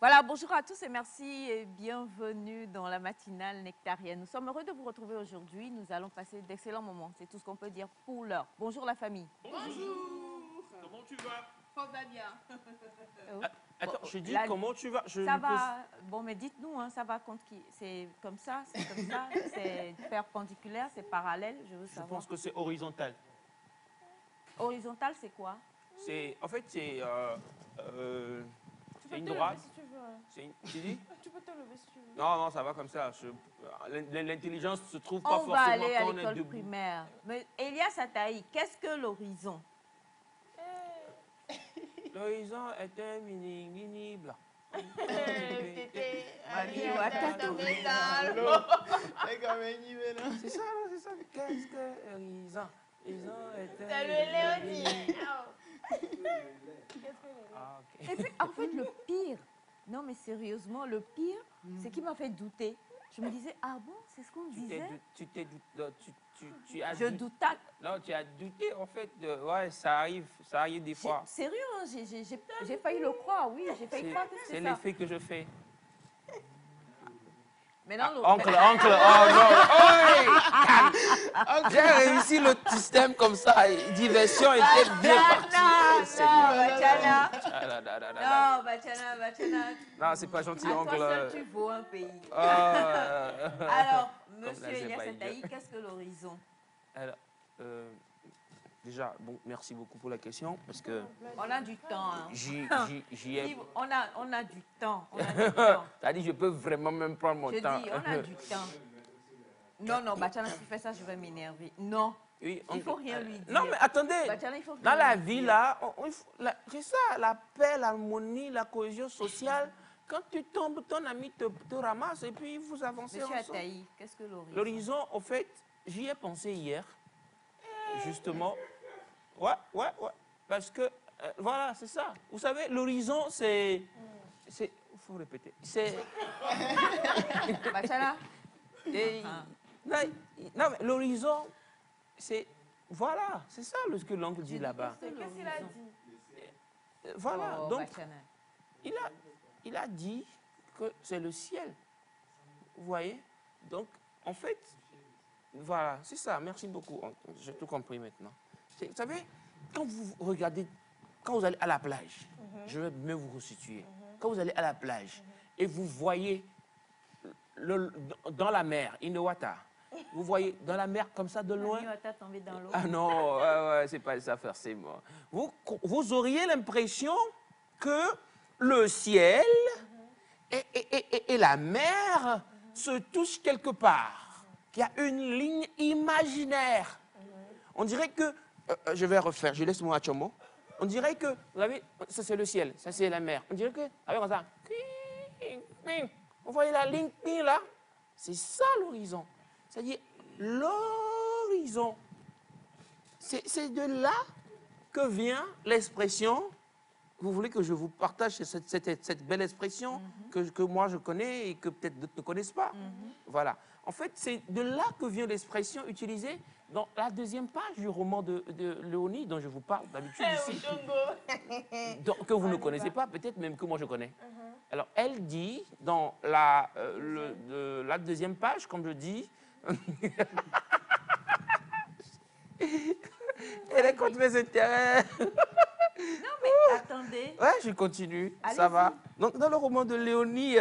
Voilà, bonjour à tous et merci et bienvenue dans la matinale nectarienne. Nous sommes heureux de vous retrouver aujourd'hui. Nous allons passer d'excellents moments. C'est tout ce qu'on peut dire pour l'heure. Bonjour la famille. Bonjour. Comment tu vas? Ça va bien. Attends, je dis là, comment tu vas? Ça va. Bon, mais dites-nous, hein, ça va contre qui? C'est comme ça, c'est perpendiculaire, c'est parallèle, je veux savoir. Je pense que c'est horizontal. Horizontal, c'est quoi? En fait, c'est Tu peux une te droite. lever si tu veux. Tu dis? Tu peux te lever si tu veux. Non, non, ça va comme ça. L'intelligence se trouve pas On forcément va aller à quand on est l'école debout. primaire. Mais Elias Ataï, qu'est-ce que l'horizon? L'horizon est un mini blanc. C'est ça, c'est ça. Qu'est-ce que l'horizon? L'horizon est un... C'est le Léonie. Ah, ok. Et puis, en fait, le pire, non mais sérieusement, le pire, c'est qui m'a fait douter. Je me disais, ah bon, c'est ce qu'on disait? Tu as Je douté. doutais. Non, tu as douté, en fait. Ouais, ça arrive des fois. Sérieux, hein, j'ai failli le croire, oui, j'ai failli croire que C'est c'est ça. l'effet que je fais. Maintenant, Oncle, oh non, oh, j'ai réussi le système comme ça. Diversion était bien partie. Non, Bachana. Non, c'est pas gentil, À oncle. toi seul, tu vaux un pays. Alors, Alors, monsieur Elias Ataï, qu'est-ce que l'horizon? Alors, déjà, bon, merci beaucoup pour la question, parce que On a du temps. Hein. j'y ai... On a du temps. T'as dit, je peux vraiment même prendre mon temps. Je dis, on a du temps. Non, Bachana, si tu fais ça, je vais m'énerver. Non, Oui, il ne faut rien lui dire. Non, mais attendez, Bachana, il faut dans rien la lui vie, dire. là, c'est ça, la paix, l'harmonie, la cohésion sociale. Quand tu tombes, ton ami te ramasse et puis vous avancez Monsieur ensemble. Ataï, qu'est-ce que l'horizon? L'horizon, au fait, j'y ai pensé hier, justement. Ouais. Parce que, voilà, c'est ça. Vous savez, l'horizon, c'est... Il faut répéter. C'est... Bachana? Non, mais l'horizon, c'est... Voilà, c'est ça ce que l'oncle dit là-bas. Qu'est-ce qu'il a dit? Voilà, Oh, donc, Bachana. il a dit que c'est le ciel. Vous voyez? Donc, en fait, voilà, c'est ça. Merci beaucoup. J'ai tout compris maintenant. Vous savez, quand vous regardez, quand vous allez à la plage, je vais mieux vous resituer. Quand vous allez à la plage et vous voyez dans la mer, Inowata, vous voyez dans la mer comme ça de loin. Inowata tombé dans l'eau. Ah non, ouais, c'est pas ça forcément. Vous auriez l'impression que le ciel et la mer se touchent quelque part. Qu'il y a une ligne imaginaire. On dirait que, je vais refaire, je laisse mon achomo. On dirait que, vous savez, ça c'est le ciel, ça c'est la mer. On dirait que, avec comme ça, vous voyez la ligne là? C'est ça l'horizon. C'est-à-dire, l'horizon. C'est de là que vient l'expression. Vous voulez que je vous partage cette belle expression que moi je connais et que peut-être d'autres ne connaissent pas? Voilà. En fait, c'est de là que vient l'expression utilisée dans la deuxième page du roman de Léonie dont je vous parle d'habitude ici. Que vous ne connaissez pas, peut-être même que moi je connais. Alors, elle dit dans la deuxième page, comme je dis, elle est contre mes intérêts. Non, mais attendez. Ouais, je continue, ça va. Donc, dans le roman de Léonie,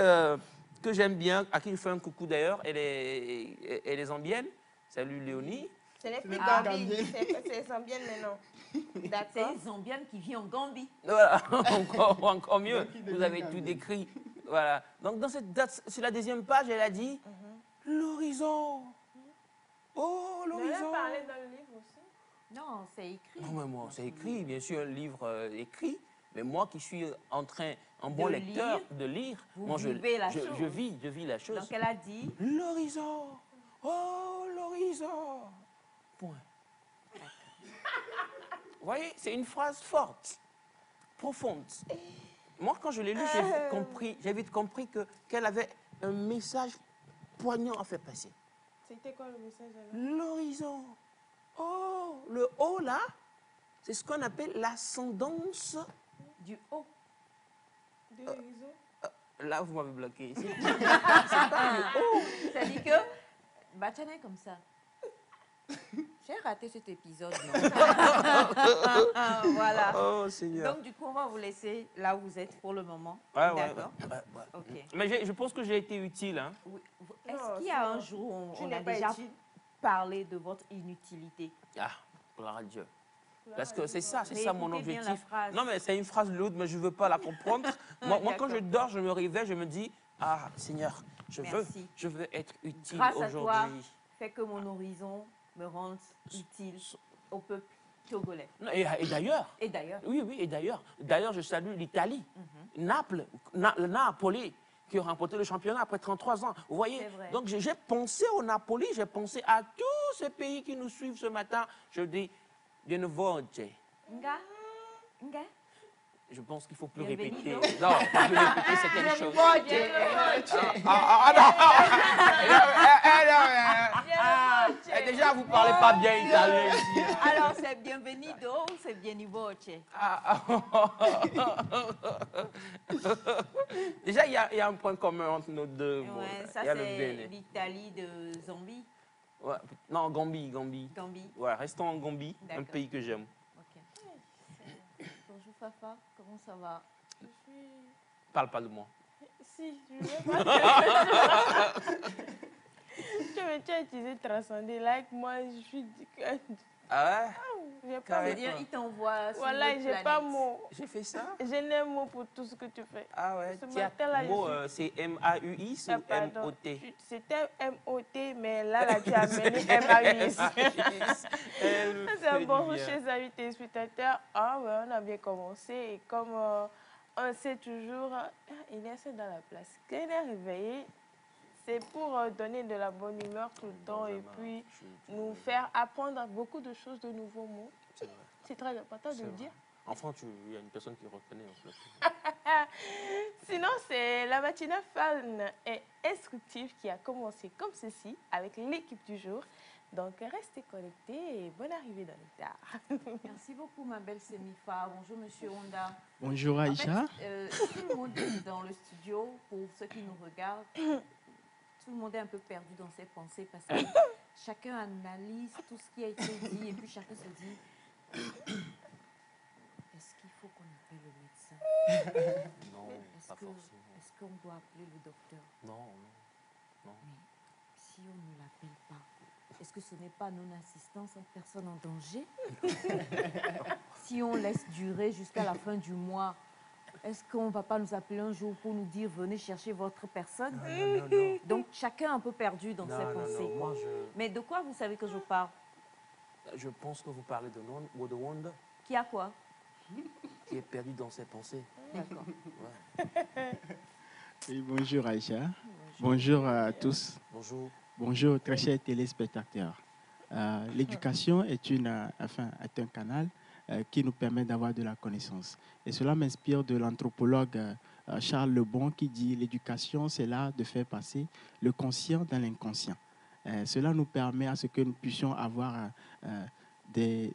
que j'aime bien, à qui je fais un coucou d'ailleurs, elle est zambienne. Salut Léonie. Ce n'est plus Gambie, c'est zambienne maintenant. C'est D'accord. une Zambienne qui vit en Gambie. Voilà, encore mieux. Vous avez tout décrit. Voilà. Donc, dans sur la deuxième page, elle a dit l'horizon. Oh, On en a l'horizon. parlé dans le livre aussi. Non, c'est écrit. Non, mais moi, c'est écrit, bien sûr, un livre écrit. Mais moi qui suis un bon De lecteur, lire. de lire, Vous moi, vivez la chose. je vis la chose. Donc elle a dit, L'horizon. Oh, l'horizon. Point. Vous voyez, c'est une phrase forte, profonde. Moi, quand je l'ai lu, j'ai vite compris qu'elle avait un message poignant à faire passer. C'était quoi le message alors? L'horizon. Oh, le haut là, c'est ce qu'on appelle l'ascendance. du haut. De l'horizon? Là, vous m'avez bloqué. C'est-à-dire que Bachana est comme ça. J'ai raté cet épisode, non? Voilà. Oh, Seigneur. Donc, du coup, on va vous laisser là où vous êtes pour le moment. Ouais, D'accord. ouais. Ok. Mais je pense que j'ai été utile. Hein. Oui. Non, Est-ce qu'il y a un jour où tu on n'es a pas déjà utile. parlé de votre inutilité? Ah, gloire à Dieu. Parce que c'est ça mon Réécoutez bien la objectif. phrase. Non, mais c'est une phrase lourde, mais je ne veux pas la comprendre. moi, quand je D'accord. dors, je me réveille, je me dis, ah, Seigneur, Merci. je veux être utile Grâce à toi, aujourd'hui. fait que mon horizon me rende utile au peuple togolais. Non, et d'ailleurs, Et d'ailleurs, oui, et d'ailleurs, je salue l'Italie, Naples, le Napoli, qui a remporté le championnat après 33 ans. Vous voyez? C'est vrai. Donc, j'ai pensé au Napoli, j'ai pensé à tous ces pays qui nous suivent ce matin. Je dis, de nouveau, Nga, Nga, je pense qu'il ne faut plus Bienvenido. répéter. Non, pas plus répéter certaines choses. Déjà, vous ne parlez pas bien italien ici. Alors, c'est bienvenido ou c'est bienivoce? Déjà, il y a un point commun entre nos deux mots. Ouais, ça Il y a le c'est Bénin. l'Italie de Zambie, Ouais. Non, Gambie. Gambie. Ouais, restons en Gambie, un D'accord. pays que j'aime. Ok. Bonjour Fafa, comment ça va? Je suis... Parle pas de moi. Si, je veux pas. Tu as utilisé transcender. Like moi, je suis... Ah ouais? J'ai Ça pas veut Carré. dire il t'envoie sur Voilà, une j'ai autre pas planète. mot. J'ai fait ça? Je n'ai mot pour tout ce que tu fais. Ah ouais. Ce Tiens, matin-là, je mot, suis- c'est M-A-U-X Ah, ou pardon. M-O-T? C'était M-O-T, mais là, tu as amené M-A-U-X. C'est bon, chers amis téléspectateurs. Ah ouais, on a bien commencé. Et comme on sait toujours, il est dans la place. Quand il est réveillé, c'est pour donner de la bonne humeur tout le temps et puis nous faire apprendre beaucoup de choses, de nouveaux mots. C'est vrai. C'est très important de C'est le vrai. dire. Enfin, il y a une personne qui reconnaît en fait. Sinon, c'est la matinale fun et instructive qui a commencé comme ceci avec l'équipe du jour. Donc, restez connectés et bonne arrivée dans le tard. Merci beaucoup ma belle Semifa. Bonjour Monsieur Honda. Bonjour En Aïcha. fait, tout le monde est dans le studio, pour ceux qui nous regardent, tout le monde est un peu perdu dans ses pensées parce que chacun analyse tout ce qui a été dit et puis chacun se dit est-ce qu'il faut qu'on appelle le médecin? Non, Est-ce pas que- forcément. est-ce qu'on doit appeler le docteur? Non. Mais si on ne l'appelle pas, est-ce que ce n'est pas non-assistance en personne en danger? Si on laisse durer jusqu'à la fin du mois, est-ce qu'on ne va pas nous appeler un jour pour nous dire venez chercher votre personne? Non. Donc chacun un peu perdu dans ses pensées. Non. Moi, Mais de quoi vous savez que je parle? je pense que vous parlez de Wonder Qui a quoi? qui est perdu dans ses pensées. D'accord. Ouais. Oui, bonjour Aïcha. Bonjour à tous. Bonjour. Bonjour très chers téléspectateurs. L'éducation est est un canal qui nous permet d'avoir de la connaissance. Et cela m'inspire de l'anthropologue Charles Lebon qui dit l'éducation, c'est l'art de faire passer le conscient dans l'inconscient. Cela nous permet à ce que nous puissions avoir des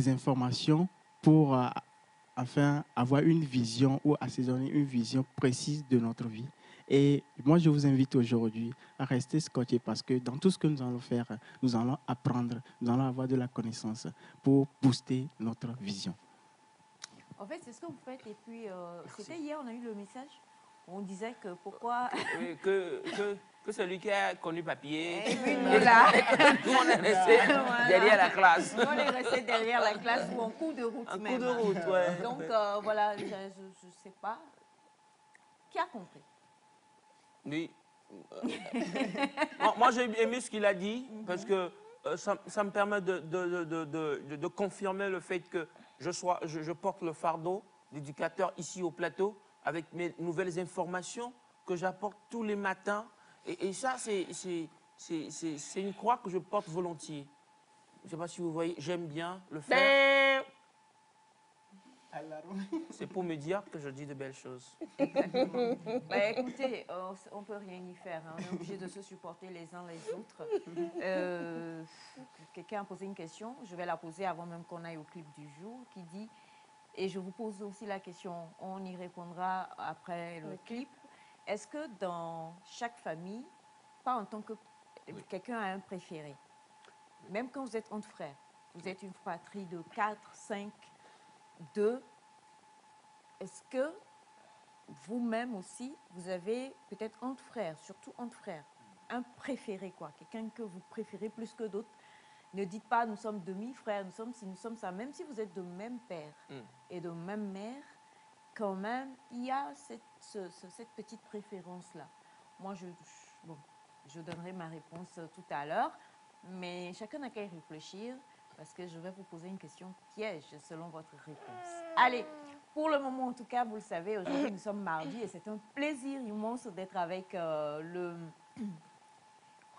informations pour enfin avoir une vision ou assaisonner une vision précise de notre vie. Et moi, je vous invite aujourd'hui à rester scotché parce que dans tout ce que nous allons faire, nous allons apprendre, nous allons avoir de la connaissance pour booster notre vision. En fait, c'est ce que vous faites. Et puis, c'était hier, on a eu le message. On disait que pourquoi... Oui, que celui qui a connu papier, Et puis nous, là, nous on est resté Voilà. derrière la classe. on est resté derrière la classe ou en cours de route En même. coup de route, ouais. Donc, voilà, je ne sais pas. Qui a compris? Oui. Moi, j'ai aimé ce qu'il a dit parce que ça me permet de confirmer le fait que je porte le fardeau d'éducateur ici au plateau avec mes nouvelles informations que j'apporte tous les matins. Et ça, c'est une croix que je porte volontiers. Je ne sais pas si vous voyez, j'aime bien le faire. C'est pour me dire que je dis de belles choses. Exactement. Bah, écoutez, on ne peut rien y faire. Hein. On est obligé de se supporter les uns les autres. Quelqu'un a posé une question. Je vais la poser avant même qu'on aille au clip du jour qui dit, et je vous pose aussi la question, on y répondra après le clip. est-ce que dans chaque famille, pas en tant que quelqu'un a un préféré, même quand vous êtes entre frères, vous êtes une fratrie de 4, 5, 2, est-ce que vous-même aussi, vous avez peut-être entre frères, surtout entre frères, un préféré, quoi, quelqu'un que vous préférez plus que d'autres? Ne dites pas nous sommes demi-frères, nous sommes ça, même si vous êtes de même père et de même mère, quand même, il y a cette petite préférence-là. Moi, je donnerai ma réponse tout à l'heure, mais chacun n'a qu'à y réfléchir parce que je vais vous poser une question piège selon votre réponse. Allez, pour le moment, en tout cas, vous le savez, aujourd'hui, nous sommes mardi et c'est un plaisir immense d'être avec le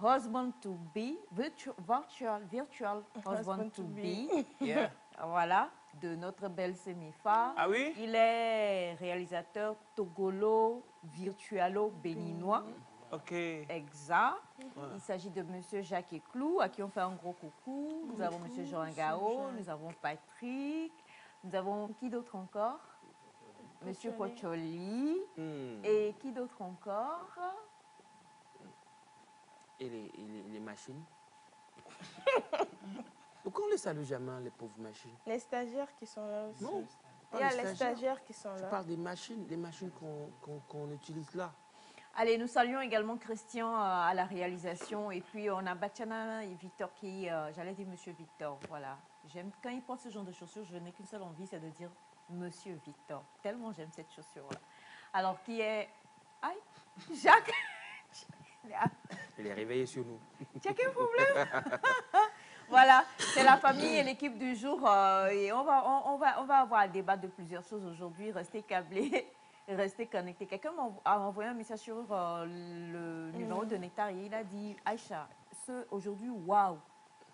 husband to be, virtual husband to be. Yeah. Voilà, de notre belle Semifa. Ah oui? Il est réalisateur togolo, virtualo, béninois. Ok. Exact. Il s'agit de M. Jacques Eclou, à qui on fait un gros coucou. Nous avons M. Jean Gao, nous avons Patrick, nous avons qui d'autre encore? M. Pocholi. Et qui d'autre encore? Et les machines? Pourquoi on ne les salue jamais, les pauvres machines? Les stagiaires qui sont là aussi. Non. Il y a les stagiaires qui sont Je là. parle des machines qu'on utilise là. Allez, nous saluons également Christian à la réalisation. Et puis, on a Batiana et Victor qui... j'allais dire Monsieur Victor, voilà. Quand il porte ce genre de chaussures, je n'ai qu'une seule envie, c'est de dire Monsieur Victor. Tellement j'aime cette chaussure-là. Alors, qui est... Aïe, Jacques. Il est réveillé sur nous. Tu as quel problème? Voilà, c'est la famille et l'équipe du jour. Et on va avoir un débat de plusieurs choses aujourd'hui. Restez câblés, restez connectés. Quelqu'un m'a envoyé un message sur le numéro de Nectar et il a dit Aïcha, aujourd'hui, waouh,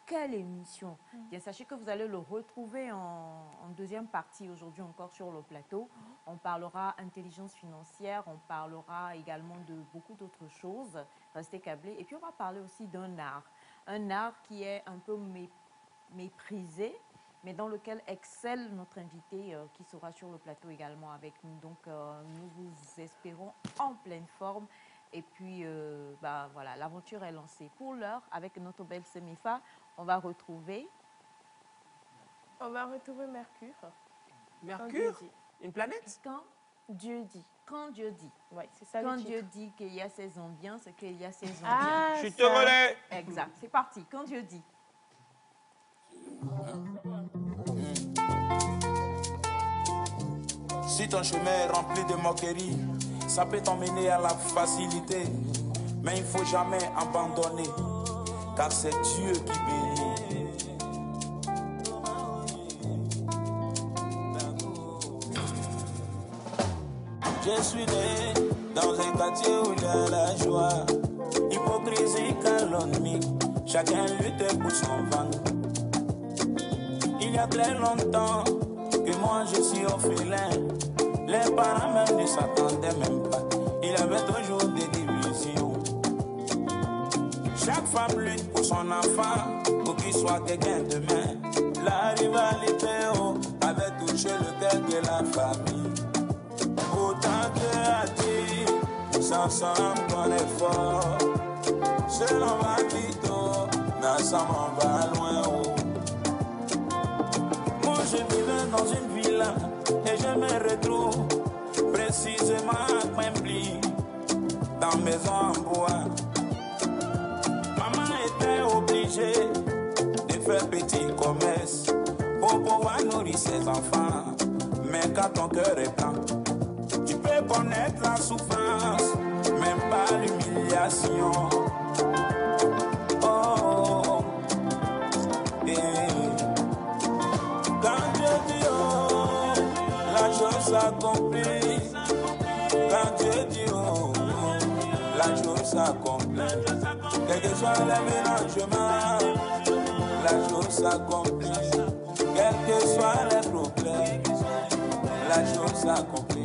quelle émission! Bien, sachez que vous allez le retrouver en deuxième partie aujourd'hui encore sur le plateau. On parlera intelligence financière, on parlera également de beaucoup d'autres choses. Restez câblés. Et puis, on va parler aussi d'un art. Un art qui est un peu méprisé, mais dans lequel excelle notre invité qui sera sur le plateau également avec nous. Donc, nous vous espérons en pleine forme. Et puis, voilà, l'aventure est lancée. Pour l'heure, avec notre belle Semifa, on va retrouver... On va retrouver Mercure. Mercure? Une planète? Quand Dieu dit. Quand Dieu dit. Oui, c'est ça Quand le titre. Dieu dit qu'il y a ses ambiances, c'est qu'il y a ses ambiances. Ah, Je suis ça. togolais. Exact. C'est parti. Quand Dieu dit. Si ton chemin est rempli de moqueries, ça peut t'emmener à la facilité. Mais il ne faut jamais abandonner, car c'est Dieu qui bénit. Je suis né dans un quartier où il y a la joie. Hypocrisie, calomnie, chacun lutte pour son ventre. Il y a très longtemps que moi je suis orphelin. Les parents même ne s'attendaient même pas. Il y avait toujours des divisions. Chaque femme lutte pour son enfant, pour qu'il soit quelqu'un demain. La rivalité avait touché le cœur de la famille. Autant que a dit, ensemble on est fort. Seul on va vite, mais ensemble on va loin. Moi je vivais dans une villa et je me retrouve précisément à Quimbly, dans maison en bois. Maman était obligée de faire petit commerce pour pouvoir nourrir ses enfants. Mais quand ton cœur est plein, tu peux connaître la souffrance, même pas l'humiliation. Oh, yeah. Quand Dieu dit oh, la chose s'accomplit. Quand Dieu dit oh, la chose s'accomplit. Quel que soit le ménagement, la chose s'accomplit. Quels que soient les problèmes, la chose s'accomplit.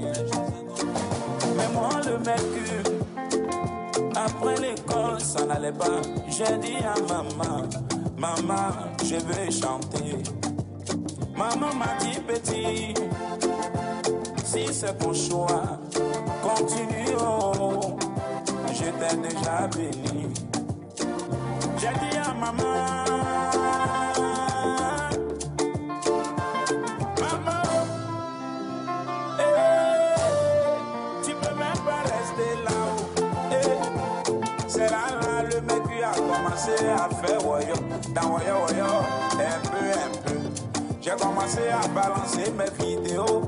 Mais moi le mercure, après l'école ça n'allait pas. J'ai dit à maman, maman je veux chanter. Maman m'a dit petit, si c'est ton choix, continue, oh, je t'ai déjà béni. J'ai dit à maman, maman, tu peux même pas rester là-haut. C'est là, le mec qui a commencé à faire voyons, dans voyons, un peu. J'ai commencé à balancer mes vidéos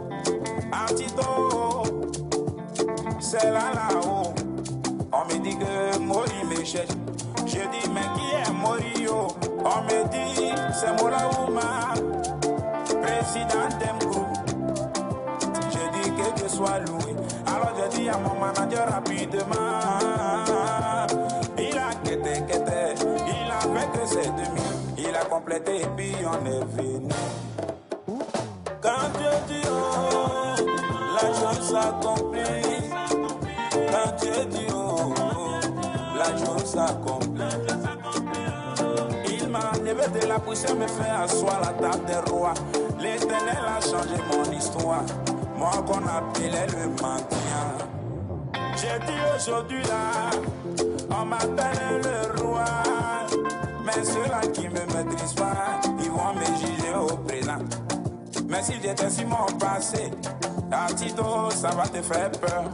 à Tito. C'est là-haut. On me dit que Mori me cherche. Je dis, mais qui est Morio? On me dit, c'est Moraouma, président d'un groupe. Je dis que Dieu soit loué. Alors je dis à mon manager rapidement. Il a quitté, il a fait que c'est demi. Il a complété et puis on est venu. Quand Dieu dit oh, la chose s'accomplit. Quand Dieu dit oh, la chose s'accomplit. Il m'a enlevé de la poussière, me fait asseoir la table des rois. L'Éternel a changé mon histoire. Moi qu'on appelait le mendiant. J'ai dit aujourd'hui là, on m'appelle le roi. Mais ceux-là qui me maîtrisent pas, ils vont me juger au présent. Mais si j'étais sur mon passé, à Tito, ça va te faire peur.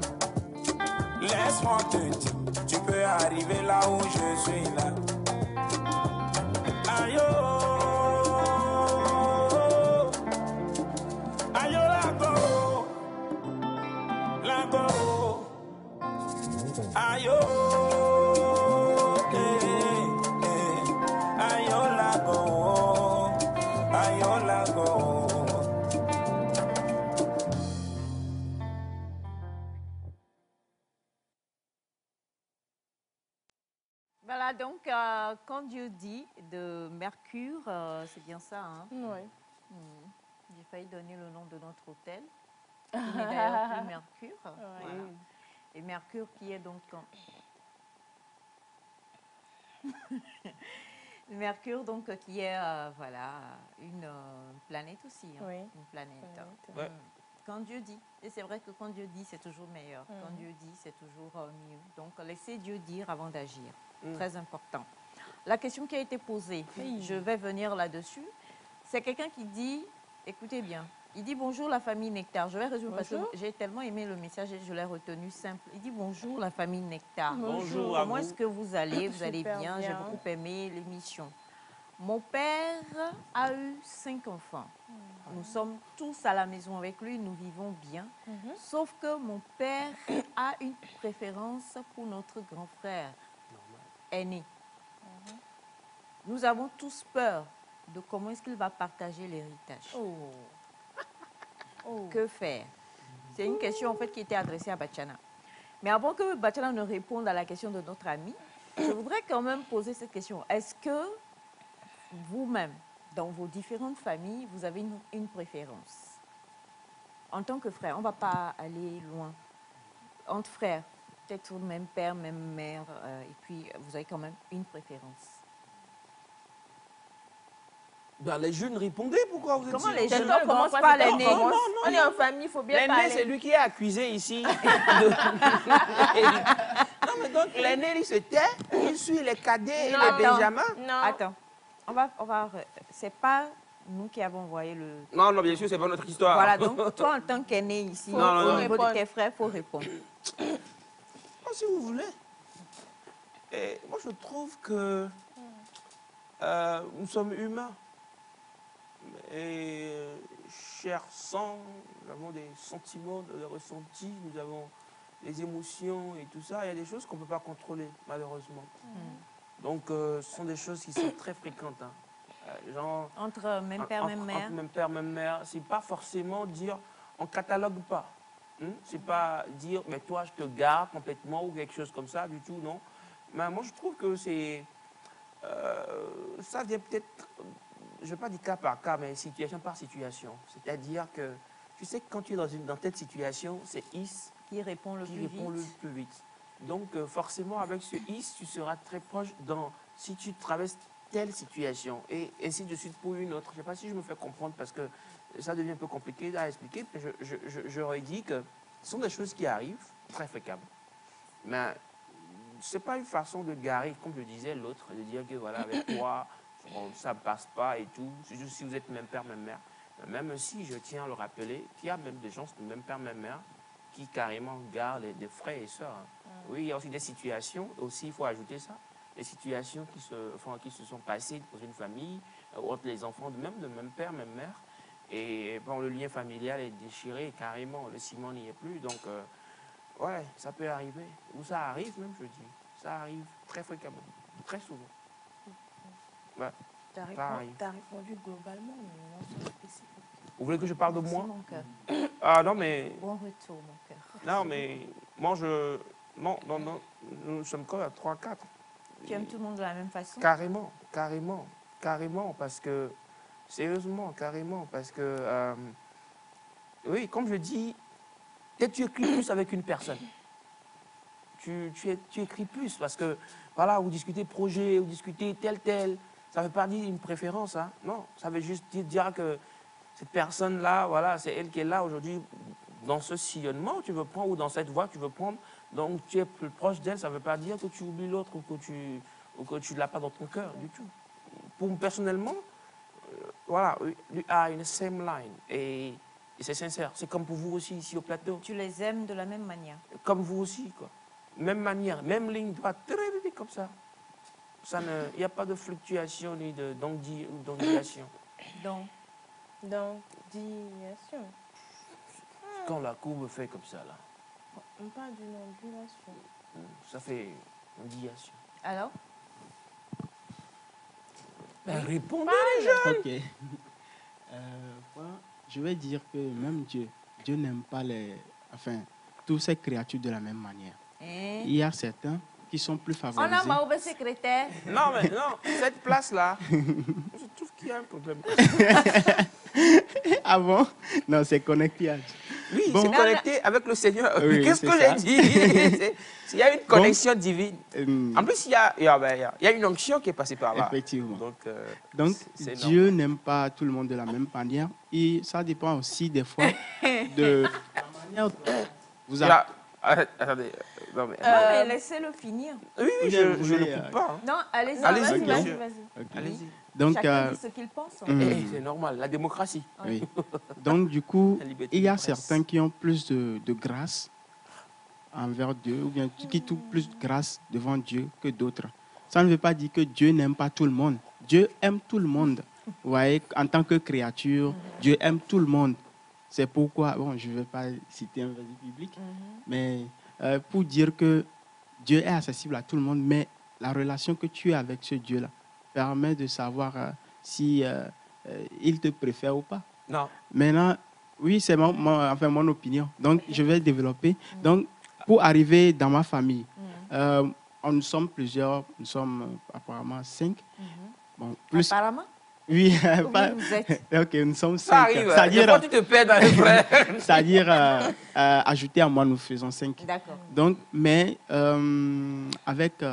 Laisse-moi te dire, tu peux arriver là où je suis là. Aïe, aïe, la go, aïe, aïe, la go. Voilà, donc, quand Dieu dit de Mercure, c'est bien ça, hein? Oui. J'ai failli donner le nom de notre hôtel, qui n'est d'ailleurs plus Mercure. Ouais. Voilà. Et Mercure qui est donc... Mercure, donc, qui est, voilà, une planète aussi. Hein, Oui. Une planète. Ouais. Quand Dieu dit, et c'est vrai que quand Dieu dit, c'est toujours meilleur. Quand Dieu dit, c'est toujours mieux. Donc, laissez Dieu dire avant d'agir. Très important. La question qui a été posée, je vais venir là-dessus, c'est quelqu'un qui dit, écoutez bien, il dit bonjour la famille Nectar. Je vais résumer parce que j'ai tellement aimé le message et je l'ai retenu simple. Il dit bonjour la famille Nectar. Bonjour à Comment vous. est-ce que vous allez? Vous allez Super bien? J'ai bien. beaucoup aimé l'émission. Mon père a eu 5 enfants. Nous sommes tous à la maison avec lui, nous vivons bien. Sauf que mon père a une préférence pour notre grand frère aîné. Nous avons tous peur de comment est-ce qu'il va partager l'héritage. Que faire? C'est une question en fait qui était adressée à Bachana. Mais avant que Bachana ne réponde à la question de notre ami, je voudrais quand même poser cette question. Est-ce que vous-même, dans vos différentes familles, vous avez une préférence? En tant que frère, on ne va pas aller loin. Entre frères, peut-être même père, même mère, et puis vous avez quand même une préférence. Ben, les jeunes répondaient, pourquoi vous êtes Comment si- les C'est jeunes? toi, On commence pourquoi par c'est toi l'aîné. qui commence? Non, non, On est en famille, il faut bien L'aîné, parler. c'est lui qui est accusé ici. Non, mais donc l'aîné, il se tait, il suit les cadets et les Attends. benjamins. Non. Attends, c'est pas nous qui avons envoyé le... Non, non, bien sûr, c'est pas notre histoire. Voilà, donc toi en tant qu'aîné ici, Non, non, au non. niveau de Répondre. tes frères, il faut répondre. Oh, si vous voulez. Et moi, je trouve que nous sommes humains. Et chair, sang, nous avons des sentiments, des ressentis, nous avons des émotions et tout ça. Il y a des choses qu'on ne peut pas contrôler, malheureusement. Donc, ce sont des choses qui sont très fréquentes. Hein. Genre, Entre même père, même mère. entre même père, même mère. C'est pas forcément dire, on catalogue pas. C'est pas dire, mais toi, je te garde complètement ou quelque chose comme ça, du tout, non. Mais moi, je trouve que c'est... ça vient peut-être, je ne vais pas dire cas par cas, mais situation par situation. C'est-à-dire que, tu sais que quand tu es dans telle situation, c'est Is Qui répond le qui plus répond vite. le plus vite. Donc, forcément, avec ce Is, tu seras très proche si tu traverses telle situation, et ainsi de suite pour une autre. Je ne sais pas si je me fais comprendre, parce que ça devient un peu compliqué à expliquer, mais j'aurais dit que ce sont des choses qui arrivent, très fréquemment. Mais ce n'est pas une façon de garer, comme je disais l'autre, de dire que voilà, avec toi, ça ne passe pas et tout. C'est juste si vous êtes même père, même mère. Même si je tiens à le rappeler, qu'il y a même des gens, même père, même mère, qui carrément gardent des frères et sœurs. Oui, il y a aussi des situations, aussi il faut ajouter ça, des situations qui se sont passées dans une famille, entre les enfants même de même père, même mère. Et bon, le lien familial est déchiré carrément, le ciment n'y est plus. Donc, ouais, ça peut arriver. Ou ça arrive même, je dis. Ça arrive très fréquemment, très souvent. Ouais, Tu as répondu globalement, mais non, c'est spécifique. vous voulez que je parle de Merci, moi? mon cœur. Ah non, mais... Bon retour, mon cœur. Non, mais moi, non, nous sommes comme à 3-4. Tu aimes tout le monde de la même façon? Carrément, parce que, sérieusement, carrément, parce que, oui, comme je dis, peut-être tu écris plus avec une personne. Tu écris plus, parce que, voilà, vous discutez projet, vous discutez tel, ça ne veut pas dire une préférence, hein, non, ça veut juste dire que cette personne-là, voilà, c'est elle qui est là aujourd'hui, dans ce sillonnement, tu veux prendre, ou dans cette voie, tu veux prendre, donc tu es plus proche d'elle, ça ne veut pas dire que tu oublies l'autre ou que tu ne l'as pas dans ton cœur du tout. Pour personnellement, voilà, we are in the same line. Et c'est sincère. C'est comme pour vous aussi ici au plateau. Tu les aimes de la même manière? Comme vous aussi, quoi. Même manière, même ligne droite, comme ça. Il n'y a pas de fluctuation ni d'ondulation. Donc, D'ondulation. Quand la courbe fait comme ça, là, On parle d'une ondulation. ça fait ondulation. alors? Ben, répondez. Ok. Moi, je vais dire que même Dieu n'aime pas toutes ces créatures de la même manière. Hein? Il y a certains qui sont plus On a favorisés. Maoube secrétaire. Non, mais non, cette place-là, je trouve qu'il y a un problème. Ah bon? Non, c'est connecté. Oui, Bon. c'est connecté avec le Seigneur. Oui, Qu'est-ce que c'est j'ai ça. dit? Il y a une connexion divine. Euh, En plus, il y a une onction qui est passée par là. Effectivement. Donc, Donc, c'est Dieu n'aime pas tout le monde de la même manière. Et ça dépend aussi des fois de la manière dont vous avez... Attendez. Non, mais, Non, mais laissez-le finir. oui, vous je voulez, ne le coupe pas. hein. Non, allez-y. Allez-y, vas-y, bien vas-y. sûr. Vas-y. Ok. Allez-y. Donc, Chacun dit ce qu'il pense. C'est normal, la démocratie. oui. Donc, du coup, La liberté il y a de presse. certains qui ont plus de grâce envers Dieu, ou bien qui ont plus de grâce devant Dieu que d'autres. Ça ne veut pas dire que Dieu n'aime pas tout le monde. Dieu aime tout le monde. Vous voyez, en tant que créature, Dieu aime tout le monde. C'est pourquoi, bon, je ne vais pas citer un verset biblique, mais pour dire que Dieu est accessible à tout le monde, mais la relation que tu as avec ce Dieu-là permet de savoir si il te préfère ou pas. Non. Maintenant, oui, c'est mon opinion. Donc, je vais développer. Donc, pour arriver dans ma famille, nous sommes plusieurs, nous sommes apparemment 5. Bon, plus, Apparemment, oui, combien vous êtes? ok, nous sommes 5. Ça arrive. Des fois, tu te perds dans les frères. C'est-à-dire, ajouter à moi, nous faisons 5. D'accord. Donc, mais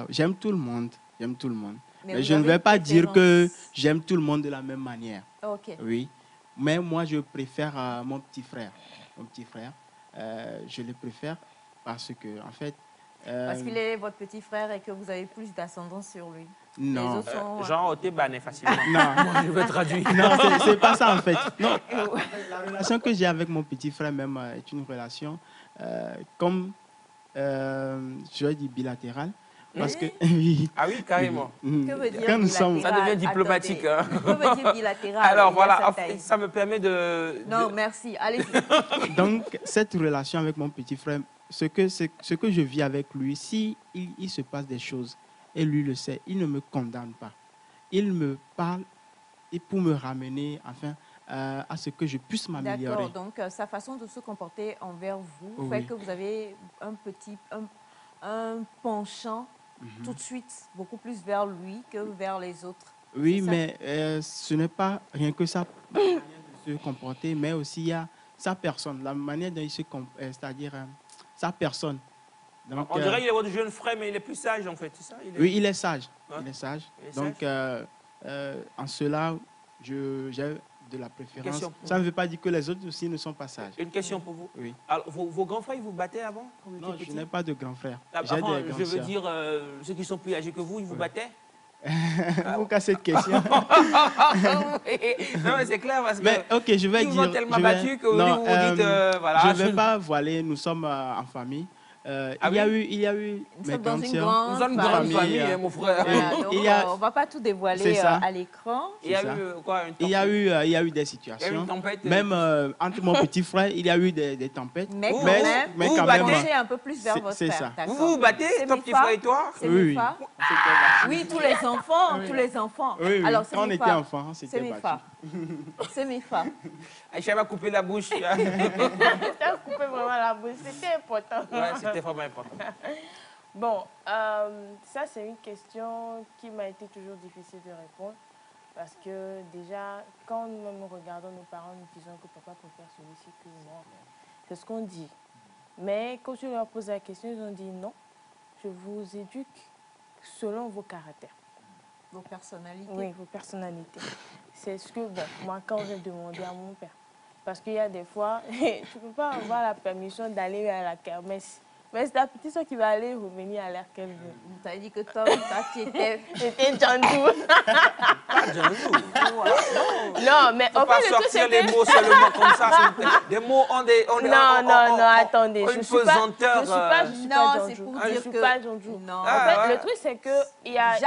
j'aime tout le monde. Mais vous je ne avez vais une pas dire que préférence? j'aime tout le monde de la même manière. Ok. Oui. Mais moi, je préfère mon petit frère. Je le préfère parce que, en fait... Parce qu'il est votre petit frère et que vous avez plus d'ascendance sur lui. Non. Les autres sont... Jean Oté Bané facilement. Non. Moi, je veux traduire. Non, c'est pas ça en fait. Non. La relation que j'ai avec mon petit frère même est une relation comme je vais dire bilatérale. Parce que oui. Ah oui, carrément. Que veut dire Quand nous bilatéral? sommes- Ça devient diplomatique. Attendez. Hein. Que veut dire bilatéral? Alors Il y a voilà, sa ça me permet de... Non, merci. Allez-y. Donc cette relation avec mon petit frère, ce que je vis avec lui, si il se passe des choses et lui le sait, il ne me condamne pas. Il me parle et pour me ramener enfin à ce que je puisse m'améliorer. D'accord. Donc, sa façon de se comporter envers vous Oui. fait que vous avez un penchant tout de suite beaucoup plus vers lui que vers les autres. Oui, C'est ça? mais ce n'est pas rien que sa manière de se comporter, mais aussi il y a sa personne, la manière dont il se comporte, c'est-à-dire sa personne. Donc, On dirait qu'il est votre jeune frère, mais il est plus sage en fait, c'est ça? oui, il est sage. Ouais. Il est sage. Il est Donc, en cela, j'ai de la préférence. Question. Ça ne veut pas dire que les autres aussi ne sont pas sages. Une question pour vous. Oui. Alors, vos grands frères, ils vous battaient avant quand vous Non, étiez je petit? n'ai pas de grand frère. Ah, J'ai enfin, des grands je veux sœurs. dire, ceux qui sont plus âgés que vous, ils vous battaient? Pourquoi cette question? Non, mais c'est clair parce que Mais ok, je vais ils vous dire. ont tellement je vais- battu que vous Non, vous dites, voilà. je ne vais pas voiler, nous sommes en famille. Ah il y a eu Nous mes sommes dans grandes une sœurs. grande Nous sommes une grande famille, famille, hein, mon frère. Voilà, donc, Il y a- on ne va pas tout C'est dévoiler ça. à l'écran. Il y a c'est ça. eu quoi, une Il y a eu des Il y a eu situations. une tempête. Même entre mon petit frère, il y a eu des tempêtes. Mais Vous- quand mais- même, vous vous vous battez. penchez un peu plus vers C'est- votre c'est frère. ça. D'accord. Vous vous battez, C'est ton mes petit frères. frère et toi? C'est Oui, mes oui. frères. Oui, tous les enfants. Oui, oui. Alors, c'est Quand on mes était frères. enfant, C'est c'était mes battu. frères. C'est mes frères. Aïcha m'a coupé la bouche. Tu as coupé vraiment la bouche, c'était important. Ouais, c'était vraiment important. Bon, ça c'est une question qui m'a été toujours difficile de répondre. Parce que déjà, quand nous regardons nos parents, nous disons que papa préfère celui-ci que moi. C'est ce qu'on dit. Mais quand tu leur poses la question, ils ont dit non, je vous éduque selon vos caractères. Vos personnalités. Oui, vos personnalités. C'est ce que, bon, moi, quand j'ai demandé à mon père, parce qu'il y a des fois, tu ne peux pas avoir la permission d'aller à la kermesse. Mais c'est ta petite soeur qui va aller revenir à l'heure qu'elle veut. On t'a dit que toi, tu étais... C'était Djandou. Pas Djandou. Non, mais Faut au pas fait, le truc, sortir c'est les que... mots seulement comme ça. Des mots ont des... Non, attendez. Une Je suis pesanteur. pas Non, c'est Djandou. pour Je dire suis que... pas Djandou. Non. En Ah, fait, ouais. le truc, c'est que il y a...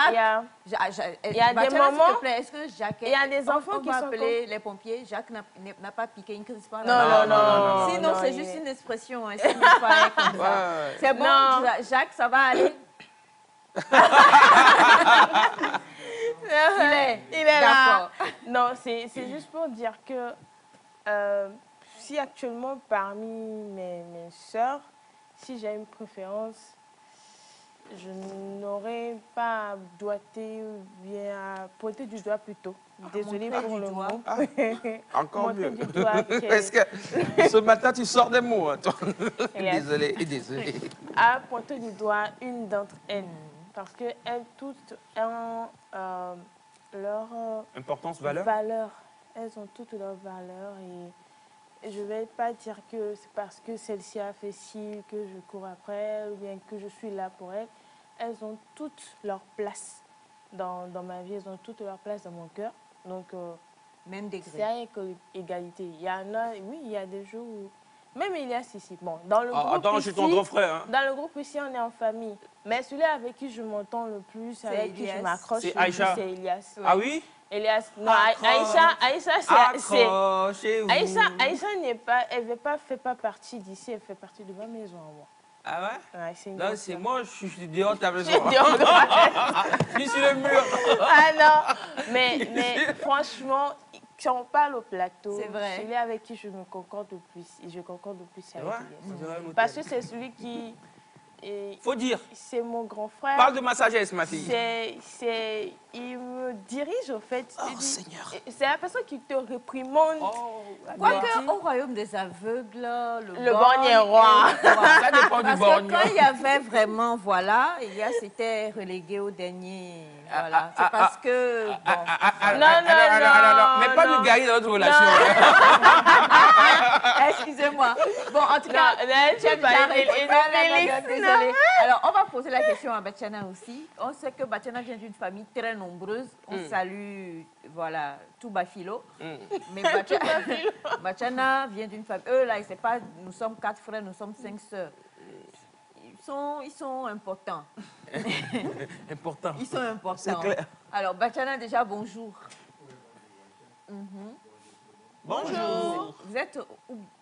Il y a des moments- S'il te plaît, est-ce que Jacques... Il y a des enfants on qui va sont appeler les pompiers. Jacques n'a pas piqué une crise par Non, là. non. Sinon, non, c'est il juste est- une expression. Hein, c'est même pas comme ça. Ouais. C'est bon, Non. Jacques, ça va aller. Il est là. D'accord. Non, c'est juste pour dire que si actuellement parmi mes sœurs, si j'ai une préférence, je n'aurais pas à doigter ou bien à pointer du doigt plutôt. Désolée montrer pour du le doigt. mot. Encore Montrer mieux. du doigt que- Parce que ce matin, tu sors des mots. Hein, toi. Yes. Désolé. À pointer du doigt une d'entre elles. Parce qu'elles toutes ont leur Importance, valeur. valeur. Elles ont toutes leurs valeurs et je ne vais pas dire que c'est parce que celle-ci a fait ci que je cours après elle ou bien que je suis là pour elle. Elles ont toutes leur place dans ma vie, elles ont toutes leur place dans mon cœur. Donc, Même c'est degré. à égalité. Il y en a, oui, il y a des jours où... Même Elias ici. Bon, dans le groupe Attends, je suis ton ici- grand frère. Hein. Dans le groupe ici, on est en famille. Mais celui avec qui je m'entends le plus, avec qui je Elias. m'accroche C'est le plus, Aïcha. c'est Elias. Ah oui? Elias, non, Accroche. Aïcha, c'est... Accrochez-vous. Aïcha n'est pas, fait pas partie d'ici, elle fait partie de ma maison à moi. Ah ouais? Ouais, c'est une Non, grande c'est sœur. moi, je suis dehors de ta maison. Je suis dehors de ma maison. Je suis sur le mur. Ah non, mais franchement, quand on parle au plateau, C'est vrai. celui avec qui je me concorde le plus, et je concorde le plus, c'est C'est avec vrai? Elias. On dirait un hôtel. Parce que c'est celui qui... Faut dire. C'est mon grand frère. Parle de ma sagesse, ma fille. Il me dirige, au fait. Oh, Seigneur. C'est la personne qui te réprimande. Oh, Quoique, au royaume des aveugles, Le borgne est roi. ça dépend du Parce borgne. que quand il y avait vraiment, voilà, Elias était relégué au dernier. Voilà. C'est parce que. Bon. Non. Mais pas nous gagner dans notre relation. Excusez-moi. Bon, en tout cas, Non, là, tu Tiens, vas j'arrête. Félix, Désolée. Alors, on va poser la question à Batiana aussi. On sait que Batiana vient d'une famille très nombreuse. On salue, voilà, tout Bafilo. Mais Batiana vient d'une famille. Eux, là, c'est pas, nous sommes 4 frères, nous sommes 5 sœurs. Ils sont importants. Important. Ils sont importants. C'est clair. Alors, Batiana, déjà, bonjour. Bonjour.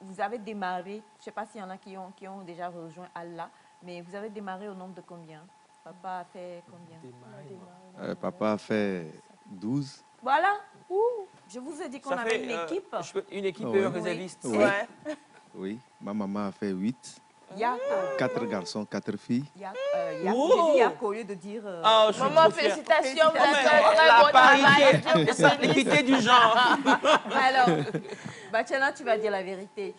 Vous avez démarré, je ne sais pas s'il y en a qui ont déjà rejoint Allah, mais vous avez démarré au nombre de combien? Papa a fait combien? Papa a fait 12. Voilà. Je vous ai dit qu'on Ça avait fait une équipe. une équipe Ah ouais. réserviste. Oui. Ouais. Oui, ma maman a fait 8. Il y a 4 garçons, 4 filles. Oh. J'ai dit Yako au lieu de dire... Ah, je suis Maman, trop fier. félicitations, vous Oh, avez mais fait un très la bon travail. parité Dieu et vous cette bénisse. équité du genre. Alors, Batiana, tu vas dire la vérité.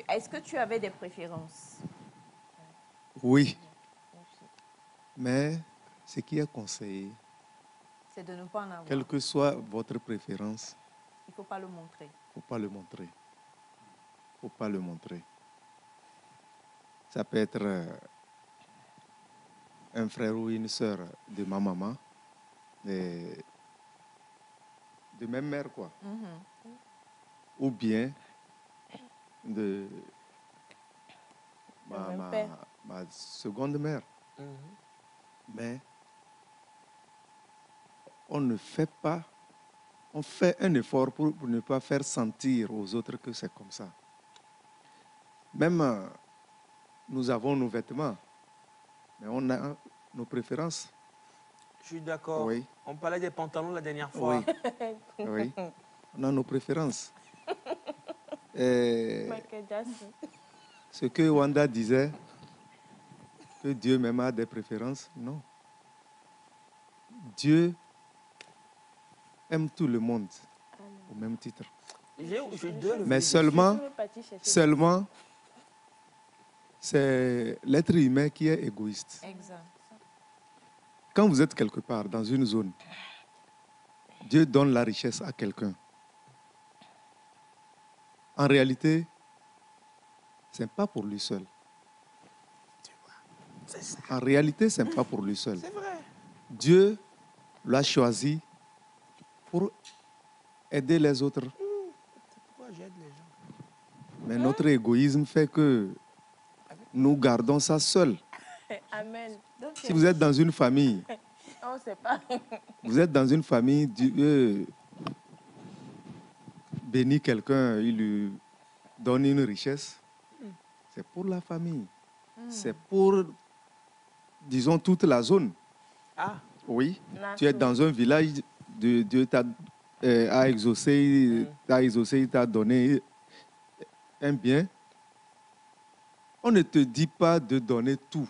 Est-ce que tu avais des préférences? Oui. Mais ce qui est conseillé, C'est de ne pas en avoir. quelle que soit votre préférence, Il ne faut pas le montrer. Faut pas le montrer. Faut pas le montrer. Ça peut être un frère ou une sœur de ma maman, de même mère, quoi. Ou bien de même père. ma seconde mère. Mais on ne fait pas, on fait un effort pour ne pas faire sentir aux autres que c'est comme ça. Même nous avons nos vêtements, mais on a nos préférences. Je suis d'accord. Oui. On parlait des pantalons la dernière fois. Oui. Oui. On a nos préférences. Et Michael Jackson. ce que Wanda disait, que Dieu même a des préférences, non. Dieu aime tout le monde au même titre. Mais seulement, c'est l'être humain qui est égoïste. Exact. Quand vous êtes quelque part dans une zone, Dieu donne la richesse à quelqu'un. En réalité, ce n'est pas pour lui seul. En réalité, ce n'est pas pour lui seul. C'est vrai. Dieu l'a choisi pour aider les autres. Pourquoi j'aide les gens? Mais notre égoïsme fait que nous gardons ça seul. Amen. Donc, Si vous êtes dans une famille, on ne sait pas. vous êtes dans une famille, Dieu bénit quelqu'un, il lui donne une richesse. C'est pour la famille. C'est pour, disons, toute la zone. Ah. Oui. Tu es dans un village, Dieu t'a exaucé, il t'a donné un bien. On ne te dit pas de donner tout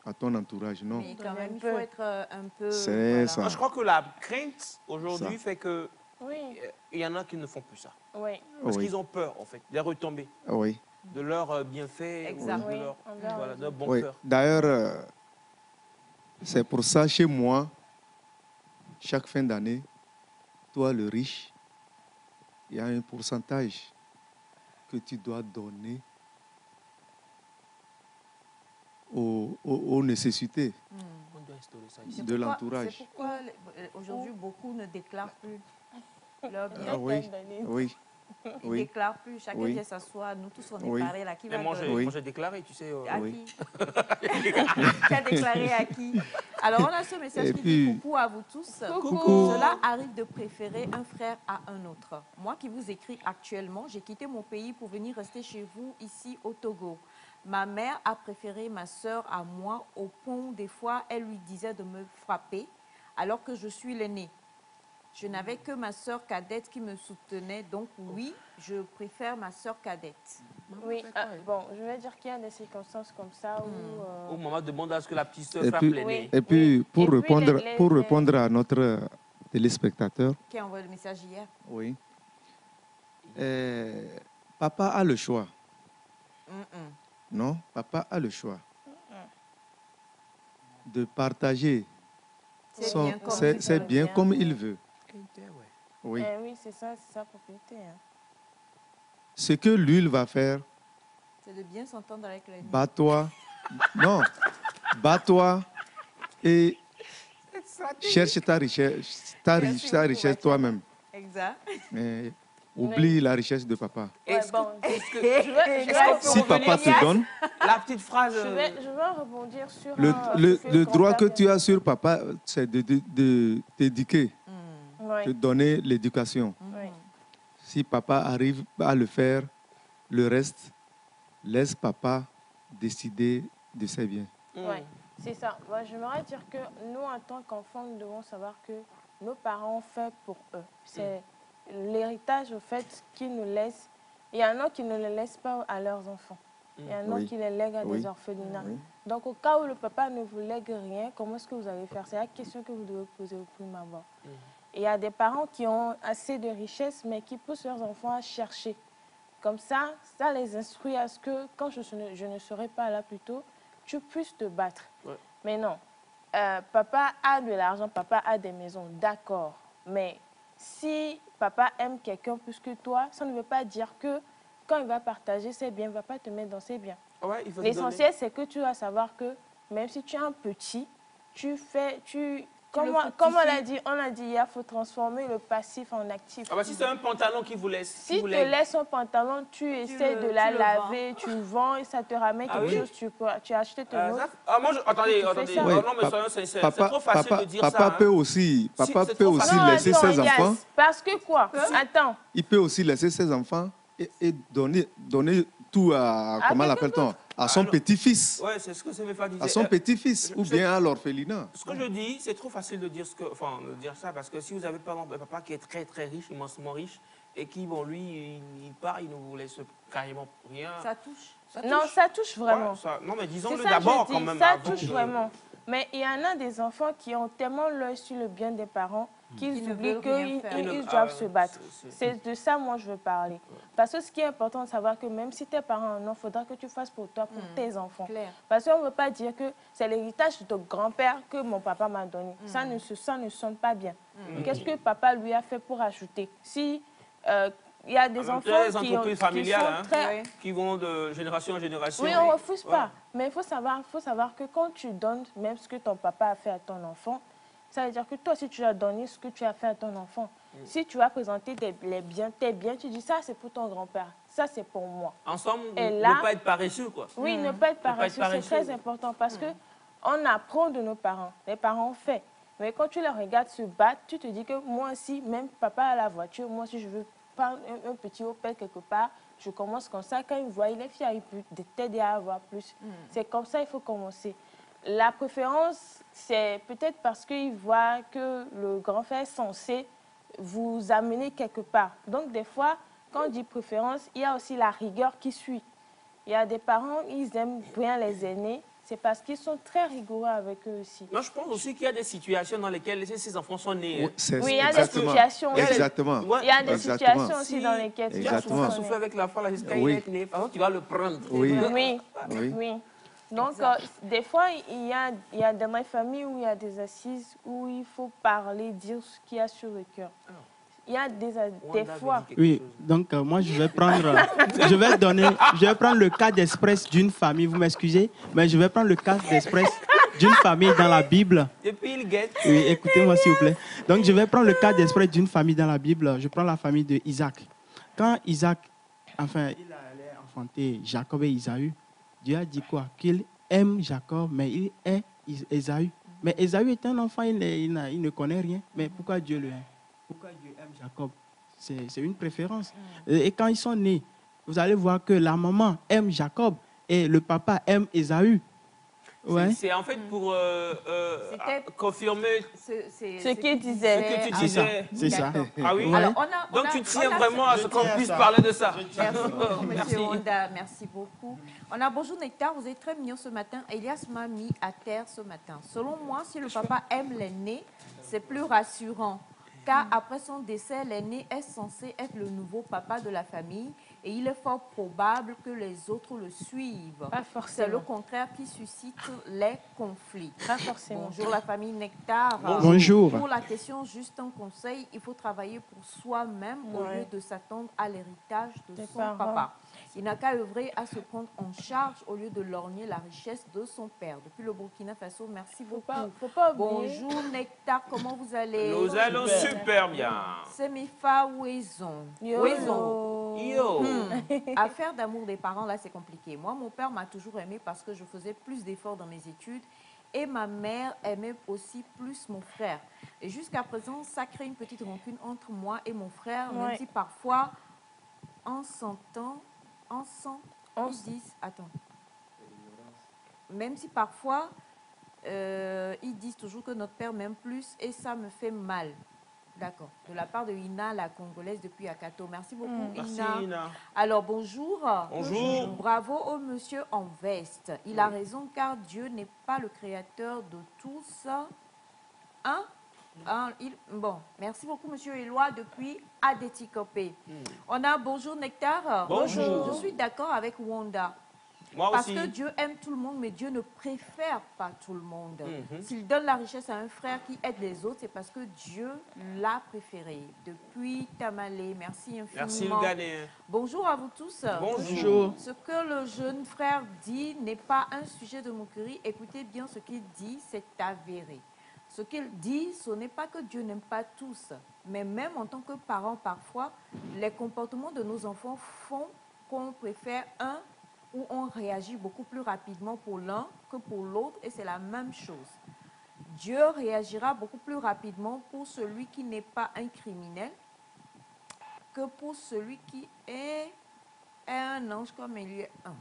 à ton entourage, non. Mais quand même, il faut être un peu... C'est ça. Moi, je crois que la crainte aujourd'hui Ça. fait que Oui. il y en a qui ne font plus ça. Oui. Parce Oui. qu'ils ont peur, en fait, des retombées Oui. de leurs bienfaits, Exact. ou Oui. de leur, Envers voilà, les de leur bon Oui. cœur. D'ailleurs, c'est pour ça, chez moi, chaque fin d'année, toi, le riche, il y a un pourcentage que tu dois donner aux nécessités On doit instaurer ça ici. de l'entourage. C'est pourquoi aujourd'hui, beaucoup ne déclarent plus leur bien. Ah oui, oui, Ils ne oui. déclarent plus. Chacun Oui. vient s'asseoir. Nous tous, on est Oui. pareils. Là, qui Mais va moi, donner Oui. j'ai déclaré, tu sais. à Oui. qui Qui a déclaré à qui? Alors, on a ce message Et qui puis- dit coucou à vous tous. Coucou. Cela arrive de préférer un frère à un autre. Moi qui vous écris actuellement, j'ai quitté mon pays pour venir rester chez vous ici au Togo. Ma mère a préféré ma sœur à moi. Au pont, des fois, elle lui disait de me frapper alors que je suis l'aînée. Je n'avais que ma sœur cadette qui me soutenait. Donc oui, je préfère ma sœur cadette. Oui, bon, je vais dire qu'il y a des circonstances comme ça où... Où maman demande à ce que la petite sœur Et frappe puis, l'aîné. et puis, pour, Et puis, répondre, les- pour répondre à notre téléspectateur, Qui a envoyé le message hier? oui, papa a le choix. Non, papa a le choix de partager. C'est bien comme C'est il veut. bien comme il veut. Oui. oui, c'est ça, c'est sa propriété. Hein. Ce que lui il va faire, C'est de bien s'entendre avec l'aîné. bats-toi. Non, bats-toi et cherche ta richesse, ta richesse toi-même. Exact. Mais oublie la richesse de papa. Ouais, Est-ce que- bon, est-ce que- Si papa te donne, La petite phrase. je vais rebondir sur le ce que droit que grand-père tu vient as de sur dire. papa, c'est de t'éduquer, Oui, de donner l'éducation. oui. Si papa arrive à le faire, le reste, laisse papa décider de ses biens. Ouais, c'est ça. Moi, j'aimerais dire que nous, en tant qu'enfants, nous devons savoir que nos parents ont fait pour eux. C'est l'héritage, au fait, qu'ils nous laissent. Il y en a qui ne le laissent pas à leurs enfants. Il y en a Oui. qui les lèguent à Oui. des orphelinats. Oui. Donc, au cas où le papa ne vous lègue rien, comment est-ce que vous allez faire? C'est la question que vous devez poser au prime abord. Et il y a des parents qui ont assez de richesse, mais qui poussent leurs enfants à chercher. Comme ça les instruit à ce que, quand je ne serai pas là plus tôt, tu puisses te battre. Ouais. Mais non, papa a de l'argent, papa a des maisons, d'accord. Mais si papa aime quelqu'un plus que toi, ça ne veut pas dire que quand il va partager ses biens, il ne va pas te mettre dans ses biens. Ouais, il faut te L'essentiel, c'est que tu dois savoir que même si tu es un petit, comme on a dit hier, il faut transformer le passif en actif. Ah bah, si c'est un pantalon qui vous laisse. Si tu te laisses un pantalon, tu essaies de la laver, tu le vends et ça te ramène quelque chose, tu as acheté ton autre. Attendez. ça. Oh, non, mais soyons sincères. C'est trop facile de dire ça. Papa peut hein. aussi Non, laisser attends, ses Elias, enfants. parce que quoi? Attends. Il peut aussi laisser ses enfants et donner tout à, comment l'appelle-t-on, à son petit-fils. Ouais, c'est ce que Séméfa disait. À son petit-fils ou bien à l'orphelinat. Ce que je dis, c'est trop facile de dire, de dire ça, parce que si vous avez par exemple un papa qui est très très riche, immensement riche, et qui, bon, lui, il part, il ne vous laisse carrément rien. Ça touche. Non, ça touche vraiment. Ouais, non, mais disons-le C'est ça que d'abord je quand dis, même. ça avant touche de- vraiment. Mais il y en a des enfants qui ont tellement l'œil sur le bien des parents qu'ils ne oublient veulent rien qu'ils faire. ils doivent se battre. c'est- C'est de ça, moi, je veux parler. Parce que ce qui est important de savoir que même si tes parents en ont, il faudra que tu fasses pour toi, pour tes enfants. Clair. Parce qu'on ne veut pas dire que c'est l'héritage de ton grand-père que mon papa m'a donné. Ça ne sonne pas bien. Qu'est-ce que papa lui a fait pour ajouter? Si il y a des En même enfants temps, les qui entreprises familiales, sont hein, très... qui vont de génération en génération. Oui, on ne refuse Ouais. pas. Mais il faut savoir que quand tu donnes même ce que ton papa a fait à ton enfant, ça veut dire que toi aussi, tu as donné ce que tu as fait à ton enfant. Si tu vas présenter tes biens, tu dis ça, c'est pour ton grand-père. Ça, c'est pour moi. Ensemble, Et ne là- pas être paresseux, quoi. Oui, ne pas être pas être paresseux, c'est paresseux. très important parce que on apprend de nos parents. Les parents ont fait. Mais quand tu les regardes se battre, tu te dis que moi aussi, même papa a la voiture, moi aussi, je veux prendre un petit Opel quelque part, je commence comme ça. Quand il voit, il est fier, il peut t'aider à avoir plus. C'est comme ça il faut commencer. La préférence, c'est peut-être parce qu'il voit que le grand frère est censé vous amener quelque part. Donc, des fois, quand on dit préférence, il y a aussi la rigueur qui suit. Il y a des parents, ils aiment bien les aînés, c'est parce qu'ils sont très rigoureux avec eux aussi. Moi, je pense aussi qu'il y a des situations dans lesquelles ces enfants sont nés. hein. Oui, il y a des situations aussi. Exactement. Ouais. Il y a des Exactement. situations aussi dans lesquelles Tu as Exactement. souffert avec l'enfant là jusqu'à Oui. il est né. Par contre, tu vas le prendre. Oui. Oui, Oui. oui. Donc, des fois, il y a dans les familles où il y a des assises où il faut parler, dire ce qu'il y a sur le cœur. Il y a des Wanda fois... avait dit quelque Oui, chose. donc moi je vais prendre le cas d'express d'une famille, vous m'excusez, mais je vais prendre le cas d'express d'une famille dans la Bible. Et puis il guette. Oui, écoutez-moi s'il vous plaît. Donc je vais prendre le cas d'express d'une famille dans la Bible. Je prends la famille de Isaac. Quand Isaac, enfin, il allait enfanter Jacob et Isaü, Dieu a dit quoi? Qu'il aime Jacob, mais il hait Ésaü. Mais Ésaü est un enfant, il ne connaît rien. Mais pourquoi Dieu le hait? Pourquoi Dieu aime Jacob? C'est une préférence. Et quand ils sont nés, vous allez voir que la maman aime Jacob et le papa aime Ésaü. Ouais. C'est en fait pour C'était- confirmer Ce qu'il disait. ce que tu Ah, disais. C'est ça. D'accord. Ah oui. Ouais. Alors, Donc tu tiens on a- vraiment à ce qu'on puisse parler de ça. Merci beaucoup, Merci. Monsieur Honda, merci beaucoup. On a bonjour Nectar, vous êtes très mignon ce matin. Elias m'a mis à terre ce matin. Selon moi, si le papa aime l'aîné, c'est plus rassurant. Car après son décès, l'aîné est censé être le nouveau papa de la famille et il est fort probable que les autres le suivent. Pas C'est le forcément. contraire qui suscite les conflits. Pas forcément. Bonjour la famille Nectar. Bonjour. Pour la question, juste un conseil, il faut travailler pour soi-même au Ouais. lieu de s'attendre à l'héritage de Des son parents. papa. Il n'a qu'à œuvrer à se prendre en charge au lieu de lorgner la richesse de son père. Depuis le Burkina Faso, merci beaucoup. Faut pas oublier. Bonjour Nectar, comment vous allez? Nous allons super bien. C'est Mifa Ouezon. Yo. Ouezon. Yo. Affaire d'amour des parents, là, c'est compliqué. Moi, mon père m'a toujours aimé parce que je faisais plus d'efforts dans mes études et ma mère aimait aussi plus mon frère. Et jusqu'à présent, ça crée une petite rancune entre moi et mon frère, même Ouais. si parfois, en s'entend, ils disent, attends, même si parfois, ils disent toujours que notre père m'aime plus et ça me fait mal. D'accord. De la part de Ina, la Congolaise depuis Akato. Merci beaucoup, Merci Ina. Ina. Alors, bonjour. Bonjour. Bravo au monsieur en veste. Il a raison car Dieu n'est pas le créateur de tous. Hein? Bon, merci beaucoup, monsieur Éloi, depuis Adetikopé. On a bonjour Nectar. Bonjour. Je suis d'accord avec Wanda. Moi Parce aussi. que Dieu aime tout le monde, mais Dieu ne préfère pas tout le monde. Mhm. S'il donne la richesse à un frère qui aide les autres, c'est parce que Dieu l'a préféré. Depuis Tamalé, merci Merci, le infiniment. Ghanéen. Bonjour à vous tous. Bonjour. Ce que le jeune frère dit n'est pas un sujet de moquerie. Écoutez bien ce qu'il dit, c'est avéré. Ce qu'il dit, ce n'est pas que Dieu n'aime pas tous, mais même en tant que parents, parfois, les comportements de nos enfants font qu'on préfère un ou on réagit beaucoup plus rapidement pour l'un que pour l'autre, et c'est la même chose. Dieu réagira beaucoup plus rapidement pour celui qui n'est pas un criminel que pour celui qui est un ange comme il est un.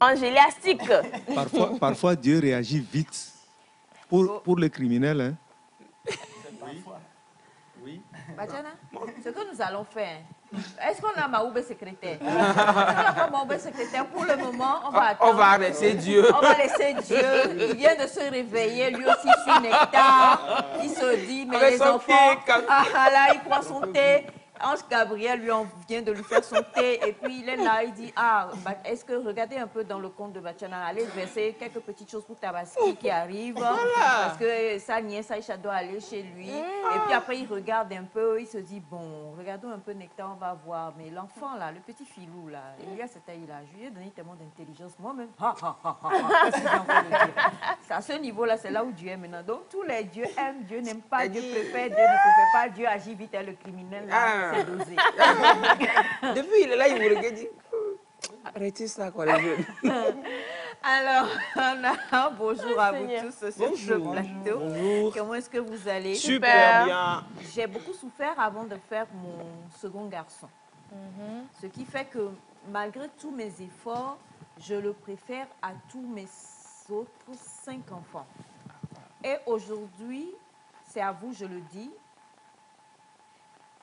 Angéliastique. Parfois, Dieu réagit vite pour les criminels. Hein. Badiana, ce que nous allons faire, est-ce qu'on a Maoubé secrétaire? Si on n'a pas Maoubé secrétaire, pour le moment, on va attendre. On va laisser Dieu. On va laisser Dieu. Il vient de se réveiller, lui aussi, sur Nectar. Il se dit, mais Avec les son enfants, thé, là, il prend son thé. Ange Gabriel lui vient de lui faire son thé. Et puis, il est là, il dit, est-ce que, regardez un peu dans le compte de Batiana, allez verser quelques petites choses pour Tabaski qui arrive. Parce que sa nièce Aïcha doit aller chez lui. Et puis après, il regarde un peu, il se dit, bon, regardons un peu Nectar, on va voir. Mais l'enfant, là, le petit filou, là, il a cette taille-là, je lui ai donné tellement d'intelligence. Moi-même, qu'est-ce que j'ai envie de dire? À ce niveau-là, c'est là où Dieu est maintenant. Donc, tous les dieux aiment, Dieu n'aime pas, Dieu préfère, Dieu ne préfère pas, Dieu agit vite, et le criminel, là, c'est dosé. Depuis, il est là, il vous regarde, dit, arrêtez ça, quoi, les jeunes. Alors, bonjour à vous tous sur ce Bonjour. plateau. Bonjour. Comment est-ce que vous allez? Super bien. J'ai beaucoup souffert avant de faire mon second garçon. Ce qui fait que malgré tous mes efforts, je le préfère à tous mes autres 5 enfants. Et aujourd'hui, c'est à vous, je le dis,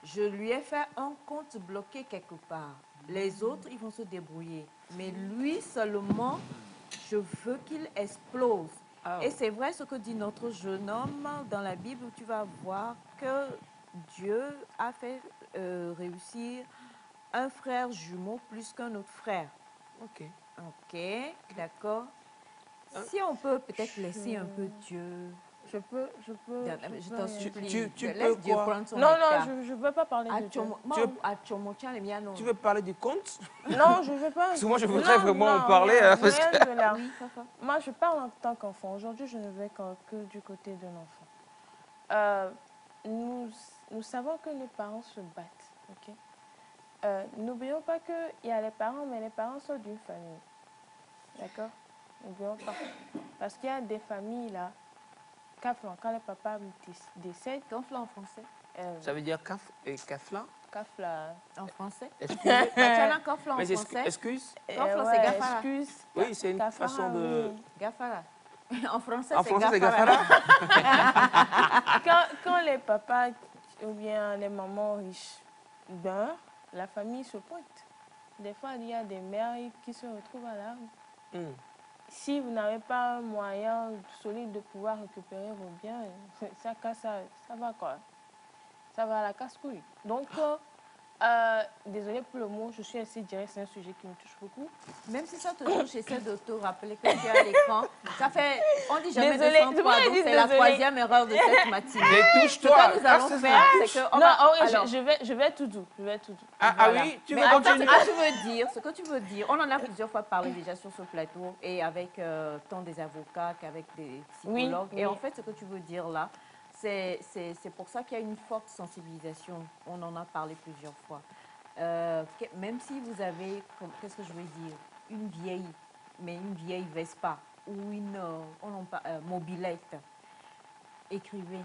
je lui ai fait un compte bloqué quelque part. Les autres, ils vont se débrouiller. Mais lui seulement, je veux qu'il explose. Et c'est vrai ce que dit notre jeune homme dans la Bible, où tu vas voir que Dieu a fait réussir un frère jumeau plus qu'un autre frère. Ok. Ok, d'accord. Si on peut peut-être laisser un peu Dieu... Je peux. Je t'en supplie. Tu Laisse peux Dieu quoi? prendre son Non, écart. non, je ne veux pas parler de Dieu. Tu veux parler du compte? Non, je ne veux pas. Parce que moi, je voudrais Non, vraiment non, en parler. non, Hein, parce rien que... de là. Oui, papa. Moi, je parle en tant qu'enfant. Aujourd'hui, je ne vais que du côté de l'enfant. Nous savons que les parents se battent. Ok. N'oublions pas qu'il y a les parents, mais les parents sont d'une famille. D'accord? N'oublions pas. Parce qu'il y a des familles là, quand les papas décèdent. Conflit en français. Ça veut dire cafla? Kafla. En français. Excusez. Batiana, conflit en Mais français. excuse. Conflit, c'est gafara. Excuse. Oui, c'est une Gafara, façon de... oui. Gafara. En français, En c'est français, c'est gafara. gafara. Quand les papas ou bien les mamans riches meurent, la famille se pointe. Des fois, il y a des mères qui se retrouvent à la rue. Si vous n'avez pas un moyen solide de pouvoir récupérer vos biens, ça va quoi? Ça va à la casse-couille. Donc, désolé pour le mot, je suis assez direct, c'est un sujet qui me touche beaucoup. Même si ça te touche, essaie de te rappeler que tu es à l'écran. Ça fait, on dit jamais Désolée, 200 fois, donc c'est la troisième erreur de cette matinée. Mais Ce touche-toi. que nous allons faire, c'est que... Je vais tout doux. Ah oui, tu veux Mais attends, continuer? ce que tu veux dire, on en a plusieurs fois parlé déjà sur ce plateau, et avec tant des avocats qu'avec des psychologues. Oui, et oui. en fait, ce que tu veux dire là, c'est pour ça qu'il y a une forte sensibilisation. On en a parlé plusieurs fois. Même si vous avez, qu'est-ce que je veux dire, une vieille Vespa ou une mobilette, écrivez.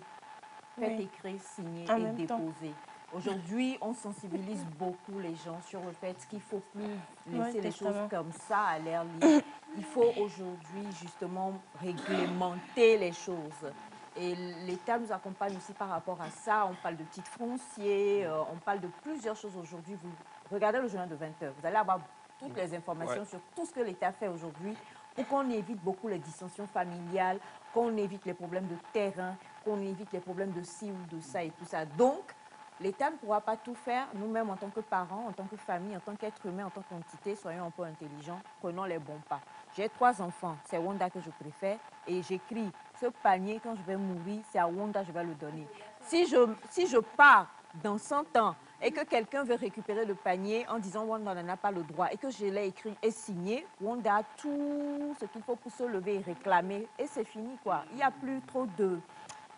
Faites Oui. écrire, signer En et même temps. déposer. Aujourd'hui, on sensibilise beaucoup les gens sur le fait qu'il ne faut plus laisser Ouais, les choses testament. comme ça à l'air libre. Il faut aujourd'hui justement réglementer les choses. Et l'État nous accompagne aussi par rapport à ça. On parle de titres fonciers, on parle de plusieurs choses aujourd'hui. Vous regardez le journal de 20h, vous allez avoir toutes les informations sur tout ce que l'État fait aujourd'hui pour qu'on évite beaucoup les dissensions familiales, qu'on évite les problèmes de terrain, qu'on évite les problèmes de ci ou de ça et tout ça. Donc, l'État ne pourra pas tout faire. Nous-mêmes, en tant que parents, en tant que famille, en tant qu'être humain, en tant qu'entité, soyons un peu intelligents, prenons les bons pas. J'ai 3 enfants, c'est Wanda que je préfère. Et j'écris, ce panier, quand je vais mourir, c'est à Wanda que je vais le donner. Si je pars dans 100 ans et que quelqu'un veut récupérer le panier en disant Wanda n'en a pas le droit et que je l'ai écrit et signé, Wanda a tout ce qu'il faut pour se lever et réclamer. Et c'est fini, quoi. Il n'y a plus trop de...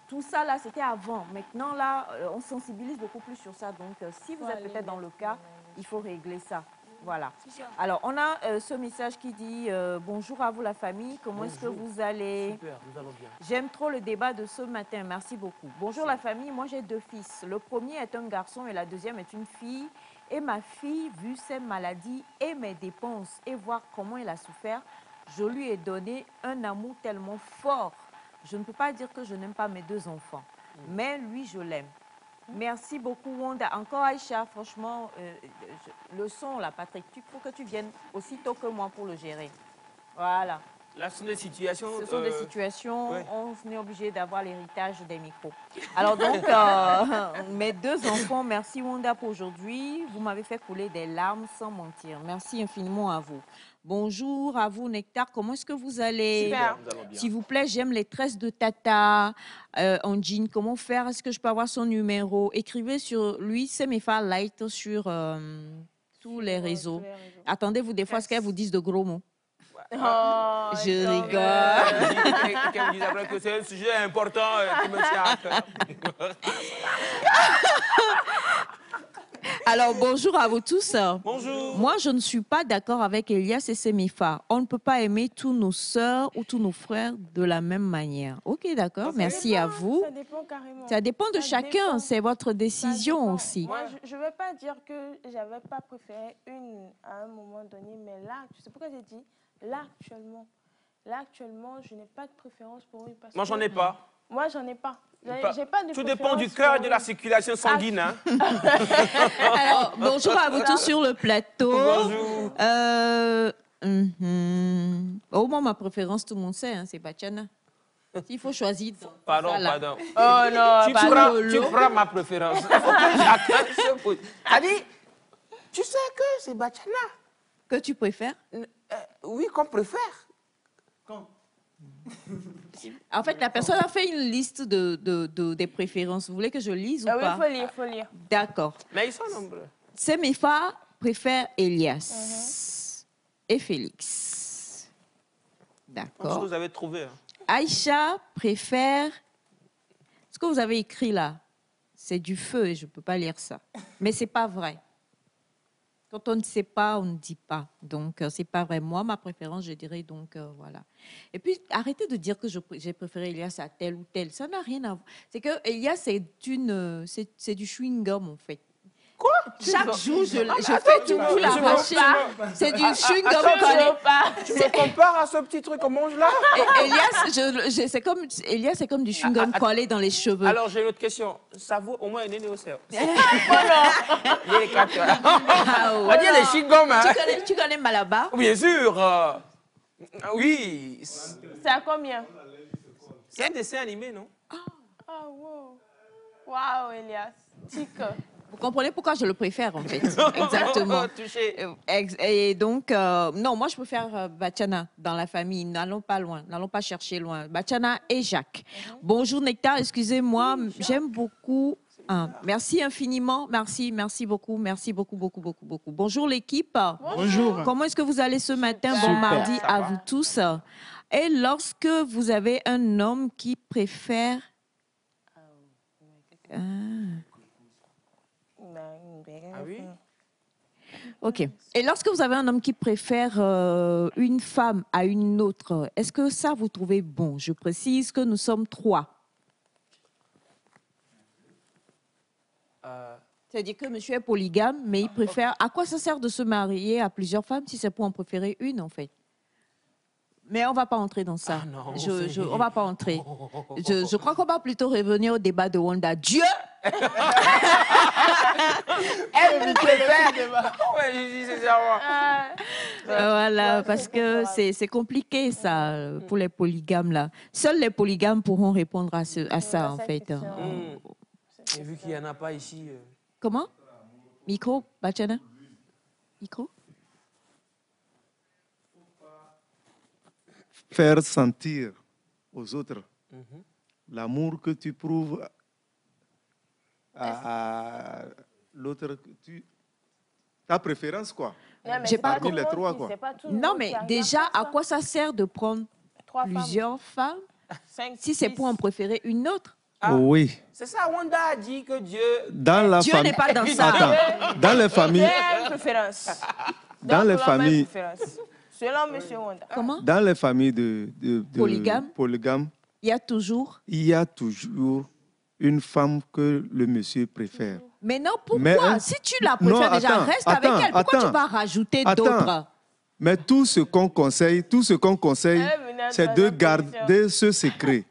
Tout ça, là, c'était avant. Maintenant, là, on sensibilise beaucoup plus sur ça. Donc, si vous êtes peut-être dans le cas, il faut régler ça. Voilà. Alors, on a ce message qui dit bonjour à vous, la famille. Comment est-ce que vous allez? Super, nous allons bien. J'aime trop le débat de ce matin. Merci beaucoup. Bonjour, la famille. Moi, j'ai 2 fils. Le premier est un garçon et la deuxième est une fille. Et ma fille, vu ses maladies et mes dépenses et voir comment elle a souffert, je lui ai donné un amour tellement fort. Je ne peux pas dire que je n'aime pas mes 2 enfants, mais lui, je l'aime. Merci beaucoup, Wanda. Encore, Aïcha, franchement, le son, là, Patrick, il faut que tu viennes aussi tôt que moi pour le gérer. Voilà. Là, ce sont des situations... Ce sont des situations, ouais. on est obligé d'avoir l'héritage des micros. Alors donc, mes 2 enfants, merci Wanda pour aujourd'hui. Vous m'avez fait couler des larmes sans mentir. Merci infiniment à vous. Bonjour à vous, Nectar. Comment est-ce que vous allez? Super. Nous allons bien. S'il vous plaît, j'aime les tresses de Tata en jean. Comment faire? Est-ce que je peux avoir son numéro? Écrivez sur lui, c'est mes phares light sur tous les réseaux. Attendez-vous des fois ce qu'elles vous disent de gros mots. Oh, Je non. rigole. Qu'elle me dise après que c'est un sujet important qui me tient à cœur. Alors, bonjour à vous tous. Bonjour. Moi, je ne suis pas d'accord avec Elias et Semifa. On ne peut pas aimer tous nos sœurs ou tous nos frères de la même manière. Ok, d'accord. Merci à vous. Ça dépend carrément. Ça dépend de Ça chacun. dépend. C'est votre Ça décision dépend. aussi. Moi, je ne veux pas dire que j'avais pas préféré une à un moment donné, mais là, tu sais pourquoi j'ai dit là actuellement, je n'ai pas de préférence pour une personne. Moi, j'en ai pas. Moi, j'en ai pas. J'ai pas de Tout dépend du préférence cœur et pour de la une. circulation sanguine. Hein. Alors, bonjour à vous tous sur le plateau. Bonjour. Au moins, ma préférence, tout le monde sait, hein, c'est Bachana. S'il faut choisir. Pardon, ça, là. pardon. Oh non, Tu prends ma préférence. Il faut que chacun se pose. Adi, tu sais que c'est Bachana. Que tu préfères? Oui, qu'on préfère. En fait, la personne a fait une liste des préférences. Vous voulez que je lise ou Ah oui, pas? il faut lire. D'accord. Mais ils sont nombreux. Semifa préfère Elias et Félix. Je pense que D'accord. vous avez trouvé. Hein. Aïcha préfère... Ce que vous avez écrit là, c'est du feu et je ne peux pas lire ça. Mais ce n'est pas vrai. Quand on ne sait pas, on ne dit pas. Donc, ce n'est pas vrai. Moi, ma préférence, je dirais donc, voilà. Et puis, arrêtez de dire que j'ai préféré Elias à tel ou tel. Ça n'a rien à voir. C'est que Elias, c'est du chewing-gum, en fait. Quoi? Chaque jour, je fais tout pour l'arracher. C'est du chewing-gum collé. Tu me compares à ce petit truc qu'on mange là? Elias, c'est comme du chewing-gum collé dans les cheveux. Alors, j'ai une autre question. Ça vaut au moins un néocéan. Ah, ouais. On dit les chewing-gums, hein? Tu connais Malabar? Bien sûr. Oui. C'est à combien? C'est un dessin animé, non? Ah, wow. Waouh, Elias. Tic. Vous comprenez pourquoi je le préfère, en fait. Exactement. Touché. Et donc, non, moi, je préfère Bachana dans la famille. N'allons pas loin, n'allons pas chercher loin. Bachana et Jacques. Bonjour, Nectar, excusez-moi, j'aime beaucoup... Ah, merci infiniment, merci beaucoup, beaucoup. Bonjour l'équipe. Bonjour. Comment est-ce que vous allez ce matin? Bon Super. mardi Ça à va. vous tous. Et lorsque vous avez un homme qui préfère... Ah oui? Ok. Et lorsque vous avez un homme qui préfère une femme à une autre, est-ce que ça vous trouvez bon? Je précise que nous sommes 3. C'est-à-dire que monsieur est polygame, mais il préfère... À quoi ça sert de se marier à plusieurs femmes si c'est pour en préférer une, en fait? Mais on ne va pas entrer dans ça. Ah non, on ne va pas entrer. Je crois qu'on va plutôt revenir au débat de Wanda. Dieu! Elle me préfère. Ouais, je dis c'est ça. Voilà, parce que c'est compliqué, ça, pour les polygames, là. Seuls les polygames pourront répondre à ça, en fait. Et vu qu'il n'y en a pas ici... Comment? Micro, Bachana? Micro? Faire sentir aux autres l'amour que tu prouves à l'autre, ta préférence, quoi. Non, mais J'ai c'est pas tout le les monde trois, qui- quoi. c'est pas tout le Non, monde mais qui arrive déjà, faire à ça. quoi ça sert de prendre 3 plusieurs femmes femmes, 5, si c'est pour en préférer une autre? Ah. Oui. C'est ça, Wanda a dit que Dieu... Dans la Dieu famille. n'est pas dans ça. Attends. Dans les familles. C'est une préférence. Dans Donc, les on a même familles. préférence. Selon M. Wanda. Comment? Dans les familles de Polygames. Il y a toujours. il y a toujours une femme que le monsieur préfère. Mais non, pourquoi? Mais, Si tu la préfères non, déjà, attends, reste attends, avec elle. Pourquoi attends. tu vas rajouter Attends. d'autres? Mais tout ce qu'on conseille, c'est de garder ce secret.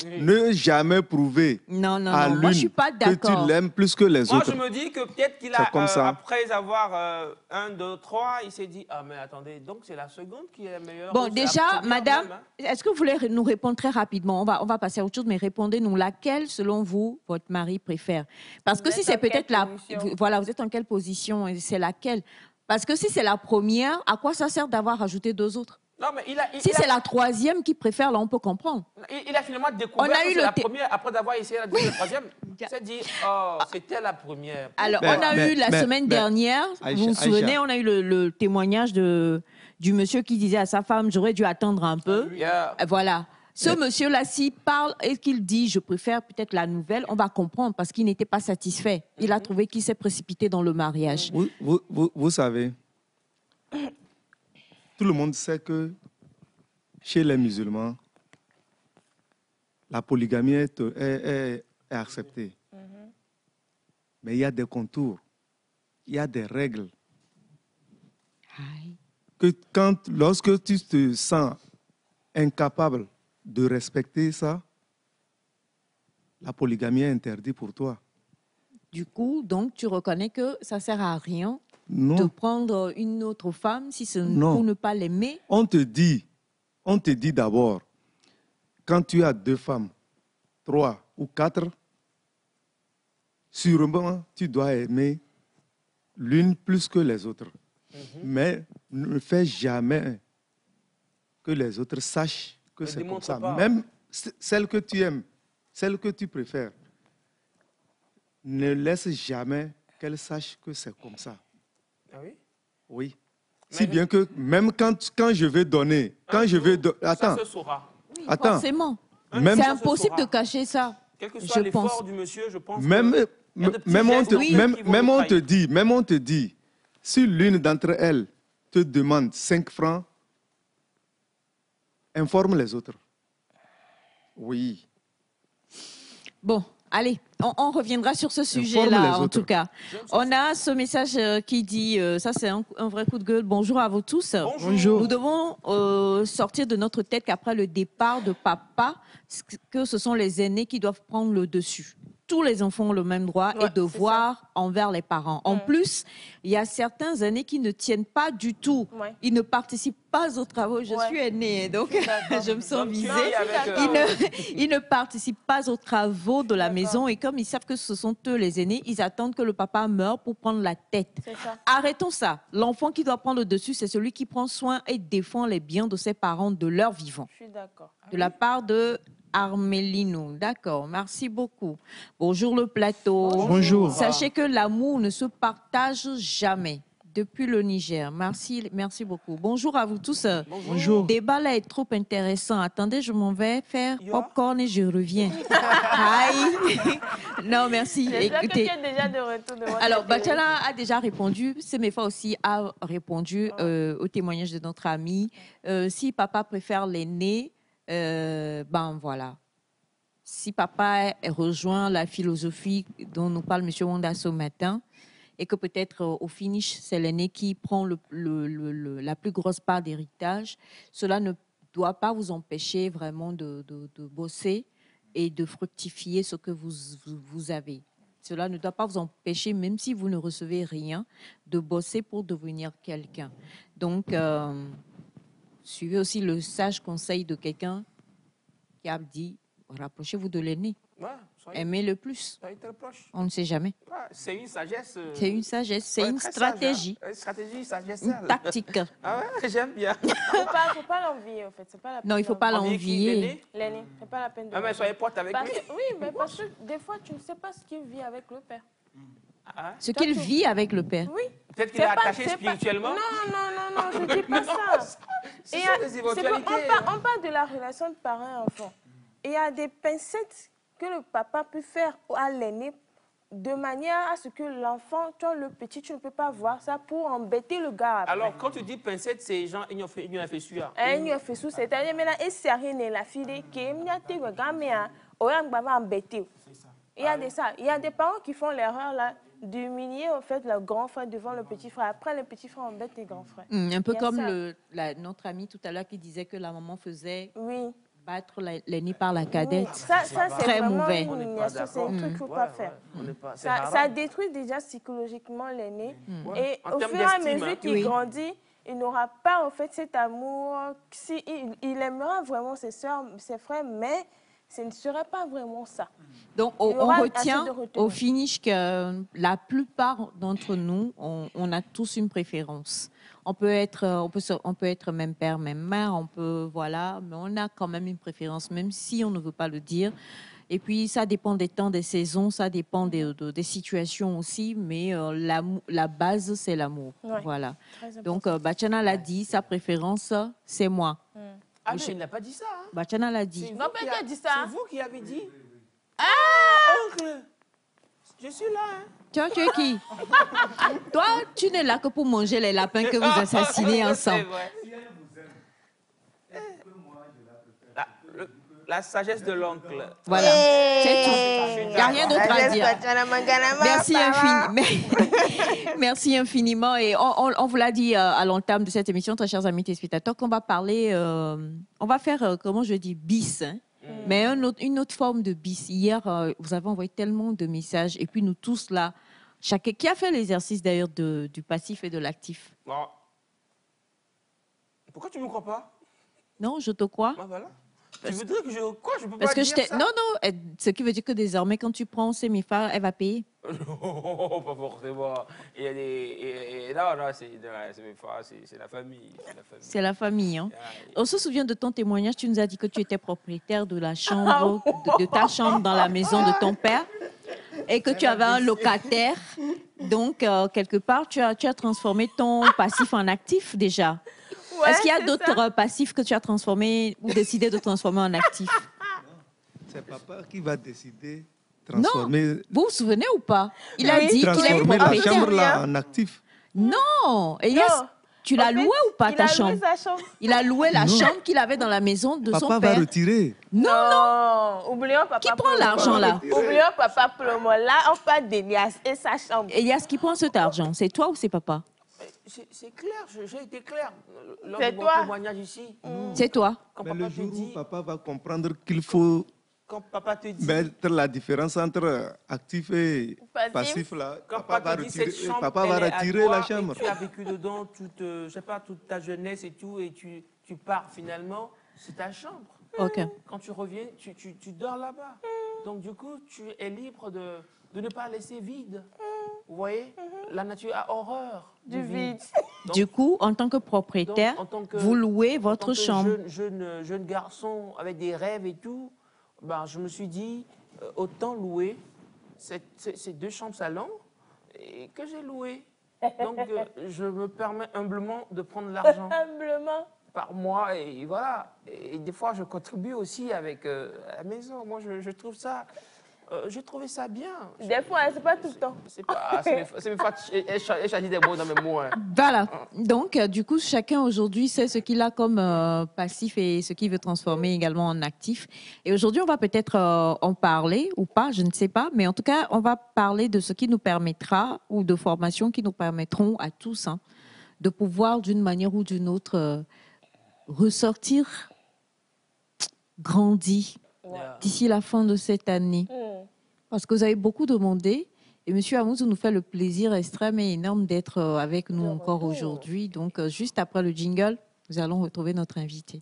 Ne jamais prouver Non, non, à non. Moi, je suis l'une pas que d'accord. tu l'aimes plus que les Moi, autres. je me dis que peut-être qu'il C'est comme a, ça. après avoir 1, 2, 3, il s'est dit, ah mais attendez, donc c'est la seconde qui est la meilleure. Bon, ou c'est la déjà, première madame, même, hein? est-ce que vous voulez nous répondre très rapidement? On va passer à autre chose, mais répondez-nous laquelle, selon vous, votre mari préfère? Parce que Vous si êtes c'est en quelle peut-être la... position? Voilà, vous êtes en quelle position et c'est laquelle? Parce que si c'est la première, à quoi ça sert d'avoir rajouté deux autres? Non, mais Si c'est la troisième qui préfère, là, on peut comprendre. il a finalement découvert On a que eu c'est le la thé- première, après d'avoir essayé la deuxième, la troisième. Il s'est dit, oh, c'était la première. Alors, Mais- on a eu la semaine dernière, Aïcha, vous vous souvenez, Aïcha. on a eu le témoignage du monsieur qui disait à sa femme, j'aurais dû attendre un peu. Yeah. Voilà. Ce monsieur-là, s'il parle et qu'il dit, je préfère peut-être la nouvelle, on va comprendre parce qu'il n'était pas satisfait. Il a trouvé qu'il s'est précipité dans le mariage. Vous savez, tout le monde sait que chez les musulmans, la polygamie est acceptée. Mais il y a des contours, il y a des règles. Aïe. Que lorsque tu te sens incapable de respecter ça, la polygamie est interdite pour toi. Du coup, donc, tu reconnais que ça ne sert à rien de Non, prendre une autre femme si c'est Non. pour ne pas l'aimer. on te dit d'abord, quand tu as 2 femmes, 3 ou 4, sûrement tu dois aimer l'une plus que les autres. Mais ne fais jamais que les autres sachent que Ne c'est comme démontre ça. pas. Même celle que tu aimes, celle que tu préfères, ne laisse jamais qu'elle sache que c'est comme ça. Ah oui? Oui. Mais Si bien que même quand je vais donner, quand je vais... Attends, Ça se saura. attends. Forcément. Même, C'est ça se impossible saura. de cacher ça. Quel que soit Je pense. l'effort du monsieur, je pense même, que... il y a de petits même on gestes te, qui même, vont même nous on te trahir. dit, même on te dit, si l'une d'entre elles te demande 5 francs, informe les autres. Oui. Bon, allez, on reviendra sur ce les sujet-là, en autres. tout cas. On a ce message qui dit, ça c'est un vrai coup de gueule, bonjour à vous tous. Bonjour. Nous devons sortir de notre tête qu'après le départ de papa, que ce sont les aînés qui doivent prendre le dessus. Tous les enfants ont le même droit Ouais, et devoir envers les parents. En plus, il y a certains aînés qui ne tiennent pas du tout. Ouais. Ils ne participent pas aux travaux. Je Ouais. suis aînée, donc D'accord. je me sens Donc, tu visée. vis avec, Ils ne participent pas aux travaux de la D'accord. maison et comme ils savent que ce sont eux les aînés, ils attendent que le papa meure pour prendre la tête. C'est ça. Arrêtons ça. L'enfant qui doit prendre le dessus, c'est celui qui prend soin et défend les biens de ses parents de leur vivant. Je suis d'accord. De la part de Armelino. D'accord, merci beaucoup. Bonjour le plateau. Bonjour. Sachez que l'amour ne se partage jamais. Depuis le Niger. Merci beaucoup. Bonjour à vous tous. Bonjour. Le débat là est trop intéressant. Attendez, je m'en vais faire Ya. popcorn et je reviens. Aïe. Non, merci. J'espère que tu Écoutez. es déjà de retour de votre Alors, télé. Bachana a déjà répondu. Semefa aussi a répondu au témoignage de notre ami. Si papa préfère l'aîné, ben voilà. Si papa rejoint la philosophie dont nous parle M. Wanda ce matin, et que peut-être au finish, c'est l'aîné qui prend la plus grosse part d'héritage, cela ne doit pas vous empêcher vraiment de bosser et de fructifier ce que vous avez. Cela ne doit pas vous empêcher, même si vous ne recevez rien, de bosser pour devenir quelqu'un. Donc, suivez aussi le sage conseil de quelqu'un qui a dit, rapprochez-vous de l'aîné. Ouais, aimer le plus. Soyez très proche. On ne sait jamais. Ah, c'est une sagesse. C'est une sagesse, c'est ouais, une très sage, hein. stratégie, Une stratégie, sagesse. une tactique. Ah ouais, j'aime bien. Faut pas l'envier, en fait. C'est pas la peine. Non, il ne faut pas Envier qui, l'envier. l'aîné? L'aîné, c'est pas la peine de Ah, mais l'envier. soyez potes avec Parce lui. que- Oui, mais parce que des fois, tu ne sais pas ce qu'il vit avec le père. Ah, Ce qu'il vit avec le père. Oui. peut-être qu'il est C'est pas- attaché c'est pas- spirituellement. Non, je dis pas ça. Ce Et sont des c'est éventualités. on parle de la relation de parent-enfant. Et il y a des pincettes que le papa peut faire à l'aîné de manière à ce que l'enfant, toi le petit, tu ne peux pas voir ça pour embêter le gars après. Alors, quand tu dis pincette, c'est genre, il y a fait sûr. Il a fait sous, c'est-à-dire maintenant, il s'est rien de la fille qui est embêté. Il y a des ça. Il y a des parents qui font l'erreur là d'humilier en fait le grand frère devant le petit frère. Après, le petit frère embête les grands frères. Un peu Il y a comme ça. notre ami tout à l'heure qui disait que la maman faisait Oui. battre l'aîné par la cadette. Ça c'est Très vraiment mauvais. une humiliation. C'est un truc qu'il ne faut pas faire. C'est Ça détruit déjà psychologiquement l'aîné. Ouais. Et En au termes fur et à d'estime, mesure hein. qu'il Oui. grandit, il n'aura pas en fait cet amour. Si, il aimera vraiment ses soeurs, ses frères, mais ce ne serait pas vraiment ça. Donc, Il y on aura retient assez de retenue. au finish que la plupart d'entre nous, on a tous une préférence. On peut être même père, même mère, on peut, voilà, mais on a quand même une préférence, même si on ne veut pas le dire. Et puis, ça dépend des temps, des saisons, ça dépend des situations aussi, mais la base, c'est l'amour. Ouais. Voilà. Très important. Donc, Bachana l'a dit, sa préférence, c'est moi. Ah non, il n'a pas dit ça. Hein. Bachana l'a dit. C'est Non, vous mais qui qui a dit ça? C'est vous qui avez dit. Ah, oncle, je suis là. Hein. Tu es qui? Toi, tu n'es là que pour manger les lapins que vous assassinez C'est ensemble. vrai. La sagesse de l'oncle. Voilà, c'est tout. Il n'y a rien d'autre à dire. Merci infiniment. Merci infiniment. Et on vous l'a dit à l'entame de cette émission, très chers amis téléspectateurs, qu'on va parler, on va faire, comment je dis, bis, hein, mais une autre forme de bis. Hier, vous avez envoyé tellement de messages, et puis nous tous là, chacun, qui a fait l'exercice d'ailleurs du passif et de l'actif? Bon. Pourquoi tu ne me crois pas? Non, je te crois. Ah, voilà. Tu voudrais que je... Quoi? Je peux Parce pas que dire ça? Non, ce qui veut dire que désormais, quand tu prends Semifa, elle va payer. Non, pas forcément. Il y a des... Non, c'est la famille. C'est la famille. Hein. Ah, On se souvient de ton témoignage, tu nous as dit que tu étais propriétaire de la chambre, de ta chambre dans la maison de ton père et que tu avais un locataire. Donc, quelque part, tu as transformé ton passif en actif déjà. Ouais, Est-ce qu'il y a c'est d'autres ça. passifs que tu as transformés ou décidé de transformer en actif? C'est papa qui va décider de transformer, Vous vous souvenez ou pas? Il a dit qu'il est transformer la propriétaire. chambre là en actif. Non, Elias, Non. tu l'as En fait, loué ou pas il ta a loué chambre? sa chambre. Il a loué la Non. chambre qu'il avait dans la maison de son Papa va père. retirer. Non, oublions papa. Qui prend Plomo. l'argent là? Oublions papa Plomo. Là, on parle d'Elias et sa chambre. Elias, qui prend cet argent? C'est toi ou c'est papa? C'est clair, j'ai été clair. Lors C'est de mon toi. témoignage ici. C'est toi. Quand Mais papa le te jour où dit... papa va comprendre qu'il faut Quand papa te dit... mettre la différence entre actif et Passif. passif là, Quand papa va te dit, cette retirer, chambre, papa va elle est à retirer toi, la et chambre. Tu as vécu dedans je sais pas, toute ta jeunesse et tout, et tu pars finalement, c'est ta chambre. Ok. Quand tu reviens, tu dors là-bas. Donc du coup, tu es libre de ne pas laisser vide. Vous voyez? La nature a horreur Du vide. Donc- Du coup, en tant que propriétaire, donc, en tant que- vous louez en votre tant que chambre. jeune garçon avec des rêves et tout, ben, je me suis dit, autant louer ces 2 chambres salon et que j'ai loué. Donc, je me permets humblement de prendre l'argent Humblement. par mois et voilà. Et des fois, je contribue aussi avec à la maison. Moi, je trouve ça... j'ai trouvé ça bien. Des fois, hein, c'est pas tout le temps. C'est pas... C'est mes fois... Elle choisit des mots dans mes mots. Hein. Voilà. Donc, du coup, chacun aujourd'hui sait ce qu'il a comme passif et ce qu'il veut transformer également en actif. Et aujourd'hui, on va peut-être en parler ou pas, je ne sais pas. Mais en tout cas, on va parler de ce qui nous permettra ou de formations qui nous permettront à tous de pouvoir, d'une manière ou d'une autre, ressortir grandi d'ici la fin de cette année. Parce que vous avez beaucoup demandé. Et M. Amouzou nous fait le plaisir extrême et énorme d'être avec nous encore aujourd'hui. Donc, juste après le jingle, nous allons retrouver notre invité.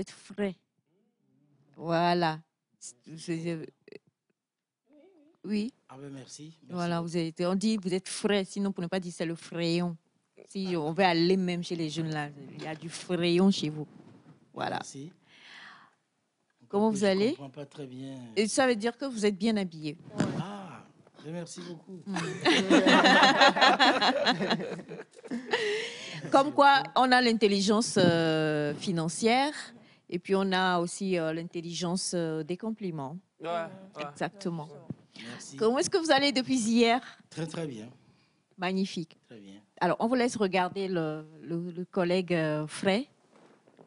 êtes frais. Voilà. Oui, Ah ben merci. voilà, on dit vous êtes frais, sinon pour ne pas dire c'est le frayon. Si on veut aller même chez les jeunes là, il y a du frayon chez vous. Voilà. Merci. Comment vous allez? Je ne comprends pas très bien. Et ça veut dire que vous êtes bien habillé. Ah, merci beaucoup. Comme quoi, on a l'intelligence financière et puis on a aussi l'intelligence des compliments. Ouais. Exactement. Merci. Comment est-ce que vous allez depuis hier? Très, très bien. Magnifique. Très bien. Alors, on vous laisse regarder le collègue Fray,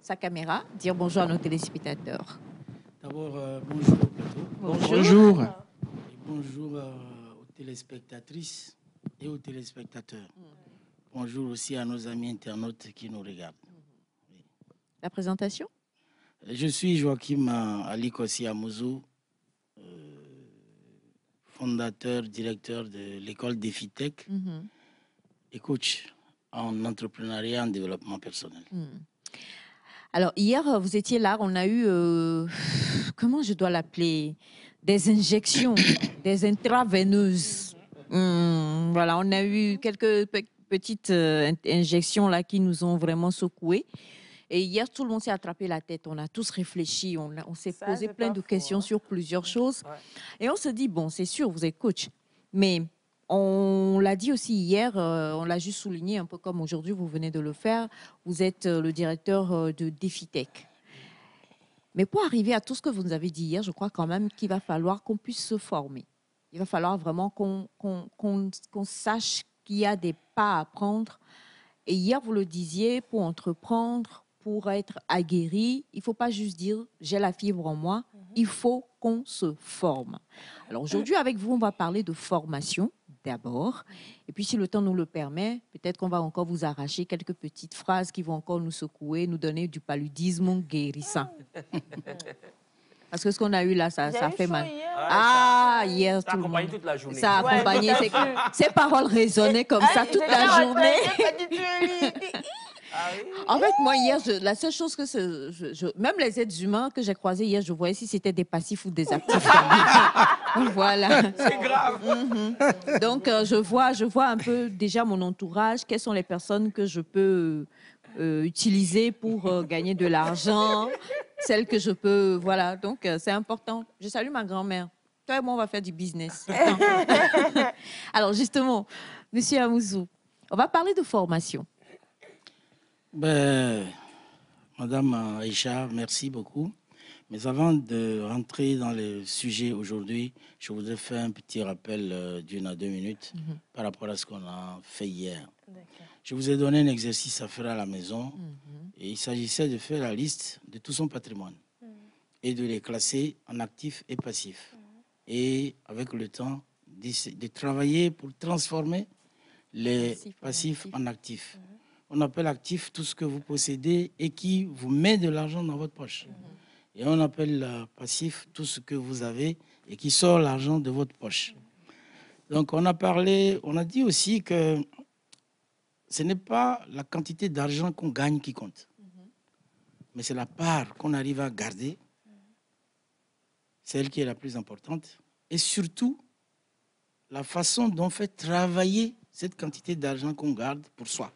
sa caméra, dire bonjour à nos téléspectateurs. D'abord, bonjour au plateau. Bonjour. Et bonjour aux téléspectatrices et aux téléspectateurs. Bonjour aussi à nos amis internautes qui nous regardent. La présentation? Je suis Joachim Ali Kossi Amouzou, fondateur, directeur de l'école DefiTech et coach en entrepreneuriat et en développement personnel. Alors, hier, vous étiez là, on a eu, comment je dois l'appeler, des injections, des intraveineuses. Voilà, on a eu quelques petites injections là qui nous ont vraiment secoués. Et hier, tout le monde s'est attrapé la tête. On a tous réfléchi, on s'est posé plein de questions sur plusieurs choses. Ouais. Et on se dit, bon, c'est sûr, vous êtes coach. Mais on l'a dit aussi hier, on l'a juste souligné, un peu comme aujourd'hui, vous venez de le faire. Vous êtes le directeur de DefiTech. Mais pour arriver à tout ce que vous nous avez dit hier, je crois quand même qu'il va falloir qu'on puisse se former. Il va falloir vraiment qu'on sache qu'il y a des pas à prendre. Et hier, vous le disiez, pour entreprendre, pour être aguerri, il ne faut pas juste dire « j'ai la fibre en moi », il faut qu'on se forme. Alors aujourd'hui, avec vous, on va parler de formation d'abord. Et puis, si le temps nous le permet, peut-être qu'on va encore vous arracher quelques petites phrases qui vont encore nous secouer, nous donner du paludisme guérissant. Parce que ce qu'on a eu là, ça fait mal. Hier, ça a accompagné toute la journée. Ça a accompagné, ces paroles résonnaient comme ça toute la journée. En fait, moi, hier, la seule chose que même les êtres humains que j'ai croisés hier, je voyais si c'était des passifs ou des actifs. Voilà. C'est grave. Donc, je vois un peu déjà mon entourage, quelles sont les personnes que je peux utiliser pour gagner de l'argent, celles que je peux, voilà. Donc, c'est important. Je salue ma grand-mère. Toi et moi, on va faire du business. Alors, justement, Monsieur Amouzou, on va parler de formation. Ben, Madame Aïcha, merci beaucoup. Mais avant de rentrer dans le sujet aujourd'hui, je voudrais faire un petit rappel d'1 à 2 minutes par rapport à ce qu'on a fait hier. Je vous ai donné un exercice à faire à la maison et il s'agissait de faire la liste de tout son patrimoine et de les classer en actifs et passifs. Et avec le temps, de travailler pour transformer les passifs en actifs. On appelle actif tout ce que vous possédez et qui vous met de l'argent dans votre poche. Et on appelle passif tout ce que vous avez et qui sort l'argent de votre poche. Donc on a dit aussi que ce n'est pas la quantité d'argent qu'on gagne qui compte, mais c'est la part qu'on arrive à garder, celle qui est la plus importante, et surtout la façon dont on fait travailler cette quantité d'argent qu'on garde pour soi.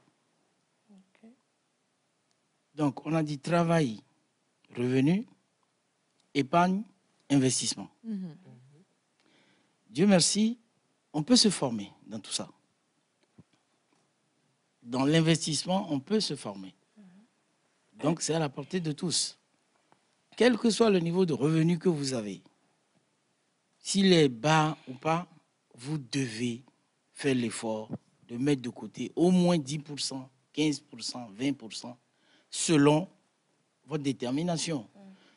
Donc, on a dit travail, revenu, épargne, investissement. Dieu merci, on peut se former dans tout ça. Dans l'investissement, on peut se former. Donc, c'est à la portée de tous. Quel que soit le niveau de revenu que vous avez, s'il est bas ou pas, vous devez faire l'effort de mettre de côté au moins 10%, 15%, 20%, selon votre détermination,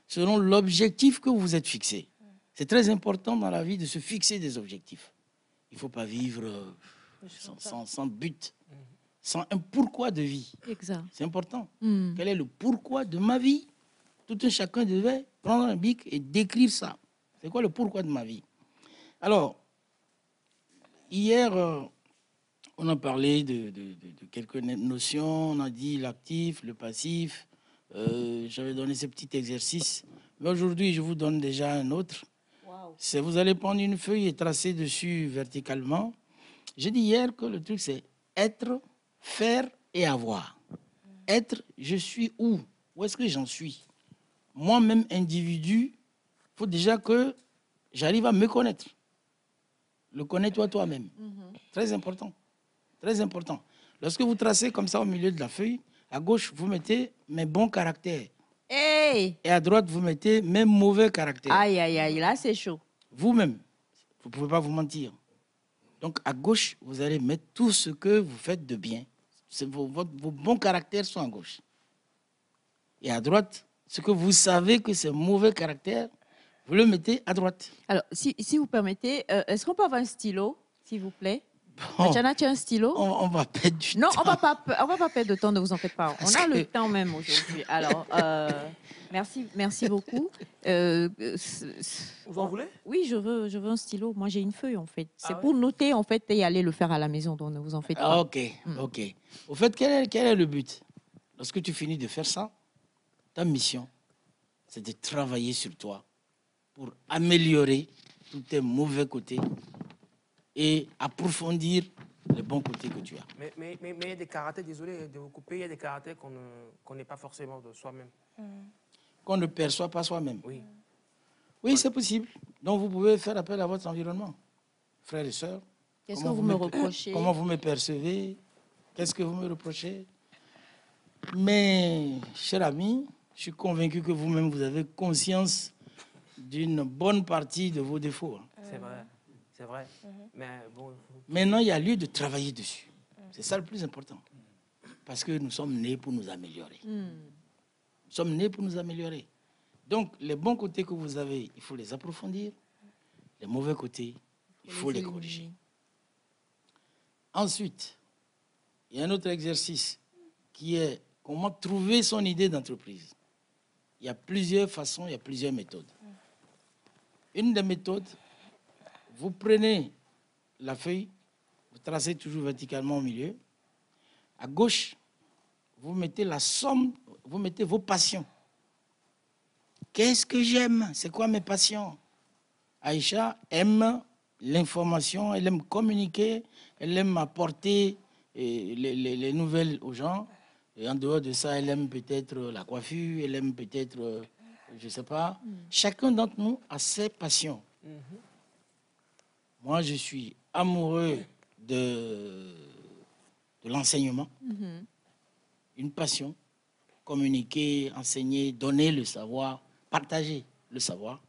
selon l'objectif que vous vous êtes fixé. C'est très important dans la vie de se fixer des objectifs. Il ne faut pas vivre sans but, sans un pourquoi de vie. C'est important. Quel est le pourquoi de ma vie? Tout un chacun devait prendre un bic et décrire ça. C'est quoi le pourquoi de ma vie? Alors, hier, on a parlé de quelques notions. On a dit l'actif, le passif, j'avais donné ce petit exercice. Mais aujourd'hui, je vous donne déjà un autre. Wow. C'est vous allez prendre une feuille et tracer dessus verticalement. J'ai dit hier que le truc, c'est être, faire et avoir. Être, je suis où? Où est-ce que j'en suis? Moi-même, individu, il faut déjà que j'arrive à me connaître. Le connais-toi toi-même. Très important. Très important. Lorsque vous tracez comme ça au milieu de la feuille, à gauche, vous mettez mes bons caractères. Hey! Et à droite, vous mettez mes mauvais caractères. Aïe, aïe, aïe, là, c'est chaud. Vous-même, vous ne pouvez pas vous mentir. Donc, à gauche, vous allez mettre tout ce que vous faites de bien. Vos bons caractères sont à gauche. Et à droite, ce que vous savez que c'est mauvais caractère, vous le mettez à droite. Alors, si vous permettez, est-ce qu'on peut avoir un stylo, s'il vous plaît? Bon, Tatiana, tu as un stylo? on va perdre du Non, temps. on va pas perdre de temps, ne vous en faites pas. Parce On a que- le temps même aujourd'hui. Alors, merci beaucoup. Vous en voulez? Oui, je veux un stylo. Moi, j'ai une feuille, en fait. C'est Ah ouais? pour noter, en fait, et aller le faire à la maison, donc ne vous en faites pas. Ah, ok, ok. Au fait, quel est le but? Lorsque tu finis de faire ça, ta mission, c'est de travailler sur toi pour améliorer tous tes mauvais côtés et approfondir les bons côtés que tu as. Mais il y a des caractères, désolé de vous couper, il y a des caractères qu'on n'est pas forcément de soi-même. Qu'on ne perçoit pas soi-même. Oui. Oui, c'est possible. Donc, vous pouvez faire appel à votre environnement. Frères et sœurs, Qu'est-ce que comment vous me reprochez? comment vous me percevez? Qu'est-ce que vous me reprochez? Mais, cher ami, je suis convaincu que vous-même, vous avez conscience d'une bonne partie de vos défauts. C'est vrai. C'est vrai. Mais bon. Maintenant, il y a lieu de travailler dessus. C'est ça le plus important. Parce que nous sommes nés pour nous améliorer. Nous sommes nés pour nous améliorer. Donc, les bons côtés que vous avez, il faut les approfondir. Les mauvais côtés, il faut les corriger. Ensuite, il y a un autre exercice qui est comment trouver son idée d'entreprise. Il y a plusieurs façons, il y a plusieurs méthodes. Une des méthodes, vous prenez la feuille, vous tracez toujours verticalement au milieu. À gauche, vous mettez la somme, vous mettez vos passions. Qu'est-ce que j'aime? C'est quoi mes passions? Aïcha aime l'information, elle aime communiquer, elle aime apporter les nouvelles aux gens. Et en dehors de ça, elle aime peut-être la coiffure, elle aime peut-être, je ne sais pas. Chacun d'entre nous a ses passions. Moi, je suis amoureux de l'enseignement. Une passion. Communiquer, enseigner, donner le savoir, partager le savoir.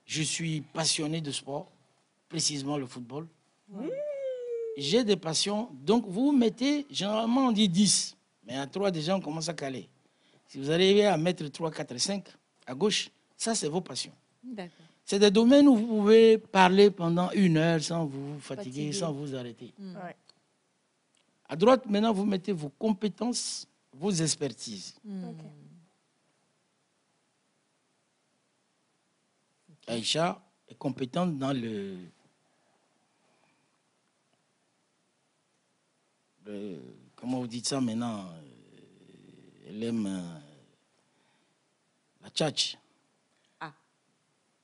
Je suis passionné de sport, précisément le football. J'ai des passions. Donc, vous mettez, généralement, on dit 10. Mais à 3, déjà, on commence à caler. Si vous arrivez à mettre 3, 4, 5 à gauche, ça, c'est vos passions. D'accord. C'est des domaines où vous pouvez parler pendant 1 heure sans vous fatiguer, Fatigué. sans vous arrêter. Ouais. À droite, maintenant, vous mettez vos compétences, vos expertises. Ok. Aïcha est compétente dans comment vous dites ça maintenant? Elle aime la tchatch. Ah.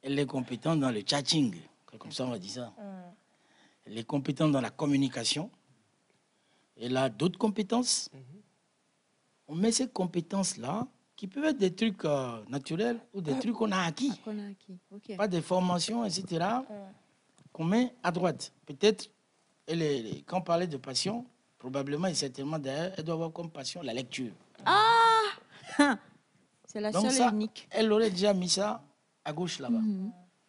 Elle est compétente dans le tchatching, comme ça on va dire ça. Elle est compétente dans la communication. Elle a d'autres compétences. On met ces compétences-là, qui peuvent être des trucs naturels ou des trucs qu'on a acquis. Qu'on a acquis. Ok. Pas des formations, etc., qu'on met à droite. Peut-être, quand on parlait de passion, probablement et certainement d'ailleurs, elle doit avoir comme passion la lecture. C'est la Donc seule ça, et unique. elle aurait déjà mis ça à gauche là-bas.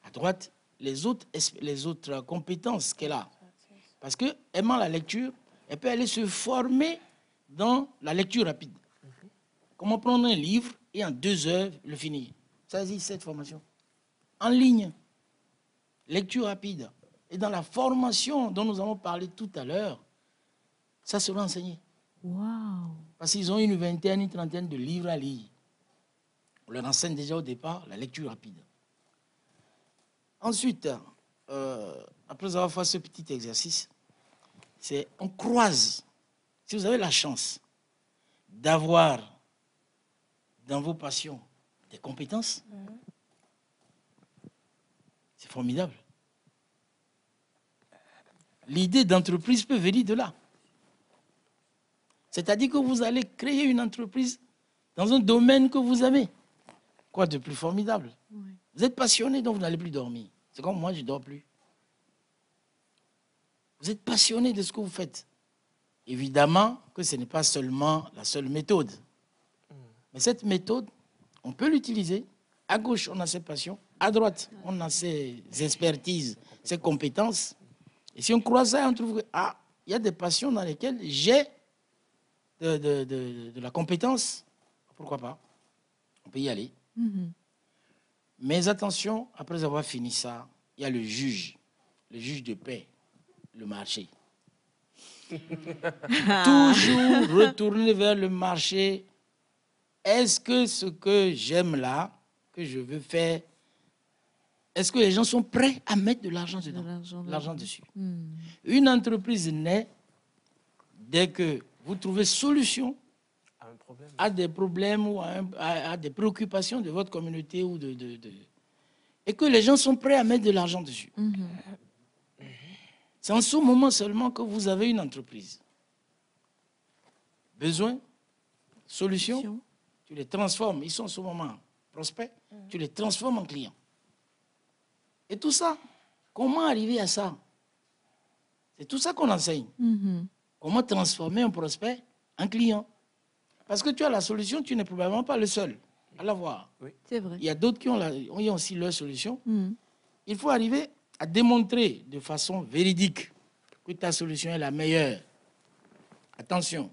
À droite, les autres compétences qu'elle a. Parce que aimant la lecture, elle peut aller se former dans la lecture rapide. Comment prendre un livre et en 2 heures le finir. Ça existe cette formation. En ligne. Lecture rapide. Et dans la formation dont nous avons parlé tout à l'heure, ça sera enseigné. Waouh. Parce qu'ils ont une vingtaine, une trentaine de livres à lire. On leur enseigne déjà au départ la lecture rapide. Ensuite, après avoir fait ce petit exercice, on croise. Si vous avez la chance d'avoir dans vos passions des compétences. C'est formidable. L'idée d'entreprise peut venir de là. C'est-à-dire que vous allez créer une entreprise dans un domaine que vous aimez. Quoi de plus formidable? Vous êtes passionné, donc vous n'allez plus dormir. C'est comme moi, je ne dors plus. Vous êtes passionné de ce que vous faites. Évidemment que ce n'est pas seulement la seule méthode. Mais cette méthode, on peut l'utiliser. À gauche, on a ses passions. À droite, on a ses expertises, ses compétences. Et si on croise ça, on trouve que il y a des passions dans lesquelles j'ai de la compétence. Pourquoi pas? On peut y aller. Mais attention, après avoir fini ça, il y a le juge de paix, le marché. Toujours retourner vers le marché. Est-ce que ce que j'aime là, que je veux faire, est-ce que les gens sont prêts à mettre de l'argent dedans, l'argent dessus? Une entreprise naît dès que vous trouvez solution à des problèmes ou à des préoccupations de votre communauté ou et que les gens sont prêts à mettre de l'argent dessus. C'est en ce moment seulement que vous avez une entreprise. Besoin, solution, tu les transformes. Ils sont en ce moment prospects, tu les transformes en clients. Et tout ça, comment arriver à ça? C'est tout ça qu'on enseigne. Comment transformer un prospect en client? Parce que tu as la solution, tu n'es probablement pas le seul à l'avoir. C'est vrai. Il y a d'autres qui ont aussi leur solution. Il faut arriver à démontrer de façon véridique que ta solution est la meilleure. Attention,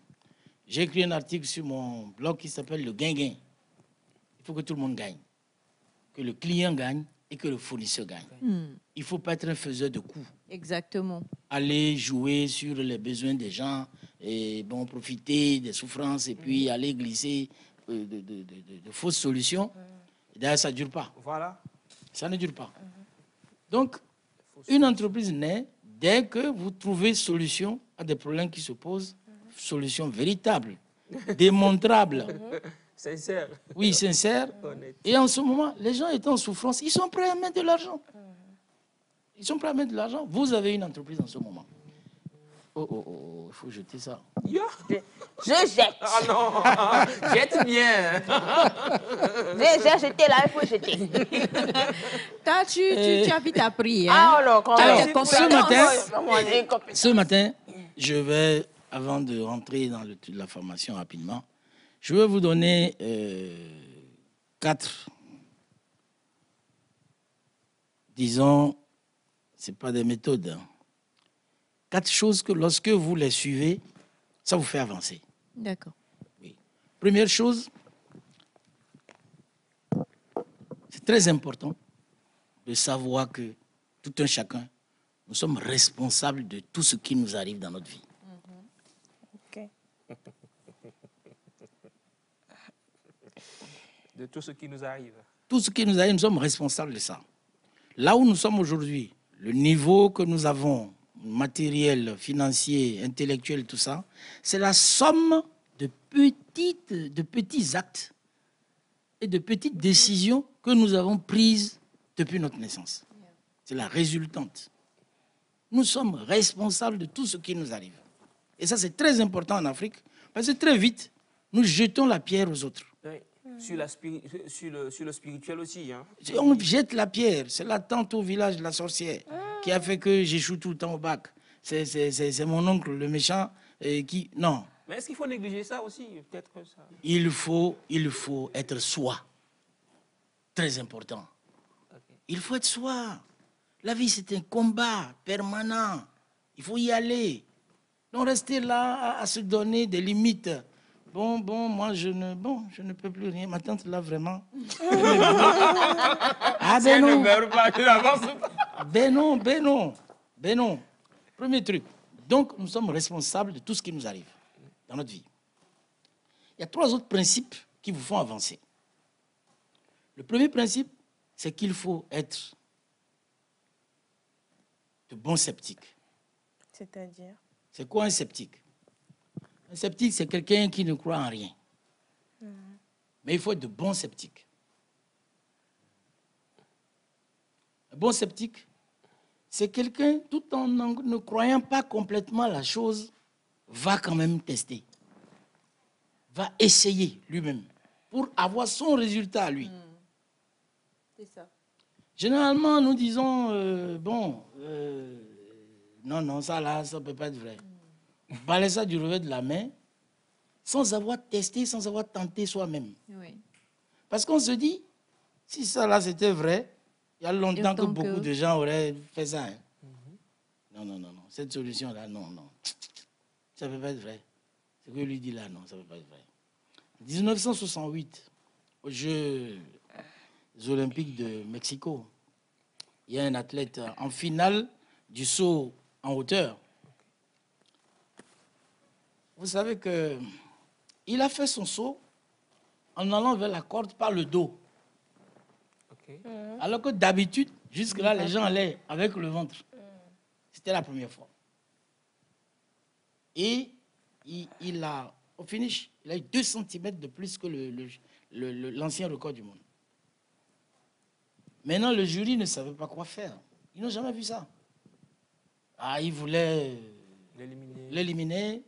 j'ai écrit un article sur mon blog qui s'appelle le gain-gain. Il faut que tout le monde gagne. Que le client gagne et que le fournisseur gagne. Il ne faut pas être un faiseur de coups. Exactement. Aller jouer sur les besoins des gens et bon, profiter des souffrances et puis aller glisser de fausses solutions. Et d'ailleurs, ça ne dure pas. Voilà. Ça ne dure pas. Donc, une entreprise naît dès que vous trouvez solution à des problèmes qui se posent, solution véritable, démontrable. Sincère. Oui, sincère. Honnête. Et en ce moment, les gens étant en souffrance, ils sont prêts à mettre de l'argent. Ils sont prêts à mettre de l'argent. Vous avez une entreprise en ce moment. Oh, il faut jeter ça. Yeah. Je jette. Ah non, jette bien. J'ai jeté là, il faut jeter. Toi, tu as vite appris. Hein? Ah non, quand Alors, même. ce matin, je vais, avant de rentrer dans la formation rapidement, je vais vous donner 4, disons, ce n'est pas des méthodes, hein. 4 choses que lorsque vous les suivez, ça vous fait avancer. D'accord. Oui. Première chose, c'est très important de savoir que tout un chacun, nous sommes responsables de tout ce qui nous arrive dans notre vie. Ok. De tout ce qui nous arrive. Tout ce qui nous arrive, nous sommes responsables de ça. Là où nous sommes aujourd'hui, le niveau que nous avons, matériel, financier, intellectuel, tout ça, c'est la somme de petits actes et de petites décisions que nous avons prises depuis notre naissance. C'est la résultante. Nous sommes responsables de tout ce qui nous arrive. Et ça, c'est très important en Afrique, parce que très vite, nous jetons la pierre aux autres. Oui. Sur le spirituel aussi. Hein. On jette la pierre. C'est la tante au village de la sorcière qui a fait que j'échoue tout le temps au bac. C'est mon oncle, le méchant, qui... Non. Mais est-ce qu'il faut négliger ça aussi? Peut-être que ça... Il faut être soi. Très important. Okay. Il faut être soi. La vie, c'est un combat permanent. Il faut y aller. Donc, rester là à se donner des limites. Bon, moi, je ne peux plus rien. Ma tante, là, vraiment. Ah, ben non. Ben non. Premier truc. Donc, nous sommes responsables de tout ce qui nous arrive dans notre vie. Il y a 3 autres principes qui vous font avancer. Le premier principe, c'est qu'il faut être de bons sceptiques. C'est-à-dire? C'est quoi un sceptique? Un sceptique, c'est quelqu'un qui ne croit en rien. Mais il faut être de bons sceptiques. Un bon sceptique, c'est quelqu'un, tout en ne croyant pas complètement la chose, va quand même tester. Va essayer lui-même pour avoir son résultat à lui. C'est ça. Généralement, nous disons, non, ça là, ça ne peut pas être vrai. Balayer ça du revers de la main, sans avoir testé, sans avoir tenté soi-même. Oui. Parce qu'on se dit, si ça là c'était vrai, il y a longtemps que beaucoup de gens auraient fait ça. Hein. Non. Cette solution-là, non. Ça ne peut pas être vrai. Ce que lui dit là, non, ça ne peut pas être vrai. 1968, aux Jeux Olympiques de Mexico, il y a un athlète en finale du saut en hauteur. Vous savez qu'il a fait son saut en allant vers la corde par le dos. Ok. Alors que d'habitude, jusque-là, les gens allaient avec le ventre. C'était la première fois. Et il a, au finish, il a eu 2 cm de plus que l'ancien record du monde. Maintenant, le jury ne savait pas quoi faire. Ils n'ont jamais vu ça. Ils voulaient l'éliminer.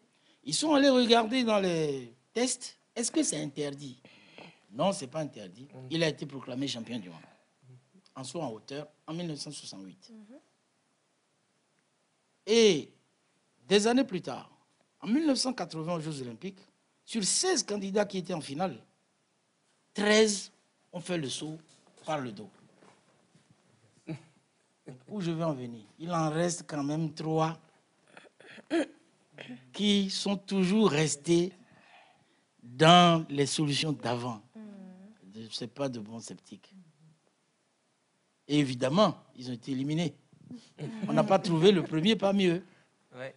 Ils sont allés regarder dans les tests. Est-ce que c'est interdit? Non, ce n'est pas interdit. Il a été proclamé champion du monde. En saut en hauteur, en 1968. Et des années plus tard, en 1980 aux Jeux Olympiques, sur 16 candidats qui étaient en finale, 13 ont fait le saut par le dos. Où je veux en venir? Il en reste quand même 3 qui sont toujours restés dans les solutions d'avant. Ce n'est pas de bons sceptiques. Et évidemment, ils ont été éliminés. On n'a pas trouvé le premier parmi eux. Ouais.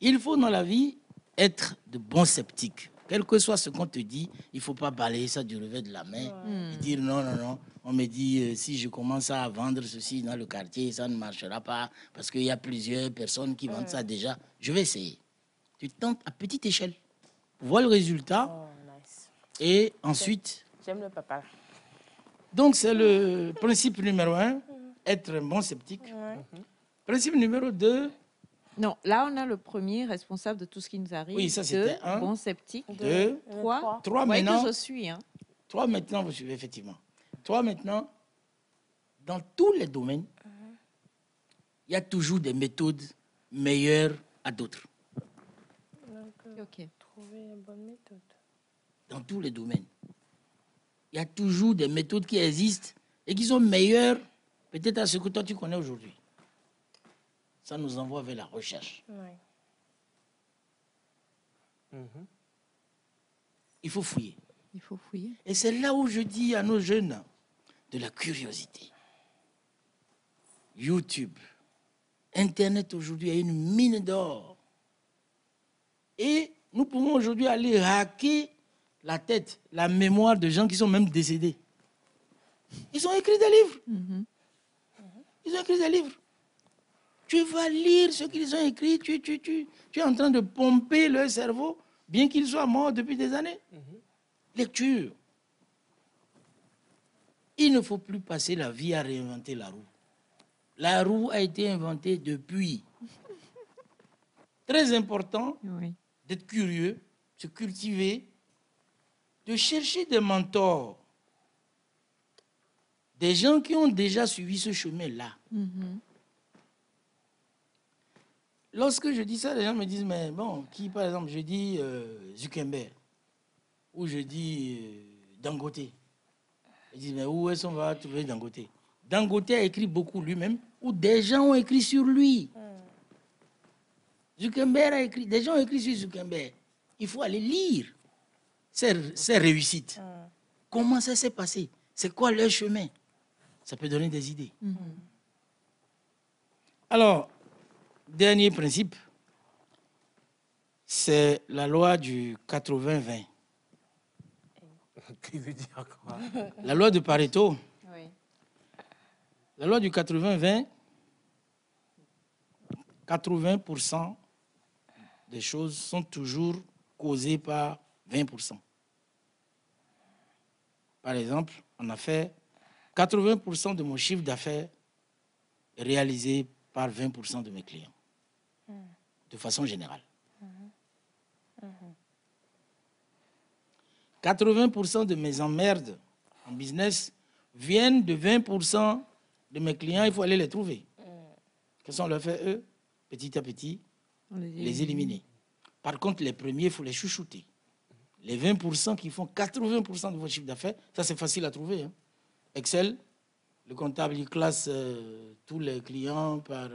Il faut dans la vie être de bons sceptiques. Quel que soit ce qu'on te dit, il ne faut pas balayer ça du revers de la main et dire non. On me dit si je commence à vendre ceci dans le quartier, ça ne marchera pas parce qu'il y a plusieurs personnes qui vendent ça déjà. Je vais essayer. Tu tentes à petite échelle. Vois le résultat Nice. et ensuite... J'aime le papa. Donc c'est le principe numéro 1, être un bon sceptique. Principe numéro 2... Non, là, on a le premier responsable de tout ce qui nous arrive. Oui, ça, c'était 2, 1. bon sceptique. 2. 3. 3 Ouais, maintenant. que je suis. 3 maintenant, vous suivez effectivement. 3 maintenant, dans tous les domaines, il y a toujours des méthodes meilleures à d'autres. Ok. Trouver une bonne méthode. Dans tous les domaines. Il y a toujours des méthodes qui existent et qui sont meilleures peut-être à ce que toi tu connais aujourd'hui. Ça nous envoie vers la recherche. Il faut fouiller. Il faut fouiller. Et c'est là où je dis à nos jeunes de la curiosité. YouTube, Internet aujourd'hui a une mine d'or. Et nous pouvons aujourd'hui aller hacker la tête, la mémoire de gens qui sont même décédés. Ils ont écrit des livres. Ils ont écrit des livres. Tu vas lire ce qu'ils ont écrit, tu es en train de pomper leur cerveau, bien qu'ils soient morts depuis des années. Lecture. Il ne faut plus passer la vie à réinventer la roue. La roue a été inventée depuis. Très important d'être curieux, se cultiver, de chercher des mentors, des gens qui ont déjà suivi ce chemin-là. Lorsque je dis ça, les gens me disent, mais bon, qui par exemple, je dis Zuckerberg, ou je dis Dangote. Ils disent, mais où est-ce qu'on va trouver Dangote? Dangote a écrit beaucoup lui-même, ou des gens ont écrit sur lui. Zuckerberg a écrit, des gens ont écrit sur Zuckerberg. Il faut aller lire ses réussites. Comment ça s'est passé? C'est quoi leur chemin? Ça peut donner des idées. Alors, dernier principe, c'est la loi du 80-20. Qui veut dire quoi? La loi de Pareto. Oui. La loi du 80-20, 80% des choses sont toujours causées par 20%. par exemple, on a fait 80% de mon chiffre d'affaires réalisé par 20% de mes clients. De façon générale. 80% de mes emmerdes en business viennent de 20% de mes clients. Il faut aller les trouver. Qu'est-ce qu'on leur fait, eux? Petit à petit, les éliminer. Par contre, les premiers, il faut les chouchouter. Les 20% qui font 80% de votre chiffre d'affaires, ça c'est facile à trouver. Hein. Excel, le comptable, il classe tous les clients par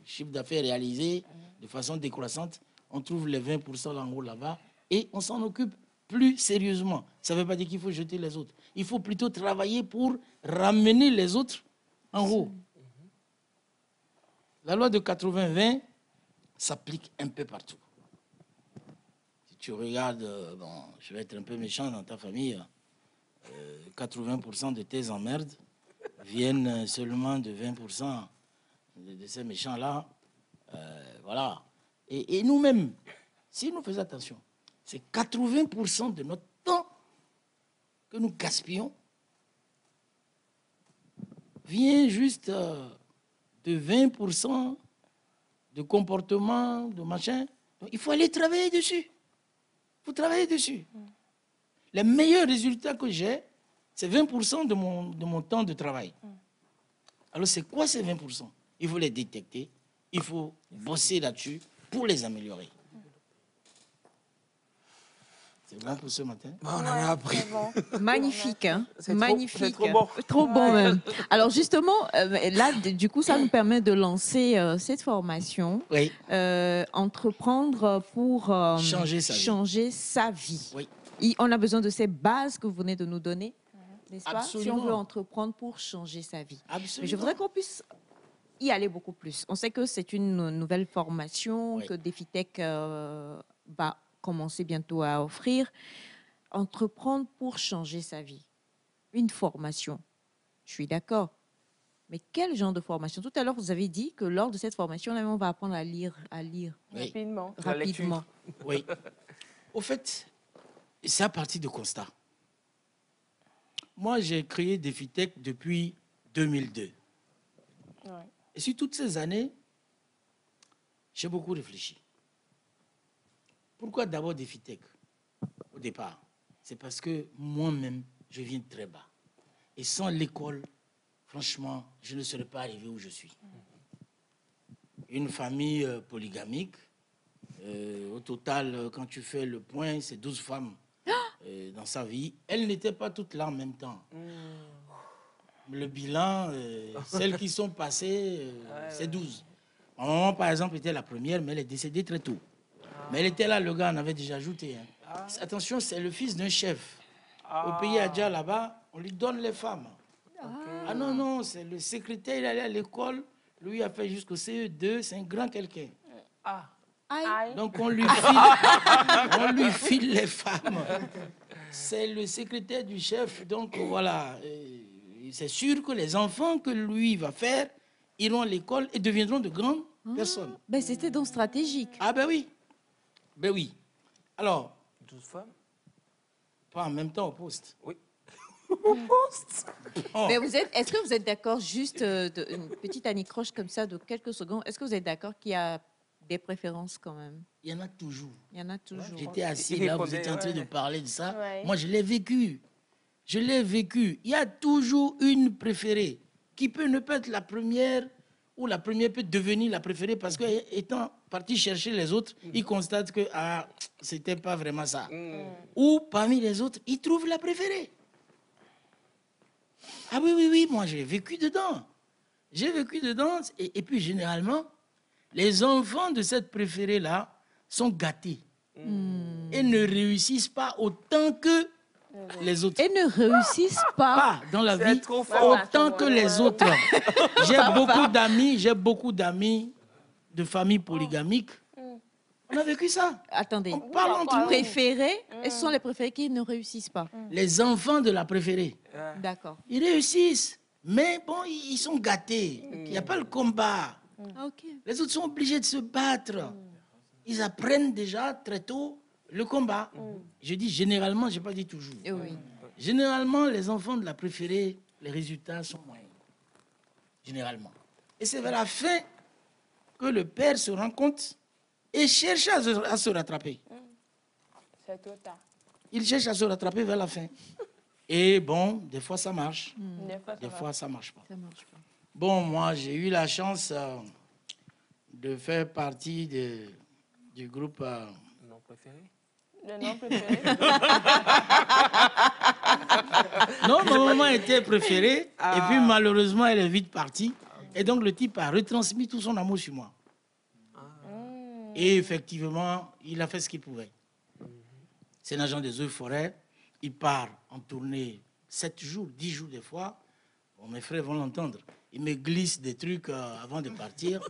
chiffre d'affaires réalisé de façon décroissante. On trouve les 20% en haut là-bas et on s'en occupe plus sérieusement. Ça ne veut pas dire qu'il faut jeter les autres. Il faut plutôt travailler pour ramener les autres en haut. La loi de 80-20 s'applique un peu partout. Si tu regardes, bon, je vais être un peu méchant dans ta famille, 80% de tes emmerdes viennent seulement de 20% de ces méchants-là. Voilà. Et nous-mêmes, si nous faisons attention, c'est 80% de notre temps que nous gaspillons vient juste de 20% de comportement, de machin. Donc, il faut aller travailler dessus. Il faut travailler dessus. Les meilleurs résultats que j'ai, c'est 20% de mon temps de travail. Alors, c'est quoi ces 20%? Il faut les détecter. Il faut bosser là-dessus pour les améliorer. C'est bon pour ce matin? Bon, on en a appris. Bon. Magnifique, hein? C'est Magnifique. c'est trop bon. Trop bon même. Alors justement, là, du coup, ça nous permet de lancer cette formation, Oui. entreprendre pour Changer sa vie. sa vie. Oui. On a besoin de ces bases que vous venez de nous donner, n'est-ce pas? Si on Absolument. veut entreprendre pour changer sa vie. Absolument. Mais je voudrais qu'on puisse y aller beaucoup plus. On sait que c'est une nouvelle formation Oui. que Defitech va commencer bientôt à offrir. Entreprendre pour changer sa vie. Une formation. Je suis d'accord. Mais quel genre de formation? Tout à l'heure, vous avez dit que lors de cette formation, on va apprendre à lire Oui. Rapidement. La lecture. rapidement. Oui. Au fait, c'est à partir de constats. Moi, j'ai créé Defitech depuis 2002. Ouais. Et sur toutes ces années, j'ai beaucoup réfléchi. Pourquoi d'abord Defitech au départ? C'est parce que moi-même, je viens de très bas. Et sans l'école, franchement, je ne serais pas arrivé où je suis. Une famille polygamique. Au total, quand tu fais le point, c'est 12 femmes dans sa vie. Elles n'étaient pas toutes là en même temps. Le bilan, celles qui sont passées, c'est 12. Ma maman, par exemple, était la première, mais elle est décédée très tôt. Mais elle était là, le gars en avait déjà ajouté. Hein. Attention, c'est le fils d'un chef. Au pays Adja, là-bas, on lui donne les femmes. Ah non, non, c'est le secrétaire, il allait à l'école, lui a fait jusqu'au CE2, c'est un grand quelqu'un. Aïe. Donc on lui file les femmes. C'est le secrétaire du chef, donc voilà. C'est sûr que les enfants que lui va faire iront à l'école et deviendront de grandes personnes. Ben, c'était donc stratégique. Ah ben oui. Ben oui. Alors, 12 femmes? pas en même temps au poste. Oui. Oh. Mais est-ce que vous êtes d'accord, juste une petite anicroche comme ça de quelques secondes, est-ce que vous êtes d'accord qu'il y a des préférences quand même? Il y en a toujours. Il y en a toujours. J'étais assis Il là, vous répondait, étiez en train de ouais. parler de ça. Ouais. Moi, je l'ai vécu. Je l'ai vécu. Il y a toujours une préférée qui peut ne pas être la première ou la première peut devenir la préférée parce qu'étant parti chercher les autres, il constate que c'était pas vraiment ça. Ou parmi les autres, il trouve la préférée. Ah oui, oui, oui, moi j'ai vécu dedans. J'ai vécu dedans et puis généralement, les enfants de cette préférée-là sont gâtés et ne réussissent pas autant que les autres. Et ne réussissent pas. Pas dans la C'est vie trop fort. autant que les autres. J'ai beaucoup d'amis de familles polygamiques. On a vécu ça. Attendez. On parle entre nous. Préférés, et ce sont les préférés qui ne réussissent pas. Les enfants de la préférée, D'accord. ils réussissent, mais bon, ils sont gâtés. Il n'y a pas le combat. Ah, ok. Les autres sont obligés de se battre. Ils apprennent déjà très tôt le combat. Je dis généralement, je n'ai pas dit toujours. Oui. Généralement, les enfants de la préférée, les résultats sont moyens. Généralement. Et c'est vers la fin que le père se rend compte et cherche à se rattraper. C'est trop tard. Il cherche à se rattraper vers la fin. Et bon, des fois ça marche. Des Des fois ça marche pas. Ça marche pas. Bon, moi, j'ai eu la chance de faire partie du groupe. Non préféré. Le nom préféré. Non, ma maman était préférée. Et puis, malheureusement, elle est vite partie. Et donc, le type a retransmis tout son amour sur moi. Et effectivement, il a fait ce qu'il pouvait. C'est un agent des eaux et forêts. Il part en tournée 7 jours, 10 jours des fois. Bon, mes frères vont l'entendre. Il me glisse des trucs avant de partir.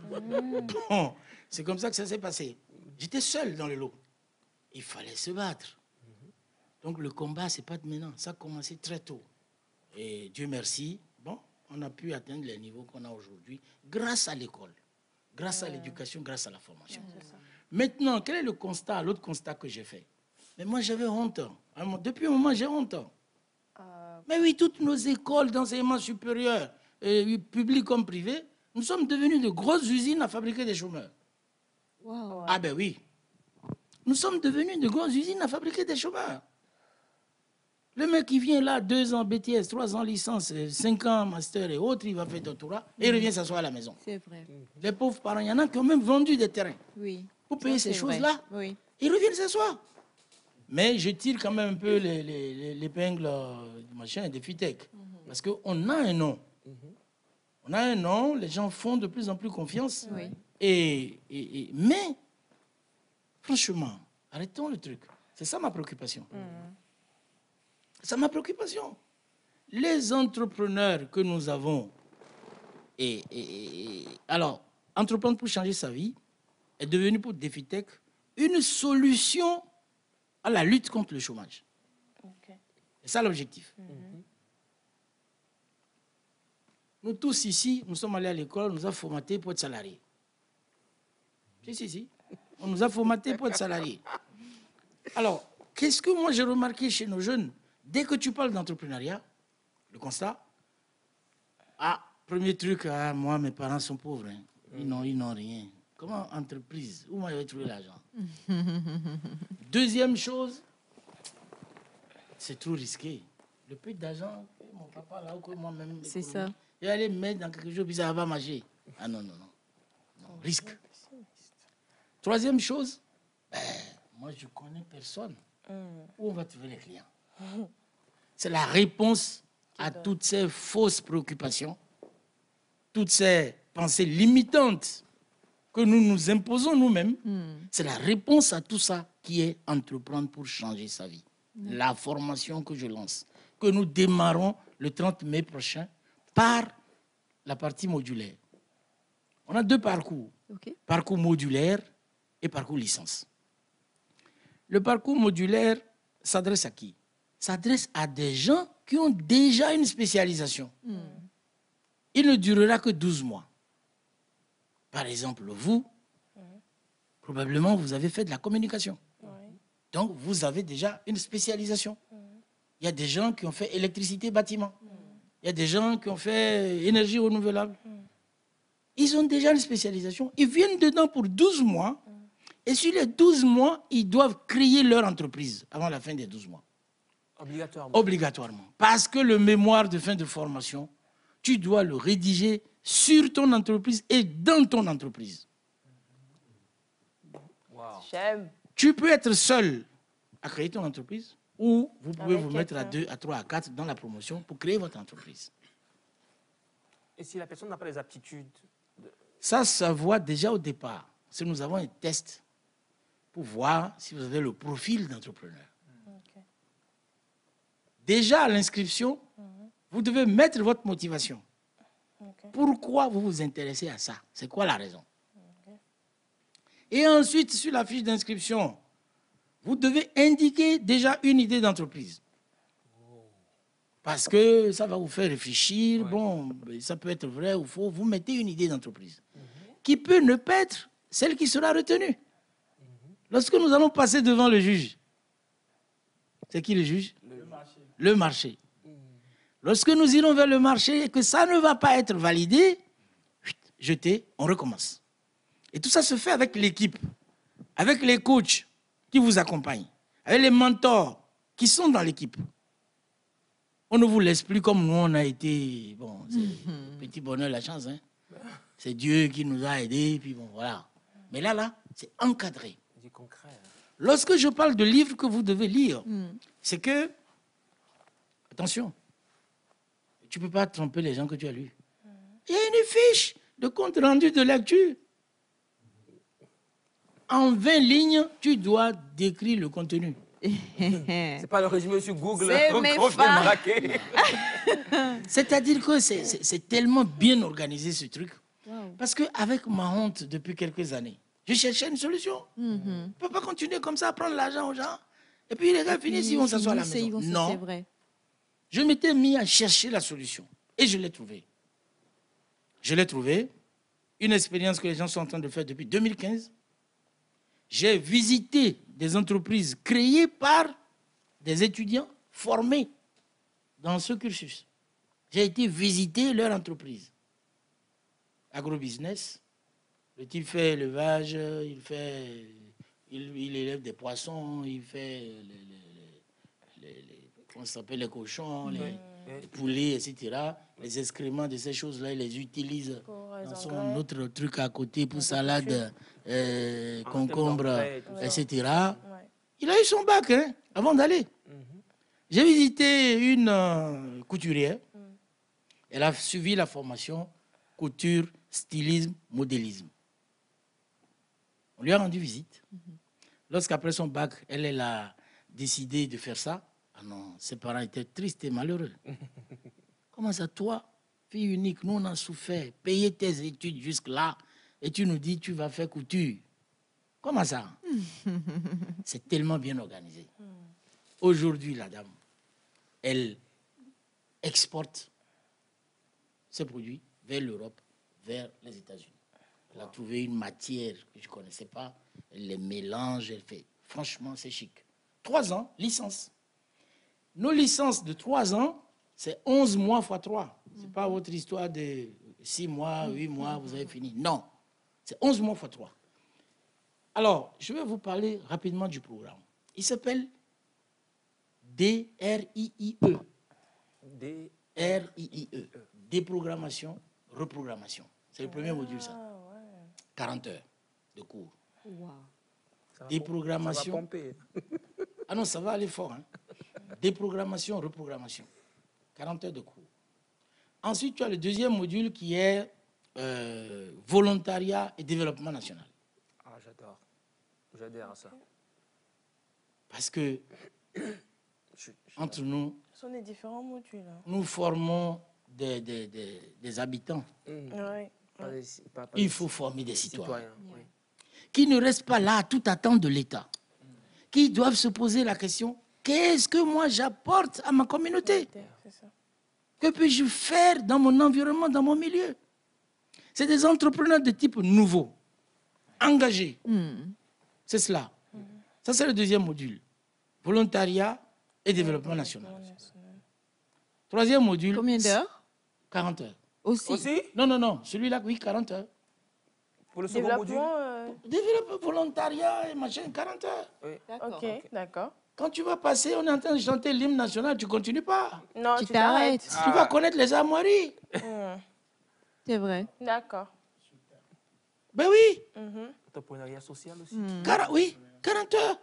Bon, c'est comme ça que ça s'est passé. J'étais seul dans le lot. Il fallait se battre. Donc le combat, c'est pas de maintenant. Ça a commencé très tôt. Et Dieu merci, bon, on a pu atteindre les niveaux qu'on a aujourd'hui grâce à l'école, grâce à l'éducation, grâce à la formation. Maintenant, quel est le constat, l'autre constat que j'ai fait? Mais moi, j'avais honte. Depuis un moment, j'ai honte. Mais oui, toutes nos écoles d'enseignement supérieur, publiques comme privées, nous sommes devenus de grosses usines à fabriquer des chômeurs. Wow. Ah ben oui. Nous sommes devenus de grosses usines à fabriquer des chômeurs. Le mec qui vient là, 2 ans BTS, 3 ans licence, 5 ans master et autres, il va faire doctorat et il revient s'asseoir à la maison. C'est vrai. Les pauvres parents, il y en a qui ont même vendu des terrains Oui. pour payer Ça, ces c'est vrai. choses-là. Oui. Ils reviennent s'asseoir. Mais je tire quand même un peu l'épingle du machin, des FITEC. Parce qu'on a un nom. On a un nom, les gens font de plus en plus confiance. Oui. Mais, franchement, arrêtons le truc. C'est ça ma préoccupation. C'est ma préoccupation. Les entrepreneurs que nous avons, alors, entreprendre pour changer sa vie est devenu pour Defitech une solution à la lutte contre le chômage. C'est ça l'objectif. Nous tous ici, nous sommes allés à l'école, on nous a formatés pour être salariés. Si. On nous a formatés pour être salariés. Alors, qu'est-ce que moi j'ai remarqué chez nos jeunes? Dès que tu parles d'entrepreneuriat, le constat, premier truc, moi mes parents sont pauvres, hein. Ils n'ont rien. Comment entreprise? Où m'avez trouvé l'argent? Deuxième chose, c'est trop risqué. Le peu d'argent que mon papa là ou que moi-même, C'est ça. je vais aller me mettre dans quelque chose, puis ça va marcher. Ah non, risque. Troisième chose, moi je connais personne. Où on va trouver les clients? C'est la réponse à toutes ces fausses préoccupations, toutes ces pensées limitantes que nous nous imposons nous-mêmes. C'est la réponse à tout ça qui est entreprendre pour changer sa vie. La formation que je lance, que nous démarrons le 30 mai prochain par la partie modulaire. On a 2 parcours. OK. Parcours modulaire et parcours licence. Le parcours modulaire s'adresse à qui? S'adresse à des gens qui ont déjà une spécialisation. Il ne durera que 12 mois. Par exemple, vous, probablement, vous avez fait de la communication. Donc, vous avez déjà une spécialisation. Il y a des gens qui ont fait électricité, bâtiment. Il y a des gens qui ont fait énergie renouvelable. Ils ont déjà une spécialisation. Ils viennent dedans pour 12 mois. Et sur les 12 mois, ils doivent créer leur entreprise avant la fin des 12 mois. Obligatoirement. Obligatoirement. Parce que le mémoire de fin de formation, tu dois le rédiger sur ton entreprise et dans ton entreprise. J'aime. Tu peux être seul à créer ton entreprise ou vous pouvez Avec vous mettre à quelqu'un. 2, à 3, à 4 dans la promotion pour créer votre entreprise. Et si la personne n'a pas les aptitudes? Ça voit déjà au départ. Si nous avons un test pour voir si vous avez le profil d'entrepreneur. Déjà à l'inscription, vous devez mettre votre motivation. Pourquoi vous vous intéressez à ça? C'est quoi la raison? Et ensuite, sur la fiche d'inscription, vous devez indiquer déjà une idée d'entreprise. Parce que ça va vous faire réfléchir. Bon, ça peut être vrai ou faux. Vous mettez une idée d'entreprise qui peut ne pas être celle qui sera retenue. Lorsque nous allons passer devant le juge, c'est qui le juge? le marché. Lorsque nous irons vers le marché et que ça ne va pas être validé, jeté, on recommence. Et tout ça se fait avec l'équipe, avec les coachs qui vous accompagnent, avec les mentors qui sont dans l'équipe. On ne vous laisse plus comme nous, on a été... Bon, c'est petit bonheur, la chance. Hein. C'est Dieu qui nous a aidés, puis bon, voilà. Mais là, c'est encadré. Du concret. Lorsque je parle de livres que vous devez lire, c'est que... Attention, tu ne peux pas tromper les gens que tu as lus. Il y a une fiche de compte rendu de lecture. En 20 lignes, tu dois décrire le contenu. C'est pas le résumé sur Google C'est qu'on mes vient femmes. braquer. C'est-à-dire que c'est tellement bien organisé ce truc. Parce qu'avec ma honte depuis quelques années, je cherchais une solution. Je ne peux pas continuer comme ça à prendre l'argent aux gens. Et puis les gars finissent, ils vont s'asseoir à la maison. Non, c'est vrai. je m'étais mis à chercher la solution. Et je l'ai trouvée. Je l'ai trouvée. Une expérience que les gens sont en train de faire depuis 2015. J'ai visité des entreprises créées par des étudiants formés dans ce cursus. J'ai été visiter leur entreprise. Agrobusiness. Le type fait élevage, il élève des poissons, il fait comment ça s'appelle, les cochons, les poulets, etc. Les excréments de ces choses-là, il les utilise dans son autre truc à côté pour salade, concombre, etc. Il a eu son bac hein, avant d'aller. J'ai visité une couturière. Elle a suivi la formation couture, stylisme, modélisme. On lui a rendu visite. Lorsqu'après son bac, elle a décidé de faire ça, ah non, ses parents étaient tristes et malheureux. Comment ça, toi, fille unique, nous on a souffert, payé tes études jusque-là, et tu nous dis tu vas faire couture. Comment ça? C'est tellement bien organisé. Aujourd'hui, la dame, elle exporte ses produits vers l'Europe, vers les États-Unis. Elle a trouvé une matière que je ne connaissais pas, elle les mélange, elle fait. Franchement, c'est chic. 3 ans, licence. Nos licences de 3 ans, c'est 11 mois x 3. Ce n'est pas votre histoire de 6 mois, 8 mois, vous avez fini. Non, c'est 11 mois x 3. Alors, je vais vous parler rapidement du programme. Il s'appelle DRIIE. DRIIE. Déprogrammation, reprogrammation. C'est le premier module, ça. 40 heures de cours. Déprogrammation. Ça va pomper. Ah non, ça va aller fort. Hein. Déprogrammation, reprogrammation. 40 heures de cours. Ensuite, tu as le deuxième module qui est volontariat et développement national. Ah, j'adore. J'adhère à ça. Parce que, entre nous, Ce sont des différents modules. Hein. nous formons des habitants. Il faut former des citoyens. Oui. Qui ne restent pas là à tout attendre de l'État. Qui doivent se poser la question, qu'est-ce que moi j'apporte à ma communauté? Que puis-je faire dans mon environnement, dans mon milieu? C'est des entrepreneurs de type nouveau, engagés. C'est cela. Ça, c'est le deuxième module. Volontariat et développement national. Troisième module. Combien d'heures? 40 heures. Aussi? Non. Celui-là, oui, 40 heures. Pour le second module? Développement, volontariat et machin, 40 heures. Oui. Ok, d'accord. Quand tu vas passer, on est en train de chanter l'hymne national, tu ne continues pas. Non, Tu tu t'arrêtes. t'arrêtes. Tu vas connaître les armoiries. C'est vrai. D'accord. Ben oui. Entrepreneuriat social aussi. Oui, 40 heures.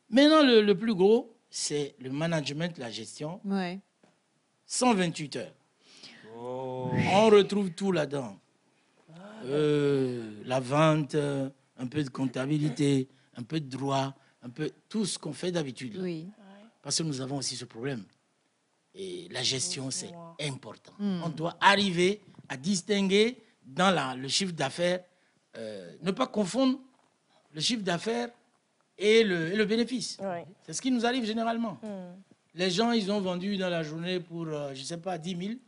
Maintenant, le plus gros, c'est le management, la gestion. Ouais. 128 heures. On retrouve tout là-dedans. La vente, un peu de comptabilité, un peu de droit, un peu tout ce qu'on fait d'habitude. Oui. Parce que nous avons aussi ce problème. Et la gestion, c'est important. On doit arriver à distinguer dans le chiffre d'affaires, ne pas confondre le chiffre d'affaires et le bénéfice. Ouais. C'est ce qui nous arrive généralement. Les gens, ils ont vendu dans la journée pour, je ne sais pas, 10 000.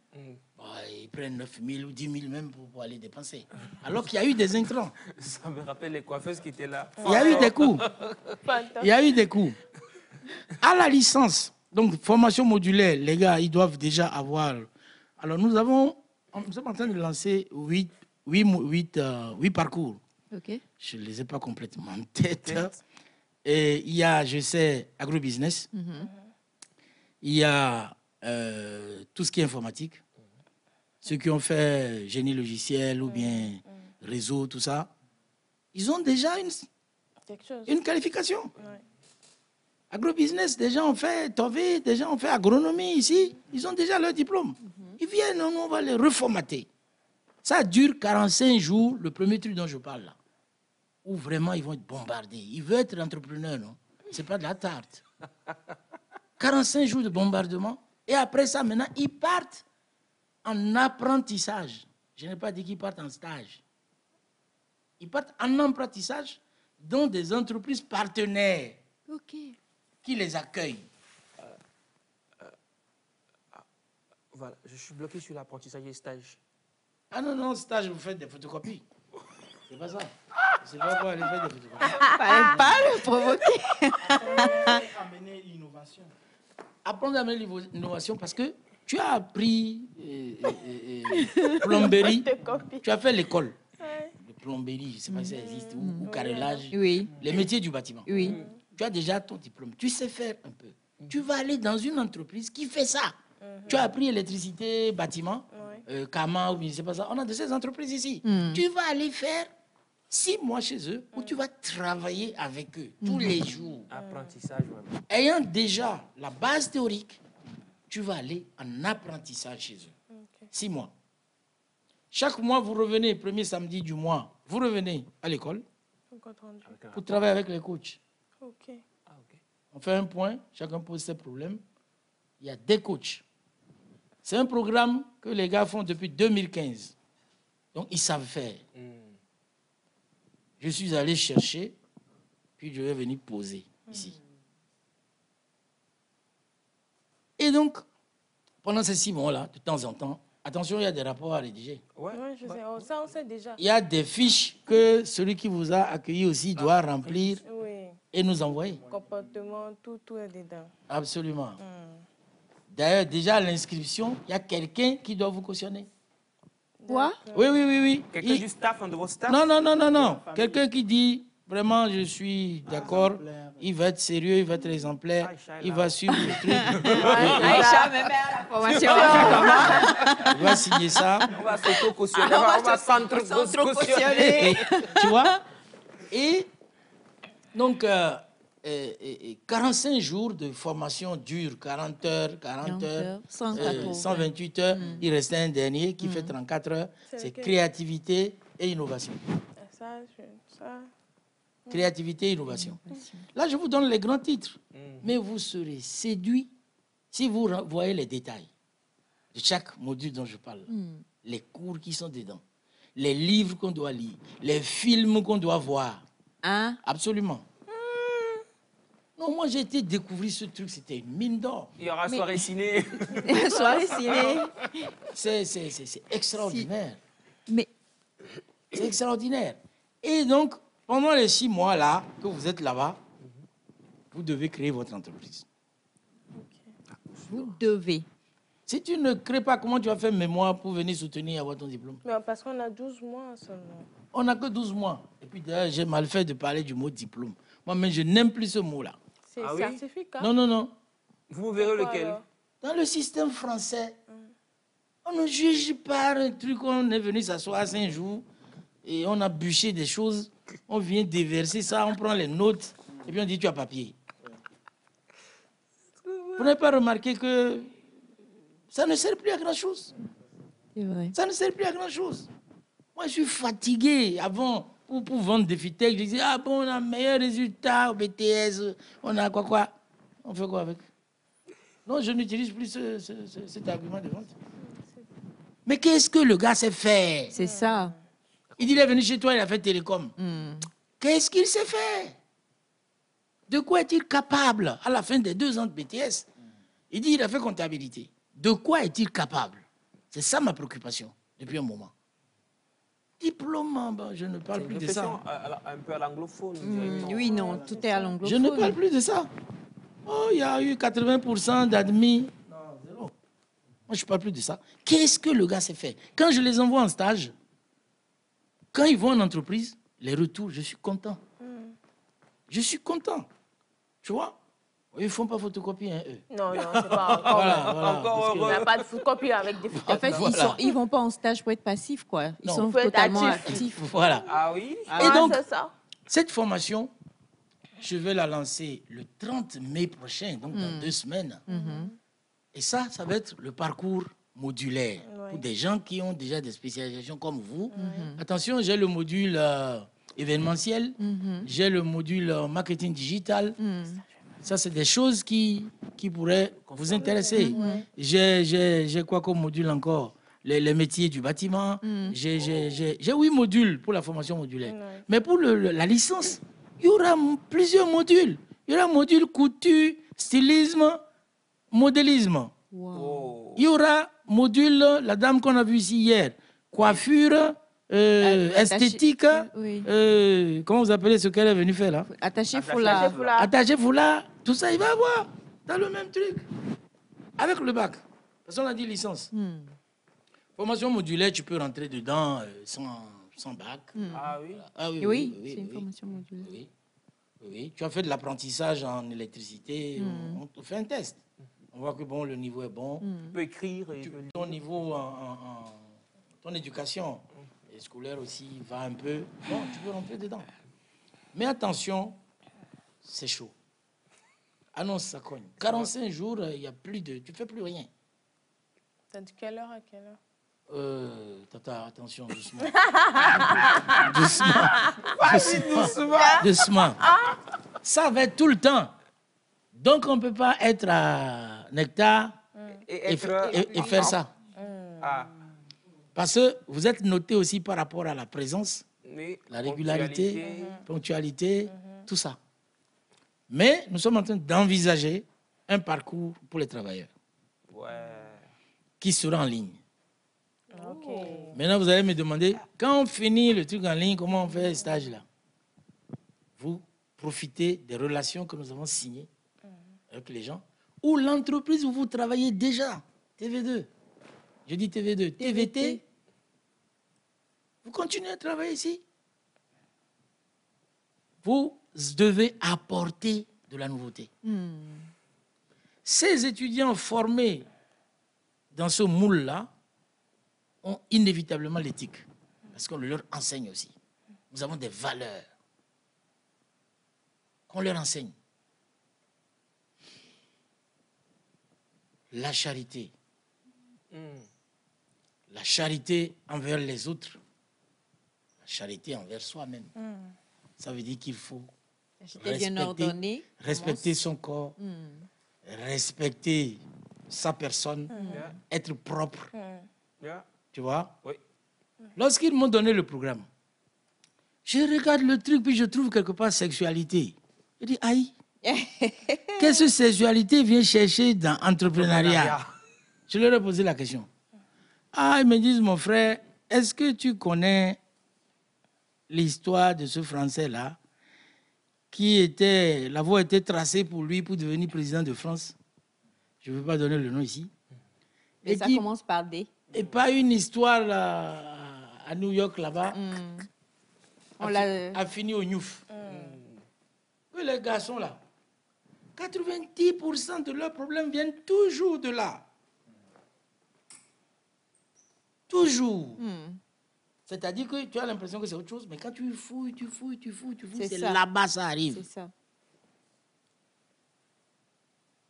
Ils prennent 9 000 ou 10 000 même pour aller dépenser. Alors qu'il y a eu des intrants. Ça me rappelle les coiffeuses qui étaient là. Il y a eu des coûts. Il y a eu des coûts. À la licence, Donc, formation modulaire, les gars, ils doivent déjà avoir. Alors, nous sommes en train de lancer 8 parcours. Ok. Je ne les ai pas complètement en tête. Et il y a, je sais, agrobusiness. Il y a tout ce qui est informatique. Ceux qui ont fait génie logiciel ou bien réseau, tout ça, ils ont déjà une qualification. Ouais. Agrobusiness, des gens ont fait TOVE, des gens ont fait agronomie ici. Ils ont déjà leur diplôme. Ils viennent, nous, on va les reformater. Ça dure 45 jours, le premier truc dont je parle là. Où vraiment ils vont être bombardés. Ils veulent être entrepreneurs, non? Ce n'est pas de la tarte. 45 jours de bombardement. Et après ça, maintenant, ils partent en apprentissage. Je n'ai pas dit qu'ils partent en stage. Ils partent en apprentissage dans des entreprises partenaires qui les accueillent. Voilà, je suis bloqué sur l'apprentissage et stage. Ah non, stage, vous faites des photocopies. C'est pas ça. C'est pas pour aller faire des photocopies. Fallait pas le provoquer. Amener l'innovation. Apprendre à amener l'innovation parce que tu as appris plomberie. Tu as fait l'école. De plomberie, je ne sais pas si ça existe, ou carrelage. Oui. Les métiers du bâtiment. Oui. Tu as déjà ton diplôme. Tu sais faire un peu. Tu vas aller dans une entreprise qui fait ça. Tu as appris électricité, bâtiment, Kama, ou je ne sais pas ça. On a de ces entreprises ici. Tu vas aller faire 6 mois chez eux où tu vas travailler avec eux tous les jours. Apprentissage, vraiment. Ayant déjà la base théorique, tu vas aller en apprentissage chez eux. 6 mois. Chaque mois, vous revenez, premier samedi du mois, vous revenez à l'école pour travailler avec les coachs. On fait un point, chacun pose ses problèmes. Il y a des coachs. C'est un programme que les gars font depuis 2015. Donc, ils savent faire. Je suis allé chercher, puis je vais venir poser ici. Et donc, pendant ces 6 mois-là, de temps en temps, attention, il y a des rapports à rédiger. Ouais, je sais. Oh, ça, on sait déjà. Il y a des fiches que celui qui vous a accueilli aussi doit remplir et nous envoyer. Comportement, tout est dedans. Absolument. D'ailleurs, déjà à l'inscription, il y a quelqu'un qui doit vous cautionner. Quoi? Oui. Quelqu'un du staff, un de vos staff? Non. Quelqu'un qui dit, vraiment, je suis d'accord, il va être sérieux, il va être exemplaire, il va suivre le truc. Aïcha, même à la formation. Il va signer ça. On va s'auto-cautionner, on va s'entre-cautionner. Tu vois? Et donc, 45 jours de formation dure, 40 heures, 128 heures. Il reste un dernier qui fait 34 heures. C'est créativité et innovation. Créativité et innovation. Là, je vous donne les grands titres. Mais vous serez séduit si vous voyez les détails de chaque module dont je parle. Les cours qui sont dedans, les livres qu'on doit lire, les films qu'on doit voir. Hein? Absolument. Non, moi j'ai été découvrir ce truc, c'était une mine d'or. Il y aura soirée ciné. Soirée ciné. C'est extraordinaire. Mais c'est extraordinaire. Et donc, pendant les 6 mois là que vous êtes là-bas, vous devez créer votre entreprise. Vous devez. Si tu ne crées pas, comment tu vas faire mémoire pour venir soutenir et avoir ton diplôme? Mais parce qu'on a 12 mois seulement. On n'a que 12 mois. Et puis d'ailleurs, j'ai mal fait de parler du mot diplôme. Moi-même, je n'aime plus ce mot-là. C'est certificat. Non. Vous verrez lequel? Alors? Dans le système français, on ne juge pas un truc. On est venu s'asseoir 5 jours et on a bûché des choses. On vient déverser ça, on prend les notes et puis on dit tu as papier. Vous n'avez pas remarqué que ça ne sert plus à grand-chose? C'est vrai. Ça ne sert plus à grand-chose. Moi, je suis fatigué. Avant, pour vendre des Fitech, je disais, ah bon, on a un meilleur résultat au BTS, on a quoi. On fait quoi avec? Non, je n'utilise plus cet argument de vente. Mais qu'est-ce que le gars sait faire? C'est ça. Il dit, il est venu chez toi, il a fait télécom. Qu'est-ce qu'il sait faire? De quoi est-il capable à la fin des 2 ans de BTS? Il dit, il a fait comptabilité. De quoi est-il capable? C'est ça ma préoccupation depuis un moment. Diplôme, je ne parle plus de ça. Un peu à l'anglophone. Oui, non, tout est à l'anglophone. Je ne parle plus de ça. Oh, il y a eu 80% d'admis. Non, zéro. Moi, je ne parle plus de ça. Qu'est-ce que le gars s'est fait? Quand je les envoie en stage, quand ils vont en entreprise, les retours, je suis content. Je suis content. Tu vois? Ils ne font pas photocopie, hein, eux. Non, c'est pas encore. Voilà, Encore Il n'y a pas de photocopie avec des En photos. fait, Voilà. ils vont pas en stage pour être passifs, quoi. Ils Non. sont Faut être totalement actifs. actifs. Voilà. Ah oui? Et donc, c'est ça. cette formation, je vais la lancer le 30 mai prochain, donc dans 2 semaines. Et ça va être le parcours modulaire. Pour des gens qui ont déjà des spécialisations comme vous. Attention, j'ai le module événementiel, j'ai le module marketing digital. Ça, c'est des choses qui pourraient vous intéresser. J'ai quoi comme module encore? Les métiers du bâtiment. J'ai 8 modules pour la formation modulaire. Mais pour la licence, il y aura plusieurs modules. Il y aura module couture, stylisme, modélisme. Oh. Il y aura module, la dame qu'on a vue ici hier, coiffure, esthétique. Oui. Comment vous appelez ce qu'elle est venue faire là? Attaché foulard. Attaché foulard, tout ça, il va avoir dans le même truc. Avec le bac. Parce qu'on a dit licence. Formation modulaire, tu peux rentrer dedans sans bac. Ah oui? Ah Oui, c'est une formation modulaire. Oui. Tu as fait de l'apprentissage en électricité, on te fait un test. On voit que bon, le niveau est bon. Tu peux écrire et Ton niveau ton éducation scolaire aussi va un peu. Bon, tu peux rentrer dedans. Mais attention, c'est chaud. Annonce, ça cogne. 45 jours, il y a plus de. Tu ne fais plus rien. C'est de quelle heure à quelle heure? Tata, attention, doucement. Doucement. Ça va être tout le temps. Donc, on ne peut pas être à Nectar et faire ça. Ah. Parce que vous êtes noté aussi par rapport à la présence, Oui, la régularité, ponctualité, tout ça. Mais nous sommes en train d'envisager un parcours pour les travailleurs qui sera en ligne. Maintenant, vous allez me demander, quand on finit le truc en ligne, comment on fait le stage là? Vous profitez des relations que nous avons signées avec les gens, ou l'entreprise où vous travaillez déjà, TV2. Je dis TV2, TVT. Vous continuez à travailler ici. Vous devez apporter de la nouveauté. Ces étudiants formés dans ce moule-là ont inévitablement l'éthique, parce qu'on leur enseigne aussi. Nous avons des valeurs qu'on leur enseigne. La charité. La charité envers les autres. La charité envers soi-même. Ça veut dire qu'il faut respecter son corps, respecter sa personne, être propre. Tu vois? Oui. Lorsqu'ils m'ont donné le programme, je regarde le truc puis je trouve quelque part sexualité. Je dis, aïe, qu'est-ce que sexualité vient chercher dans l'entrepreneuriat? Je leur ai posé la question. Ah, ils me disent, mon frère, est-ce que tu connais l'histoire de ce Français-là la voie était tracée pour lui pour devenir président de France? Je ne veux pas donner le nom ici. Et ça commence par D. Et pas une histoire à New York là-bas. A fini au Newf. Oui, les garçons là, 90% de leurs problèmes viennent toujours de là. Toujours. C'est-à-dire que tu as l'impression que c'est autre chose, mais quand tu fouilles, c'est là-bas ça arrive. C'est ça.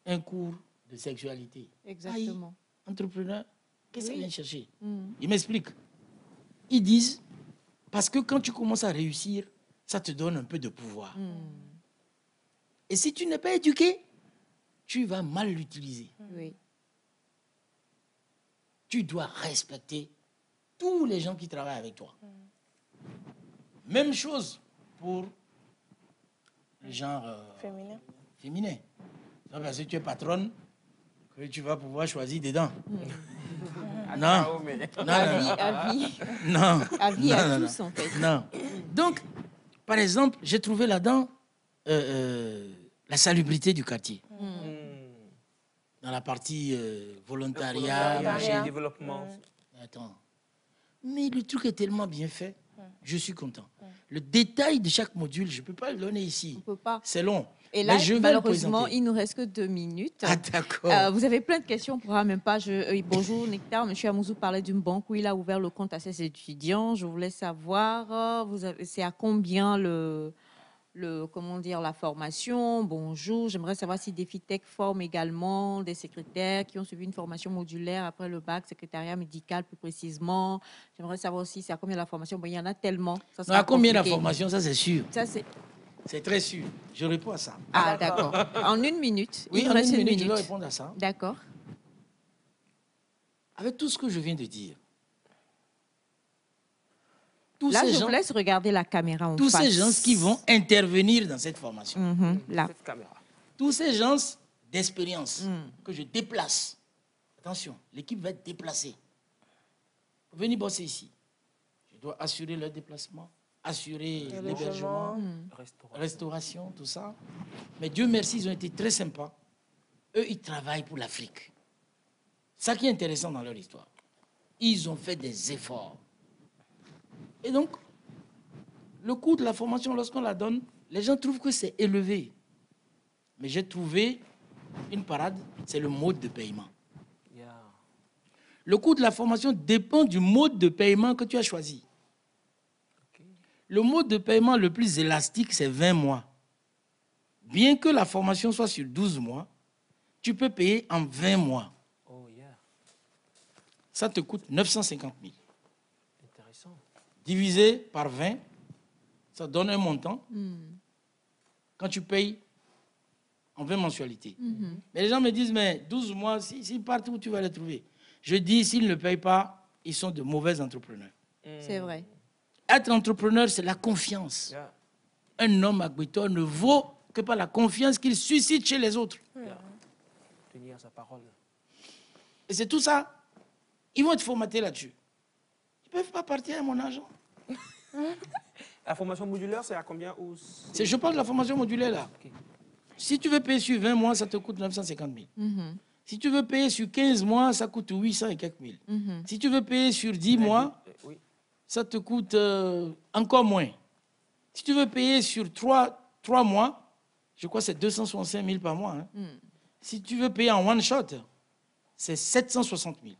Un cours de sexualité. Exactement. Aïe, entrepreneur, qu'est-ce que ça vient chercher? Ils m'expliquent. Ils disent, parce que quand tu commences à réussir, ça te donne un peu de pouvoir. Et si tu n'es pas éduqué, tu vas mal l'utiliser. Oui. Tu dois respecter tous les gens qui travaillent avec toi. Même chose pour le genre féminin. Non, parce que tu es patronne, que tu vas pouvoir choisir dedans. Non. À vie. Non. À vie à tous, en fait. Non. Donc, par exemple, j'ai trouvé là-dedans la salubrité du quartier. dans la partie Volontariat volontariat. et développement. Attends. Mais le truc est tellement bien fait. Je suis content. Le détail de chaque module, je ne peux pas le donner ici. On ne peut pas. C'est long. Et là, Mais je vais le malheureusement, présenter. il ne nous reste que 2 minutes. Ah, d'accord. Vous avez plein de questions, on ne pourra même pas. Bonjour Nectar, M. Amouzou parlait d'une banque où il a ouvert le compte à ses étudiants. Je voulais savoir, c'est à combien comment dire, la formation? Bonjour, j'aimerais savoir si Defitech forme également des secrétaires qui ont suivi une formation modulaire après le bac, secrétariat médical plus précisément. J'aimerais savoir aussi c'est à combien la formation. Bon, il y en a tellement. Ça Non, sera à combien la compliqué. formation, ça c'est sûr. Ça, c'est... C'est très sûr. Je réponds à ça. Ah, d'accord. En 1 minute. Oui, Il nous en reste une 1 minute, je minute. vais répondre à ça. D'accord. Avec tout ce que je viens de dire, tous Là, ces je gens, vous laisse regarder la caméra en tous face. ces gens qui vont intervenir dans cette formation, Là. Cette caméra. tous ces gens d'expérience que je déplace, attention, l'équipe va être déplacée. Venez bosser ici. Je dois assurer leur déplacement, assurer l'hébergement, restauration, tout ça. Mais Dieu merci, ils ont été très sympas. Eux, ils travaillent pour l'Afrique. Ça qui est intéressant dans leur histoire. Ils ont fait des efforts. Et donc, le coût de la formation, lorsqu'on la donne, les gens trouvent que c'est élevé. Mais j'ai trouvé une parade, c'est le mode de paiement. Le coût de la formation dépend du mode de paiement que tu as choisi. Le mode de paiement le plus élastique, c'est 20 mois. Bien que la formation soit sur 12 mois, tu peux payer en 20 mois. Ça te coûte 950 000. Intéressant. Divisé par 20, ça donne un montant. Quand tu payes en 20 mensualités. Mais les gens me disent, mais 12 mois, s'ils partent, où tu vas les trouver? Je dis, s'ils ne payent pas, ils sont de mauvais entrepreneurs. C'est vrai. Être entrepreneur, c'est la confiance. Un homme agriculteur ne vaut que par la confiance qu'il suscite chez les autres. Tenir sa parole. Et c'est tout ça. Ils vont être formatés là-dessus. Ils ne peuvent pas partir à mon argent. La formation modulaire, c'est à combien ou... Je parle de la formation modulaire là. Ok. Si tu veux payer sur 20 mois, ça te coûte 950 000. Si tu veux payer sur 15 mois, ça coûte 800 et quelques mille. Si tu veux payer sur 10 mois, Oui. ça te coûte encore moins. Si tu veux payer sur 3 mois, je crois que c'est 265 000 par mois. Hein. Si tu veux payer en one shot, c'est 760 000.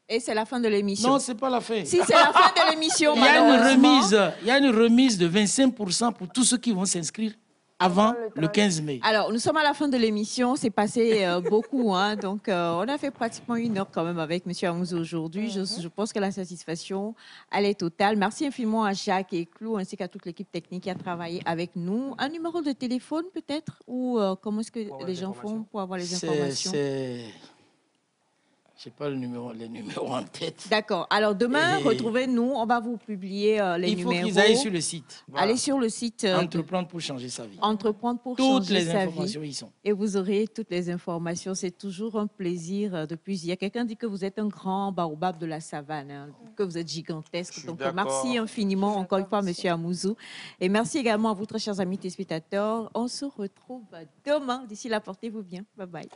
Et c'est la fin de l'émission. Non, ce n'est pas la fin. Si c'est la fin de l'émission, Il y a malheureusement. il y a une remise de 25% pour tous ceux qui vont s'inscrire avant le 15 mai. Alors, nous sommes à la fin de l'émission. C'est passé beaucoup. Hein, donc, on a fait pratiquement 1 heure quand même avec M. Amouzou aujourd'hui. Je pense que la satisfaction, elle est totale. Merci infiniment à Jacques et Clou ainsi qu'à toute l'équipe technique qui a travaillé avec nous. Un numéro de téléphone peut-être? Ou comment est-ce que les gens font pour avoir les informations? Je n'ai pas les numéros en tête. D'accord. Alors, demain, retrouvez-nous. On va vous publier les numéros. Il faut qu'ils aillent sur le site. Voilà. Allez sur le site. Entreprendre pour changer sa vie. Entreprendre pour Toutes changer les sa informations vie. y sont. Et vous aurez toutes les informations. C'est toujours un plaisir de puiser. Quelqu'un dit que vous êtes un grand baobab de la savane, hein, que vous êtes gigantesque. Donc, merci infiniment encore une fois, M. Amouzou. Et merci également à vous, très chers amis téléspectateurs. On se retrouve demain. D'ici là, portez-vous bien. Bye bye.